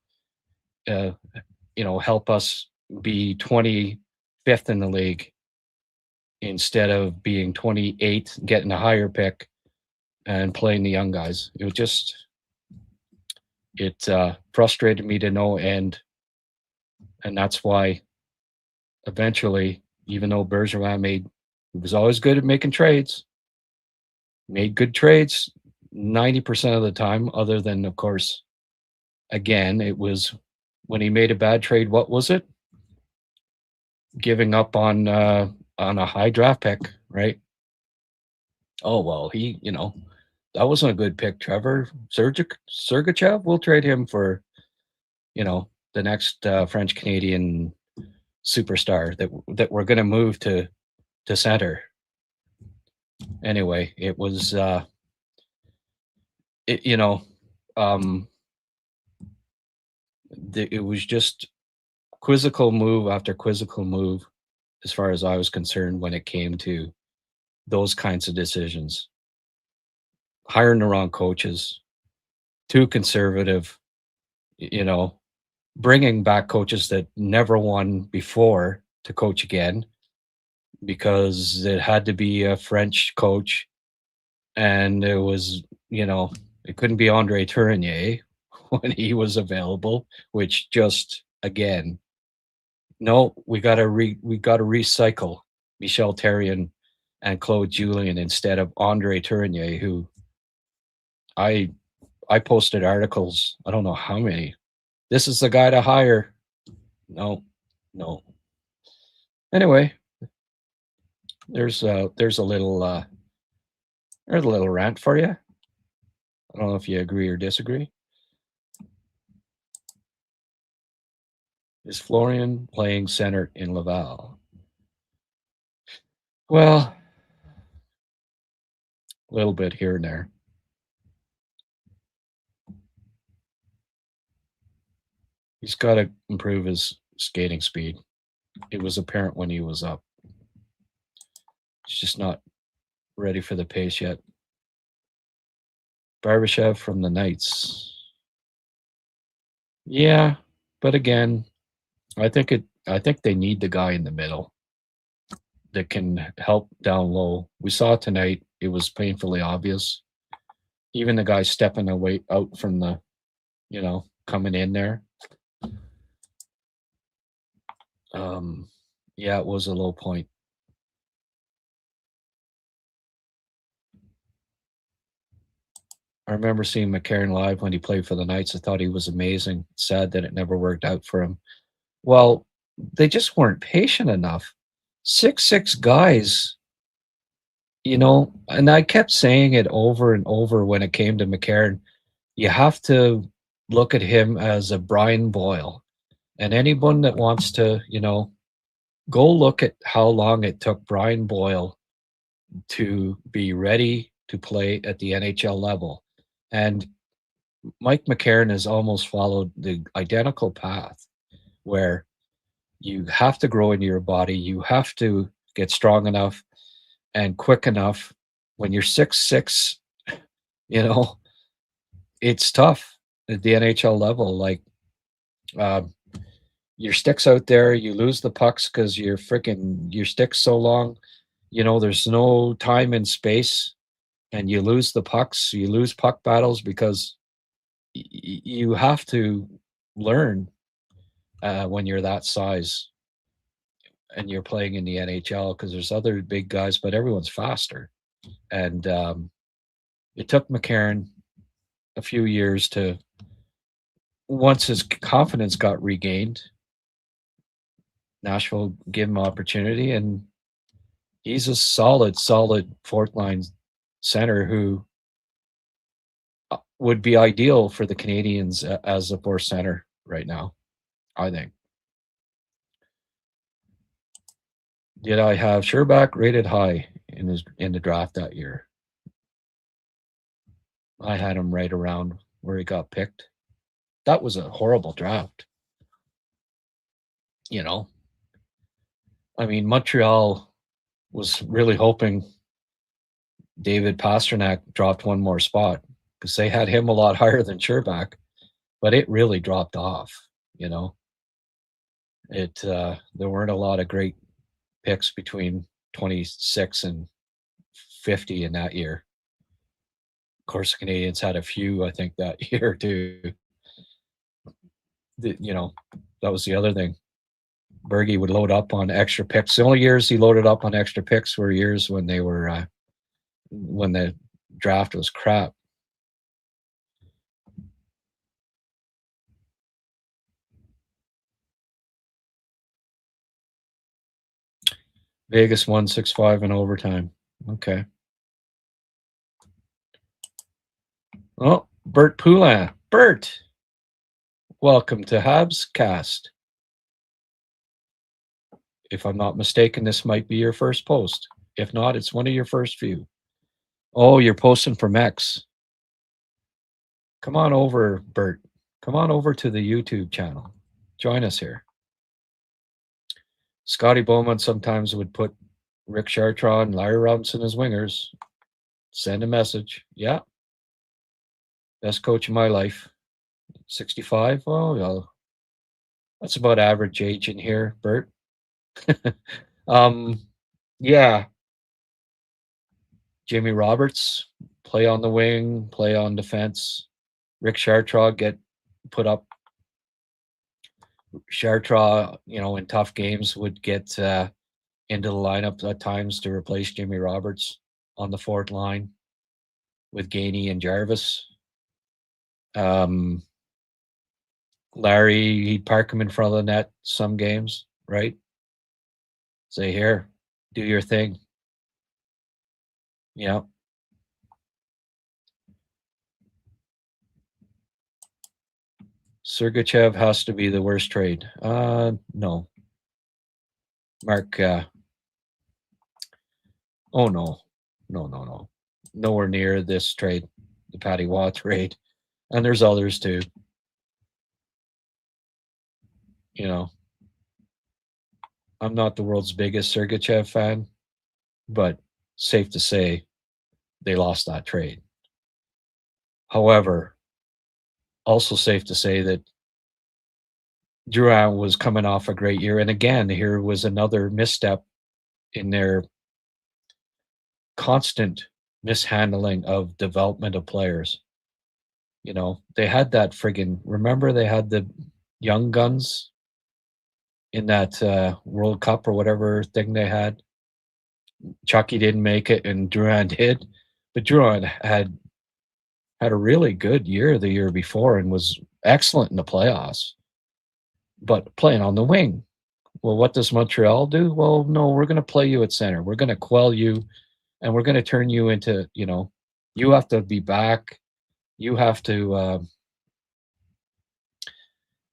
help us be 25th in the league instead of being 28th, getting a higher pick and playing the young guys. It frustrated me to no end, and that's why eventually, even though Bergevin he was always good at making trades, made good trades 90% of the time, other than, of course, again, it was when he made a bad trade. What was it? Giving up on a high draft pick, right? Oh, well, that wasn't a good pick, Trevor. Sergachev, we'll trade him for, the next French Canadian superstar that we're going to move to center. Anyway, it was it was just quizzical move after quizzical move, as far as I was concerned, when it came to those kinds of decisions. Hiring the wrong coaches, too conservative, bringing back coaches that never won before to coach again, because it had to be a French coach, and it was, it couldn't be Andre Tourigny when he was available, which just, again, no, we got to recycle Michel Therrien and Claude Julien instead of Andre Tourigny, who I posted articles, I don't know how many. This is the guy to hire. No. Anyway, there's a little rant for you. I don't know if you agree or disagree. Is Florian playing center in Laval? Well, a little bit here and there. He's got to improve his skating speed. It was apparent when he was up. He's just not ready for the pace yet. Barbashev from the Knights. Yeah, but again, I think they need the guy in the middle that can help down low. We saw tonight, it was painfully obvious. Even the guy stepping away out from the, coming in there. Yeah, it was a low point. I remember seeing McCarron live when he played for the Knights. I thought he was amazing. Sad that it never worked out for him. Well, they just weren't patient enough. 6'6" guys, and I kept saying it over and over when it came to McCarron. You have to look at him as a Brian Boyle. And anyone that wants to, go look at how long it took Brian Boyle to be ready to play at the NHL level. And Mike McCarron has almost followed the identical path, where You have to grow into your body. You have to get strong enough and quick enough. When you're 6'6", you know, it's tough at the NHL level. Like, your stick's out there, you lose the pucks because your stick's so long. You know, there's no time and space, and you lose the pucks. You lose puck battles because you have to learn when you're that size and you're playing in the NHL, because there's other big guys, but everyone's faster. And it took McCarron a few years to, once his confidence got regained, Nashville gave him opportunity, and he's a solid fourth line center who would be ideal for the Canadians as a fourth center right now, I think. Did I have Sherbak rated high in the draft that year? I had him right around where he got picked. That was a horrible draft. You know, I mean, Montreal was really hoping David Pastrnak dropped one more spot, because they had him a lot higher than Sherbak, but it really dropped off. You know, there weren't a lot of great picks between 26 and 50 in that year. Of course, the Canadians had a few, I think, that year too. You know, that was the other thing. Bergie would load up on extra picks. The only years he loaded up on extra picks were years when they were when the draft was crap. Vegas won 6-5 in overtime. Okay. Oh, Bert Poulin. Bert, welcome to HabsCast. If I'm not mistaken, this might be your first post. If not, it's one of your first few. Oh, you're posting from X. Come on over, Bert. Come on over to the YouTube channel. Join us here. Scotty Bowman sometimes would put Rick Chartrand and Larry Robinson as wingers. Send a message. Yeah. Best coach of my life. 65? Oh, well, that's about average age in here, Bert. Yeah. Jamie Roberts, play on the wing, play on defense. Rick Chartrand get put up. Chartrand, in tough games would get into the lineup at times to replace Jimmy Roberts on the fourth line with Gainey and Jarvis. Larry, he'd park him in front of the net some games, right? Say, here, do your thing. Yeah. Sergachev has to be the worst trade. No. Mark, oh, no. No. Nowhere near this trade, the Patty Waugh trade. And there's others too. I'm not the world's biggest Sergachev fan, but safe to say they lost that trade. However, also safe to say that Drouin was coming off a great year. And again, here was another misstep in their constant mishandling of development of players. They had that remember they had the young guns in that World Cup or whatever thing they had. Chucky didn't make it and Drouin did. But Drouin had a really good year the year before and was excellent in the playoffs. But playing on the wing. Well, what does Montreal do? Well, no, we're going to play you at center. We're going to quell you, and we're going to turn you into, you have to be back. You have to,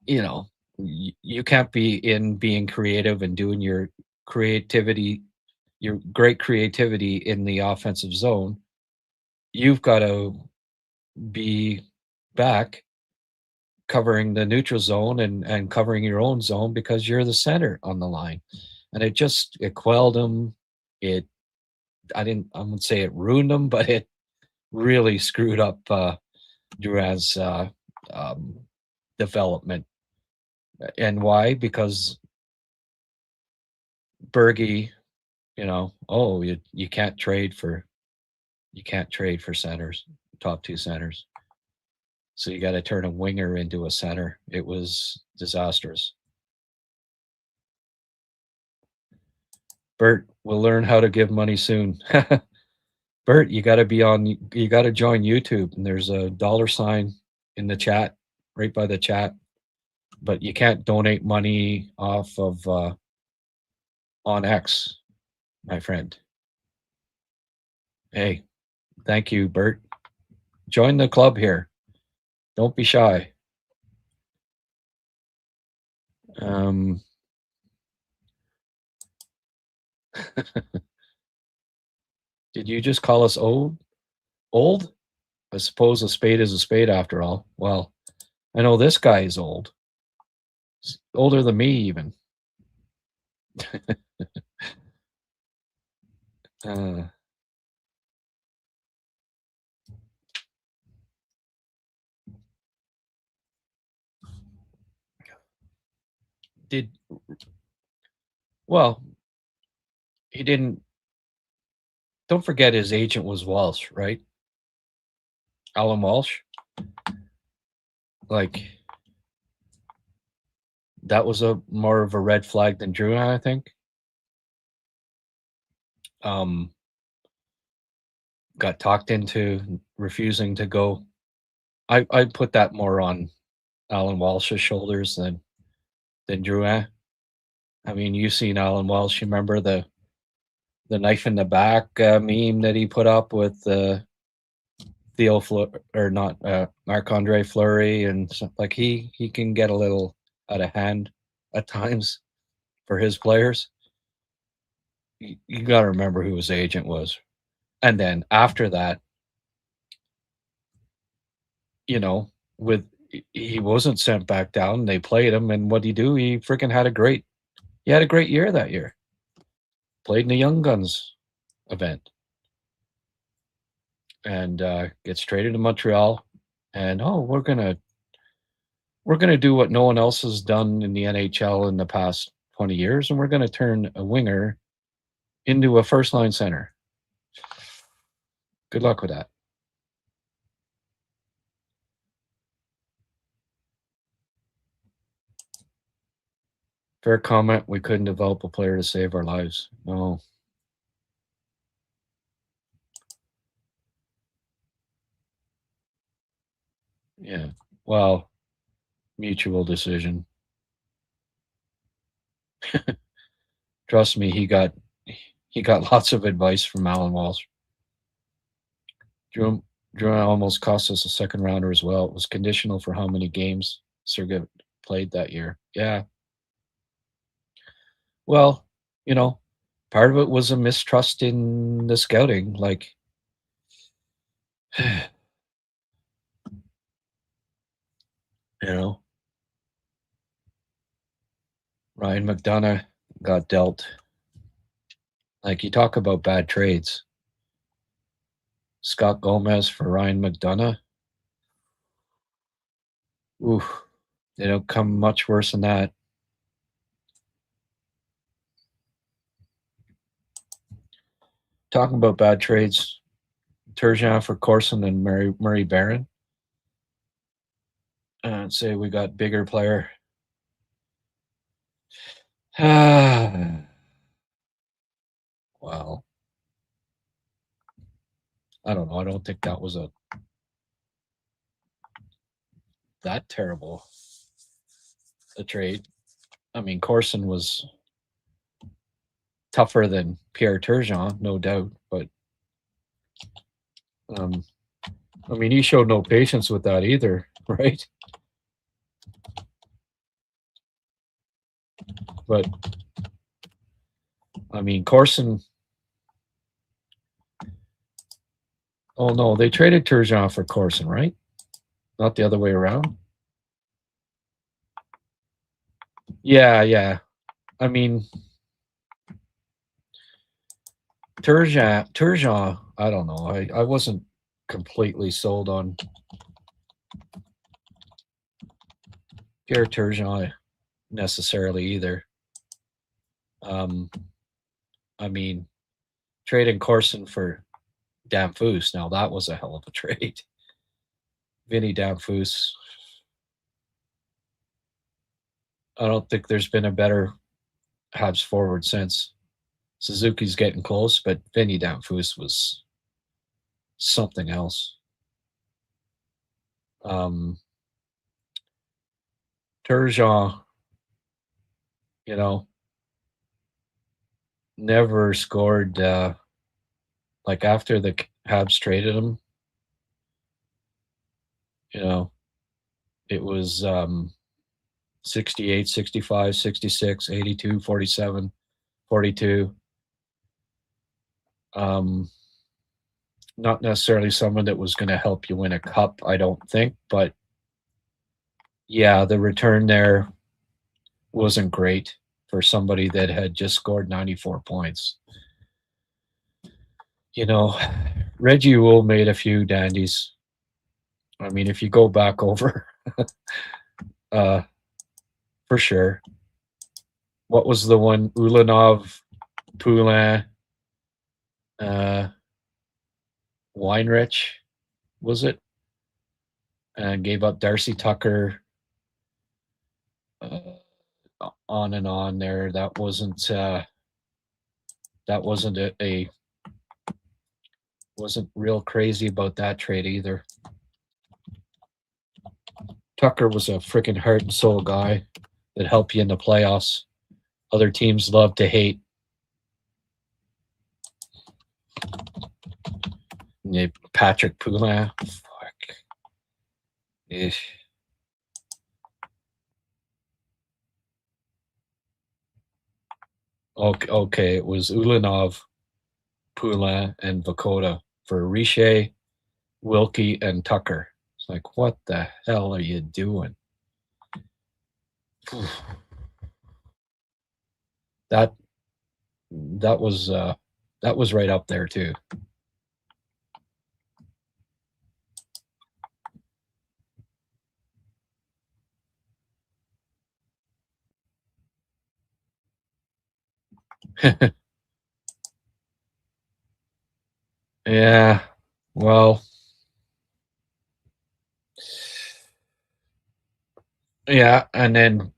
you can't be in being creative and doing your creativity, your great creativity in the offensive zone. You've got to be back covering the neutral zone and covering your own zone because you're the center on the line. And it quelled him. I wouldn't say it ruined him, but it really screwed up Drouin's development. And why? Because Bergie, you can't trade for centers, top two centers. So you got to turn a winger into a center. It was disastrous. Bert, we'll learn how to give money soon. Bert, you got to join YouTube, and there's a $sign in the chat, right by the chat. But you can't donate money off of on X, my friend. Hey, thank you, Bert. Join the club here. Don't be shy. Did you just call us old? Old? I suppose a spade is a spade after all. Well, I know this guy is old. He's older than me, even. He didn't. Don't forget his agent was Walsh, right? Alan Walsh. Like, that was more of a red flag than Drouin, I think. Got talked into refusing to go. I put that more on Alan Walsh's shoulders than Drouin. I mean, you've seen Alan Walsh. You remember the knife in the back meme that he put up with Marc-Andre Fleury, and like he can get a little out of hand at times for his players. You got to remember who his agent was. And then after that, he wasn't sent back down. They played him, and what did he do? He freaking had a great year that year. Played in the Young Guns event, and gets traded to Montreal. And we're gonna do what no one else has done in the NHL in the past 20 years, and we're gonna turn a winger into a first line center. Good luck with that. Fair comment. We couldn't develop a player to save our lives. No. Yeah. Well, mutual decision. Trust me, he got lots of advice from Alan Walsh. Drouin almost cost us a second rounder as well. It was conditional for how many games Sergei played that year. Yeah. Well, part of it was a mistrust in the scouting. Like, Ryan McDonough got dealt. Like, you talk about bad trades. Scott Gomez for Ryan McDonough. Oof. They don't come much worse than that. Talking about bad trades, Turgeon for Corson and Murray Barron. I'd say we got bigger player. Well, I don't know. I don't think that was that terrible a trade. I mean, Corson was tougher than Pierre Turgeon, no doubt, but I mean, he showed no patience with that either, right? But I mean, Corson. Oh no, they traded Turgeon for Corson, right? Not the other way around. Yeah. I mean, Turgeon, I don't know. I wasn't completely sold on Pierre Turgeon necessarily either. I mean, trading Corson for Damphus, now that was a hell of a trade. Vinny Damphus. I don't think there's been a better Habs forward since. Suzuki's getting close, but Vinny Damphus was something else. Turgeon, never scored. Like after the Habs traded him, it was 68, 65, 66, 82, 47, 42. Not necessarily someone that was going to help you win a cup, I don't think, but yeah, the return there wasn't great for somebody that had just scored 94 points. Reggie Wool made a few dandies. I mean, if you go back over, for sure. What was the one? Ulanov, Poulin, Weinrich, was it? And gave up Darcy Tucker. On and on there. That wasn't wasn't real crazy about that trade either. Tucker was a freaking heart and soul guy that helped you in the playoffs. Other teams love to hate. Patrick Poulin. Fuck. Ish. Okay, it was Ulanov, Poulin, and Vakota for Richer, Wilkie, and Tucker. It's like, what the hell are you doing? That was right up there too. Yeah, well, yeah, and then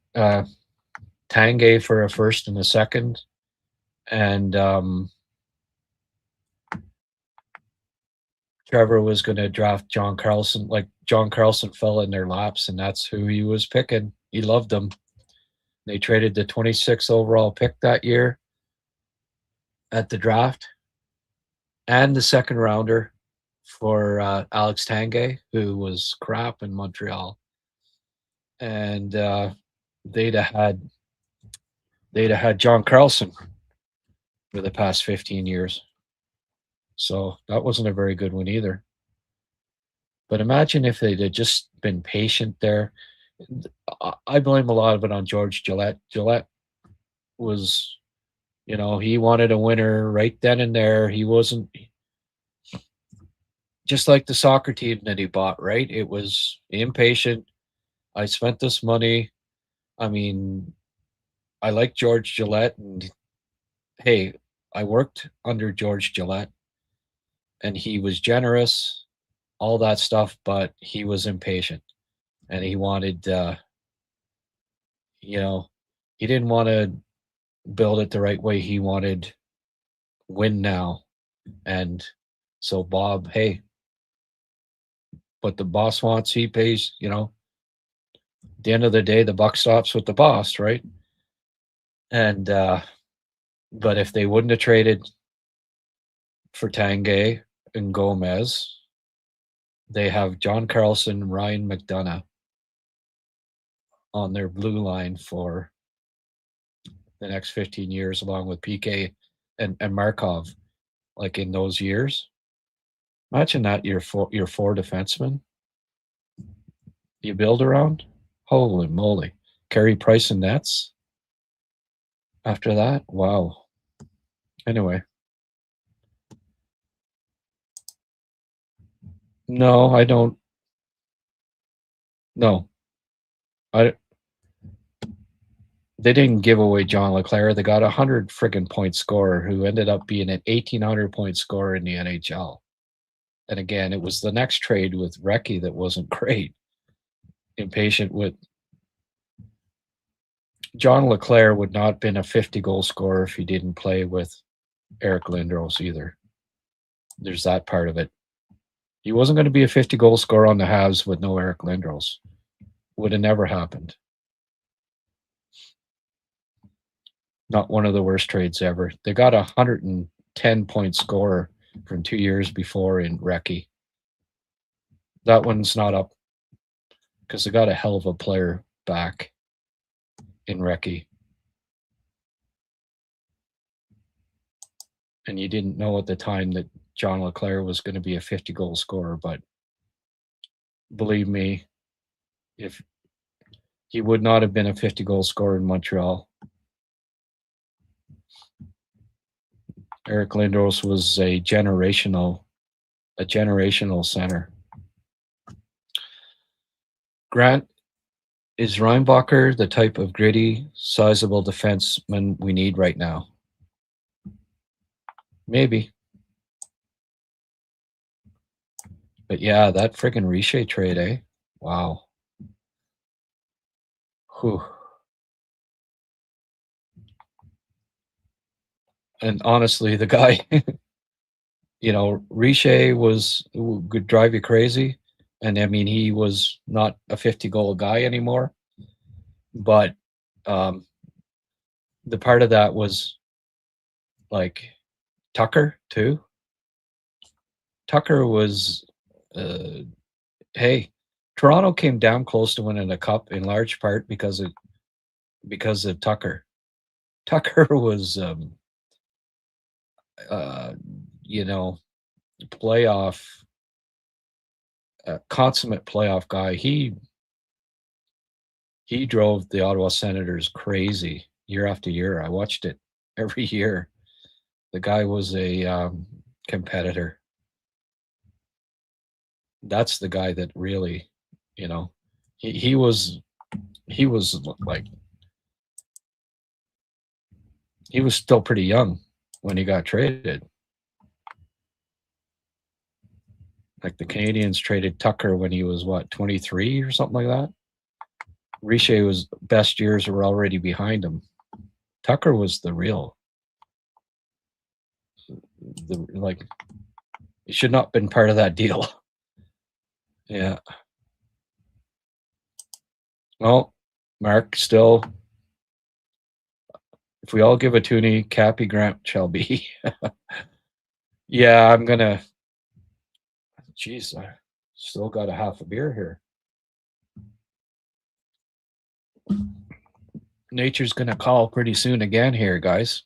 Tage for a first and a second, and Trevor was going to draft John Carlson. Like John Carlson fell in their laps, and that's who he was picking. He loved them. They traded the 26th overall pick that year at the draft and the second rounder for Alex Tanguay, who was crap in Montreal. And they'd have had John Carlson for the past 15 years. So that wasn't a very good one either. But imagine if they'd have just been patient there. I blame a lot of it on George Gillette. Gillette was, he wanted a winner right then and there. He wasn't just like the soccer team that he bought, right? It was impatient. I spent this money. I mean, I like George Gillette, and hey, I worked under George Gillette, and he was generous, all that stuff, but he was impatient, and he wanted, he didn't want to build it the right way. He wanted win now, and so Bob, hey, what the boss wants, he pays. At the end of the day, the buck stops with the boss, right? And but if they wouldn't have traded for Tanguay and Gomez, they have John Carlson, Ryan McDonough on their blue line for the next 15 years, along with PK and Markov, like in those years. Imagine that your four defensemen you build around. Holy moly. Carey Price and Nets. After that, wow. Anyway. No, I don't. No. They didn't give away John LeClair. They got 100 friggin' point scorer who ended up being an 1,800 point scorer in the NHL. And again, it was the next trade with Recchi that wasn't great. Impatient with John LeClair would not have been a 50 goal scorer if he didn't play with Eric Lindros either. There's that part of it. He wasn't going to be a 50 goal scorer on the Habs with no Eric Lindros. Would have never happened. Not one of the worst trades ever. They got 110 point scorer from 2 years before in Recchi. That one's not up because they got a hell of a player back in Recchi. And you didn't know at the time that John LeClair was going to be a 50 goal scorer, but believe me, if he would not have been a 50 goal scorer in Montreal. Eric Lindros was a generational center. Grant, is Reinbacher the type of gritty, sizable defenseman we need right now? Maybe. But yeah, that friggin' Richer trade, eh? Wow. Whew. And honestly, the guy, Richer could drive you crazy. And I mean, he was not a 50 goal guy anymore. But the part of that was like Tucker too. Tucker was, hey, Toronto came down close to winning a cup in large part because of Tucker. Tucker was, playoff, consummate playoff guy. He drove the Ottawa Senators crazy year after year. I watched it every year. The guy was a competitor. That's the guy that really, he was like, he was still pretty young when he got traded. Like the Canadians traded Tucker when he was 23 or something like that. Richer was best years were already behind him. Tucker was the real. He should not have been part of that deal. Yeah. Well, Mark, still, if we all give a toonie, Cappy Grant shall be. Yeah, I'm gonna. Jeez, I still got a half a beer here. Nature's gonna call pretty soon again here, guys.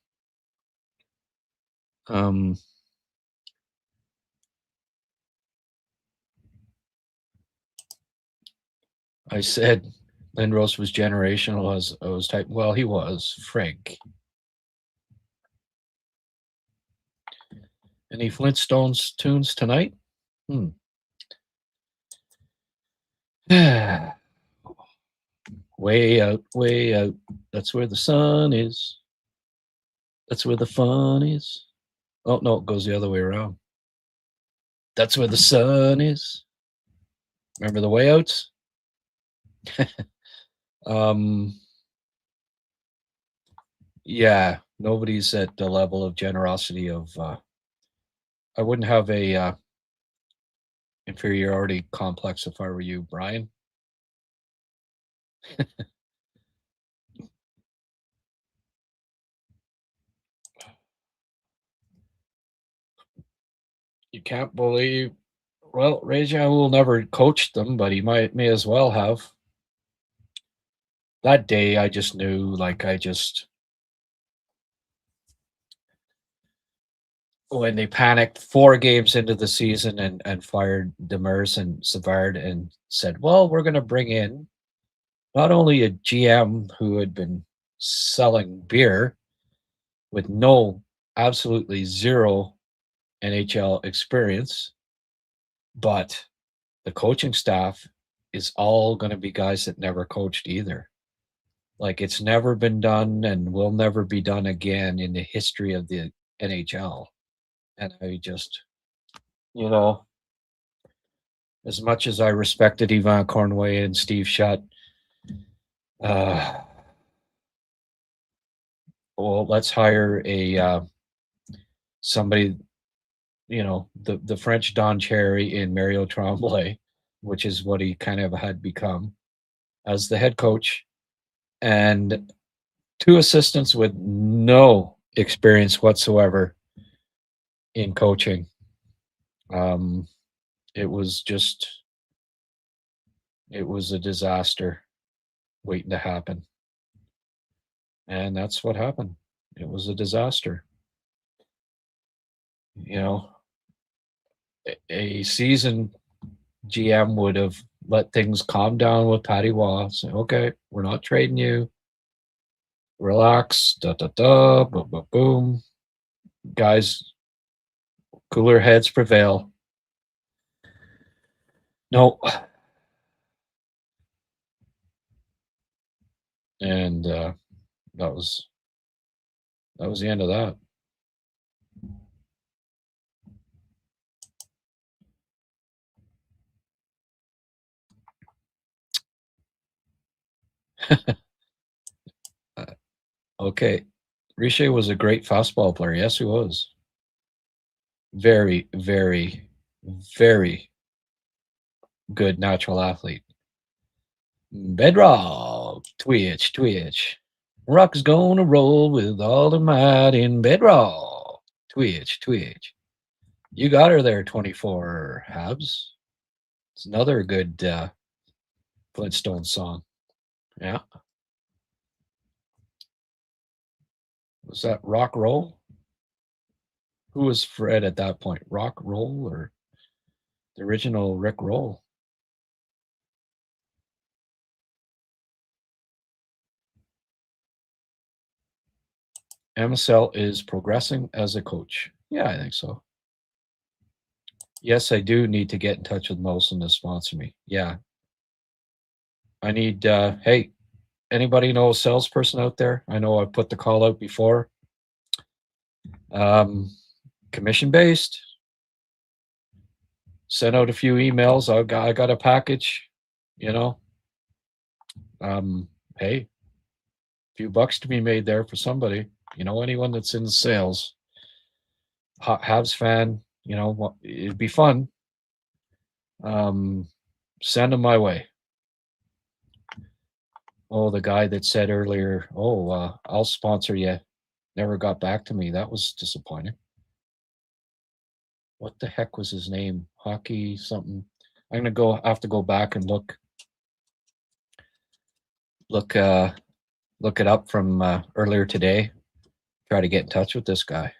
I said Lindros was generational as I was type. Well, he was, Frank. Any Flintstones tunes tonight? Way out, way out. That's where the sun is. That's where the fun is. Oh, no, it goes the other way around. That's where the sun is. Remember the way outs? Yeah, nobody's at the level of generosity of I wouldn't have a inferiority complex if I were you, Brian. You can't believe. Well, Reja will never coach them, but he may as well have. That day, I just knew, when they panicked 4 games into the season and fired Demers and Savard and said, well, we're going to bring in not only a GM who had been selling beer, with absolutely zero NHL experience, but the coaching staff is all going to be guys that never coached either. Like, it's never been done and will never be done again in the history of the NHL. And I just, as much as I respected Ivan Cornway and Steve Shutt, well, let's hire somebody, the French Don Cherry in Mario Tremblay, which is what he kind of had become, as the head coach, and 2 assistants with no experience whatsoever in coaching. It was a disaster waiting to happen. And that's what happened. It was a disaster. A seasoned GM would have let things calm down with Patty Waugh. Say, okay, we're not trading you. Relax. Boom, boom, boom. Guys, cooler heads prevail. No. And that was the end of that. Okay. Richer was a great fastball player. Yes, he was. Very, very, very good natural athlete. Bedrock. Twitch. Rock's gonna roll with all the might in Bedrock. Twitch. You got her there, 24, Habs. It's another good Flintstone song. Yeah. Was that Rock Roll? Who was Fred at that point? Rock Roll or the original Rick Roll? MSL is progressing as a coach. Yeah, I think so. Yes, I do need to get in touch with Molson to sponsor me. Yeah. I need, hey, anybody know a salesperson out there? I know I put the call out before. Commission based. Sent out a few emails. I got a package, Hey, a few bucks to be made there for somebody. Anyone that's in sales. Habs fan, it'd be fun. Send them my way. Oh, the guy that said earlier, I'll sponsor you, never got back to me. That was disappointing. What the heck was his name? Hockey something. I'm gonna have to go back and look it up from earlier today. Try to get in touch with this guy.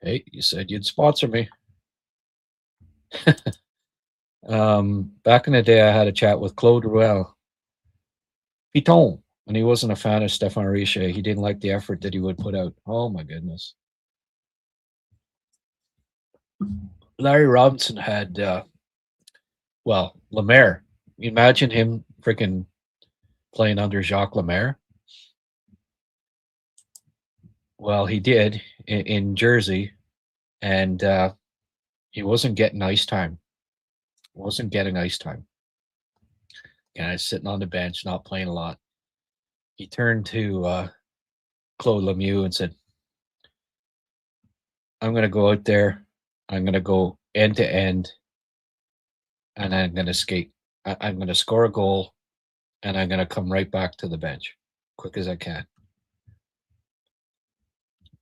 Hey, you said you'd sponsor me. Back in the day, I had a chat with Claude Ruel. Piton, and he wasn't a fan of Stéphane Richer. He didn't like the effort that he would put out. Oh my goodness. Larry Robinson had, Lemaire. Imagine him freaking playing under Jacques Lemaire. Well, he did in Jersey, and he wasn't getting ice time. Guys sitting on the bench, not playing a lot. He turned to Claude Lemieux and said, I'm going to go out there. I'm going to go end to end, and I'm going to skate. I'm going to score a goal, and I'm going to come right back to the bench quick as I can.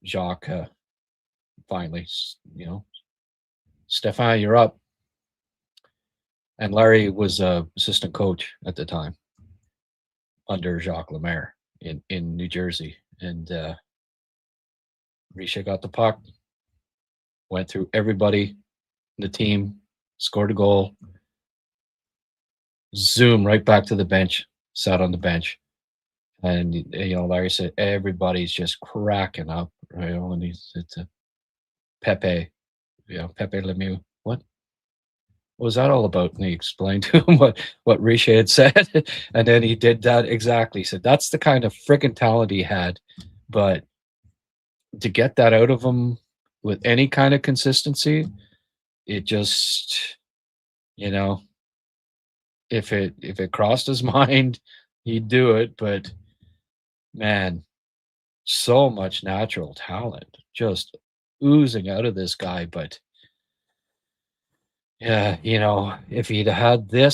Jacques finally, Stéphane, you're up. And Larry was assistant coach at the time under Jacques Lemaire in New Jersey. And Richer got the puck, went through everybody in the team, scored a goal, zoom right back to the bench, sat on the bench. And Larry said everybody's just cracking up, right? And it's a Pepe, Pepe Lemieux. What was that all about? And he explained to him what Riche had said, and then he did that exactly. He said that's the kind of freaking talent he had, but to get that out of him with any kind of consistency, it just, if it crossed his mind, he'd do it. But man, so much natural talent just oozing out of this guy. But yeah, if he'd had the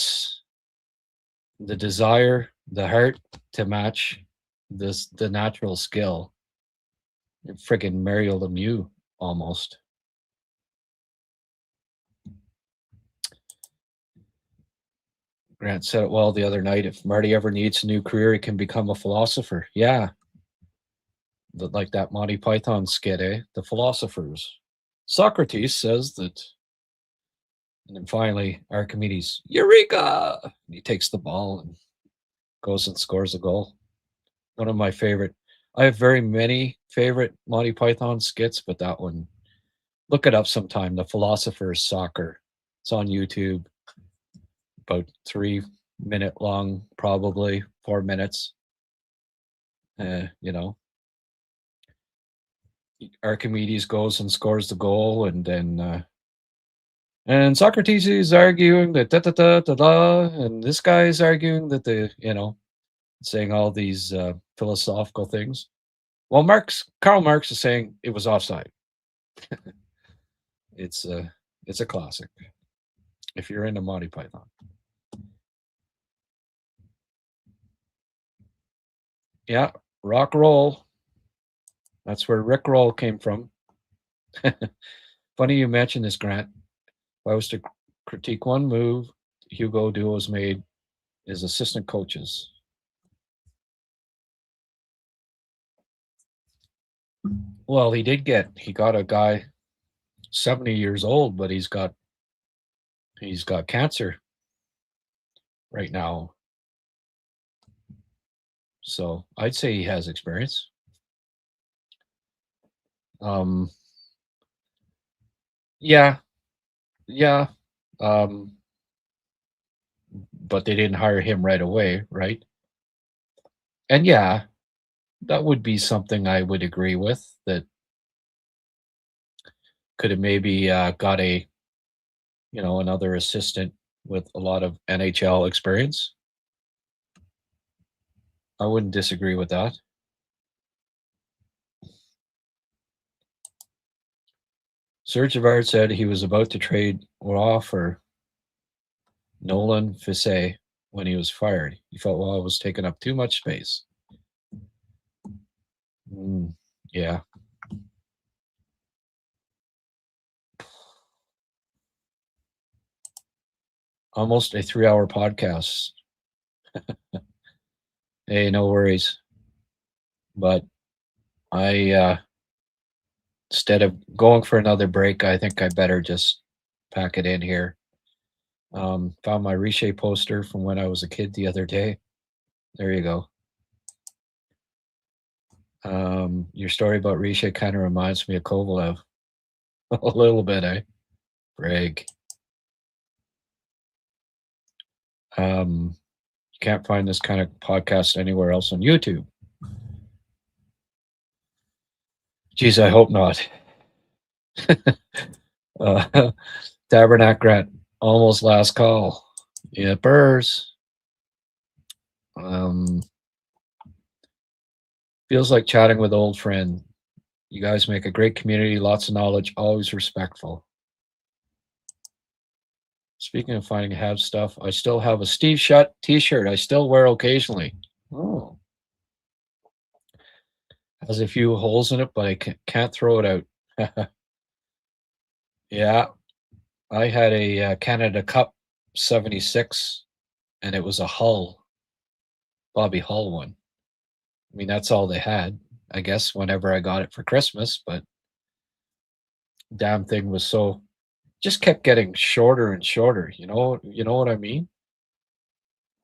desire, the heart to match the natural skill, friggin' Mario Lemieux almost. Grant said it well the other night. If Marty ever needs a new career, he can become a philosopher. Yeah. Like that Monty Python skit, The Philosophers. Socrates says that. And then finally, Archimedes, Eureka! And he takes the ball and goes and scores a goal. One of my favorite. I have very many favorite Monty Python skits, but that one, look it up sometime. The Philosopher's Soccer. It's on YouTube. About 3-minute long, probably 4 minutes. Archimedes goes and scores the goal, and then and Socrates is arguing that and this guy is arguing that saying all these philosophical things. Well, Karl Marx is saying it was offside. It's a classic if you're into Monty Python. Yeah, rock roll. That's where Rick Roll came from. Funny you mentioned this, Grant. If I was to critique one move Hugo Duos made, is assistant coaches. Well, he got a guy 70 years old, but he's got cancer right now. So I'd say he has experience. Yeah. But they didn't hire him right away, right? And yeah, that would be something I would agree with, that could have maybe got another assistant with a lot of NHL experience. I wouldn't disagree with that. Serge Savard said he was about to trade Roy for Nolan Fissé when he was fired. He felt it was taking up too much space. Yeah. Almost a 3-hour podcast. Hey, no worries. But I, instead of going for another break, I think I better just pack it in here. Found my Riche poster from when I was a kid the other day. There you go. Your story about Riche kind of reminds me of Kovalev. A little bit, eh? Brag. You can't find this kind of podcast anywhere else on YouTube. Geez, I hope not. Tabernacle Grant, almost last call. Yippers. Feels like chatting with old friend. You guys make a great community, lots of knowledge, always respectful. Speaking of finding Habs stuff, I still have a Steve Shutt t-shirt I still wear occasionally. Oh. Has a few holes in it, but I can't throw it out. Yeah. I had a Canada Cup 76, and it was a Hull, Bobby Hull one. I mean, that's all they had, I guess, whenever I got it for Christmas, but damn thing was just kept getting shorter and shorter. You know what I mean?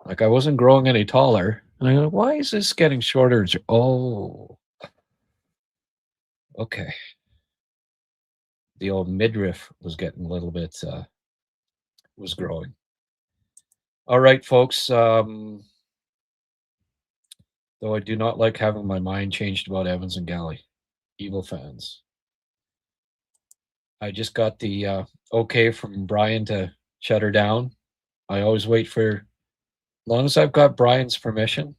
Like, I wasn't growing any taller. And I go, why is this getting shorter? Oh, okay. The old midriff was getting a little bit, was growing. All right, folks. Though I do not like having my mind changed about Evans and Galley. Evil fans. I just got the okay from Brian to shut her down. I always wait for, as long as I've got Brian's permission.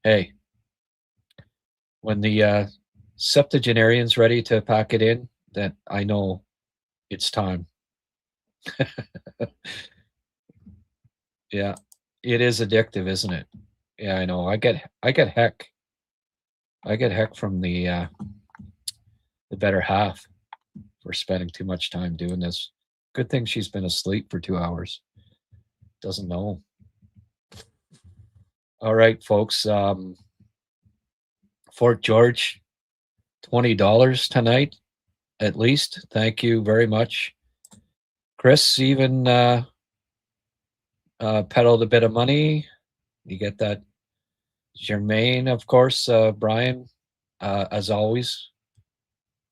Hey, when the septuagenarian's ready to pack it in, then I know it's time. Yeah, it is addictive, isn't it? Yeah, I know. I get heck. I get heck from the better half for spending too much time doing this. Good thing she's been asleep for 2 hours. Doesn't know. All right, folks. Fort George, $20 tonight, at least. Thank you very much. Chris even peddled a bit of money. You get that. Germaine, of course. Brian, as always.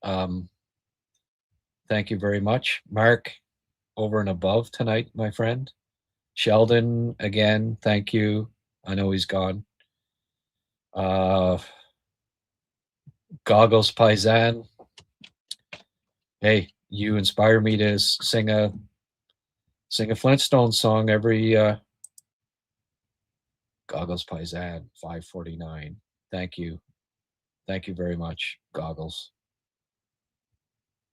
Thank you very much. Mark, over and above tonight, my friend. Sheldon, again, thank you. I know he's gone. Goggles Paisan. Hey, you inspire me to sing a Flintstone song every Goggles Paisan 549. Thank you. Thank you very much, Goggles.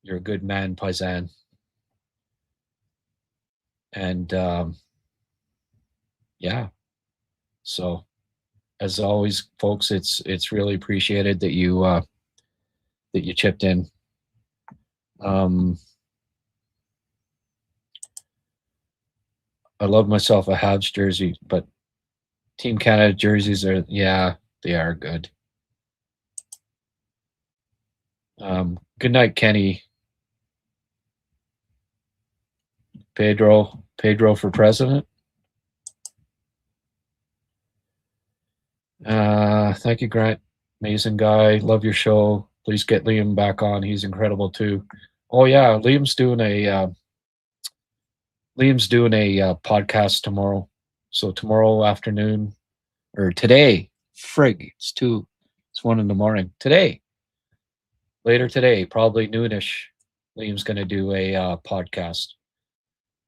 You're a good man, Paisan. And yeah. So as always, folks, it's really appreciated that you chipped in. I love myself a Habs jersey, but Team Canada jerseys are, yeah, they are good. Good night, Kenny. Pedro for president. Thank you, Grant. Amazing guy. Love your show. Please get Liam back on. He's incredible too. Oh yeah, Liam's doing a podcast tomorrow. So tomorrow afternoon, or today, frig, it's 1 a.m. Today, later today, probably noonish, Liam's going to do a podcast.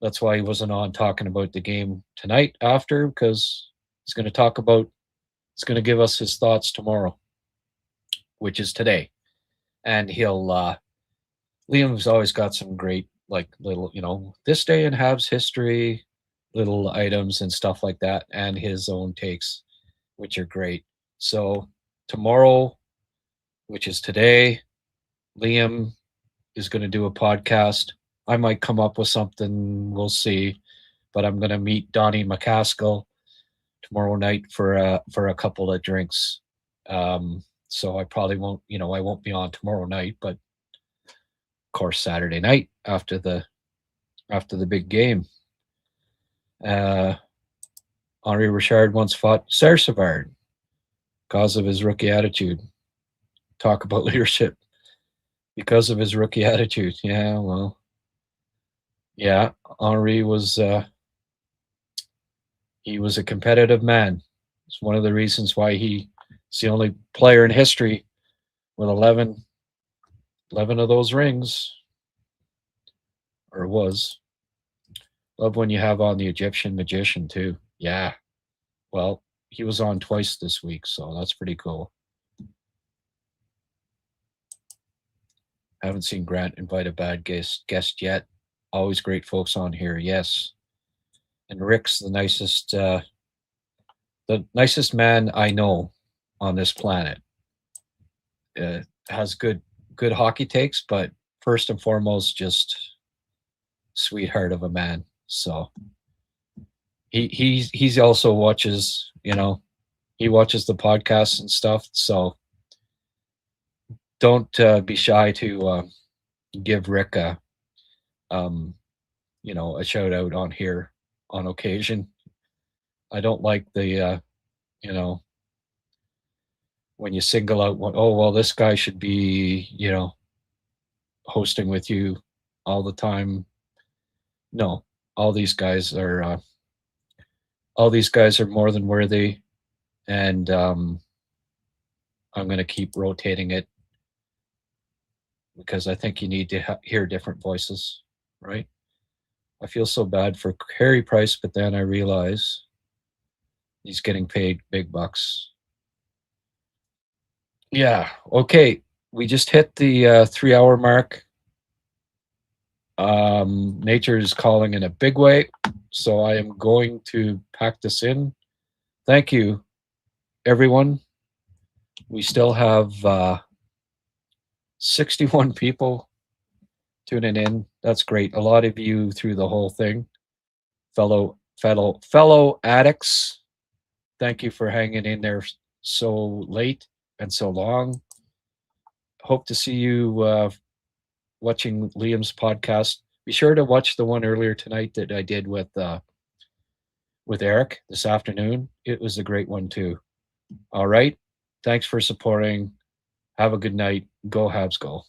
That's why he wasn't on talking about the game tonight after, because he's going to give us his thoughts tomorrow, which is today. And Liam's always got some great, like, little, this day in Habs history, little items and stuff like that, and his own takes, which are great. So tomorrow, which is today, Liam is going to do a podcast. I might come up with something, we'll see, but I'm going to meet Donnie McCaskill tomorrow night for a couple of drinks. So I probably won't, I won't be on tomorrow night, but of course Saturday night after the big game. Henri Richard once fought Serge Savard because of his rookie attitude. Talk about leadership. Because of his rookie attitude. Yeah, well. Yeah, Henri was he was a competitive man. It's one of the reasons why he's the only player in history with 11 of those rings, or was. Love when you have on the Egyptian magician too. Yeah. Well, he was on twice this week, so that's pretty cool. Haven't seen Grant invite a bad guest yet. Always great folks on here, yes. And Rick's the nicest man I know on this planet. Has good hockey takes, but first and foremost, just sweetheart of a man. So he also watches, he watches the podcasts and stuff. So don't be shy to give Rick a shout out on here on occasion. I don't like the you know, when you single out one, oh, well, this guy should be, hosting with you all the time. No, all these guys are more than worthy, and I'm going to keep rotating it because I think you need to hear different voices, right? I feel so bad for Carey Price, but then I realize he's getting paid big bucks. Yeah. Okay. We just hit the 3-hour mark. Nature is calling in a big way, so I am going to pack this in. Thank you, everyone. We still have 61 people tuning in. That's great. A lot of you through the whole thing, fellow addicts. Thank you for hanging in there so late and so long. Hope to see you watching Liam's podcast. Be sure to watch the one earlier tonight that I did with Eric this afternoon. It was a great one too. All right. Thanks for supporting. Have a good night. Go Habs, go.